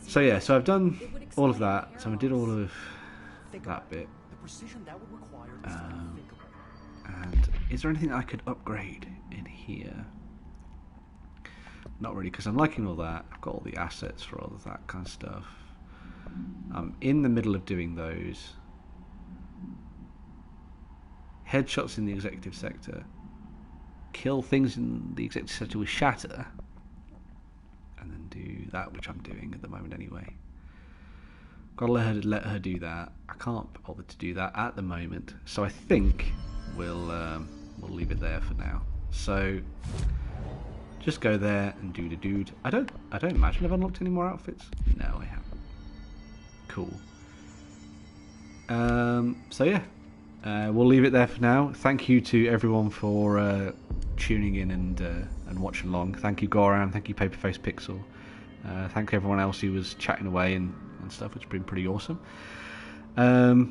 So yeah, so I've done all of that. So I did all of that bit. And is there anything I could upgrade in here? Not really, because I'm liking all that. I've got all the assets for all of that kind of stuff. I'm in the middle of doing those. Headshots in the executive sector. Kill things in the executive sector with shatter. And then do that, which I'm doing at the moment anyway. Gotta let her do that. I can't bother to do that at the moment, so I think we'll leave it there for now. So just go there and do the dude. I don't imagine I've unlocked any more outfits. No, I haven't. Cool. So yeah, we'll leave it there for now. Thank you to everyone for tuning in and watching along. Thank you, Goran. Thank you, Paperface Pixel. Thank everyone else who was chatting away and stuff, which has been pretty awesome. I'll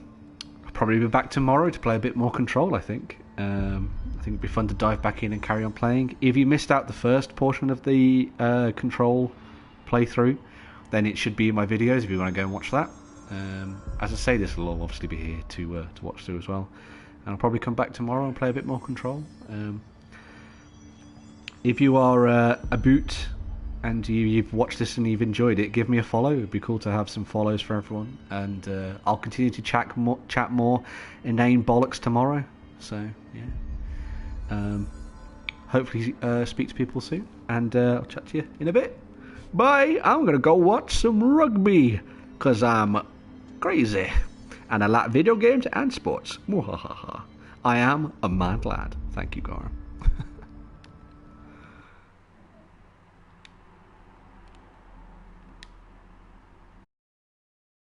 probably be back tomorrow to play a bit more Control, I think. I think it'd be fun to dive back in and carry on playing. If you missed out the first portion of the Control playthrough, then it should be in my videos if you want to go and watch that. As I say, this will all obviously be here to watch through as well. And I'll probably come back tomorrow and play a bit more Control. If you are a boot and you've watched this and you've enjoyed it, give me a follow. It'd be cool to have some follows for everyone. And I'll continue to chat more inane bollocks tomorrow. So, yeah. Hopefully speak to people soon. And I'll chat to you in a bit. Bye! I'm going to go watch some rugby. Because I'm crazy. And I like video games and sports. I am a mad lad. Thank you, Gara.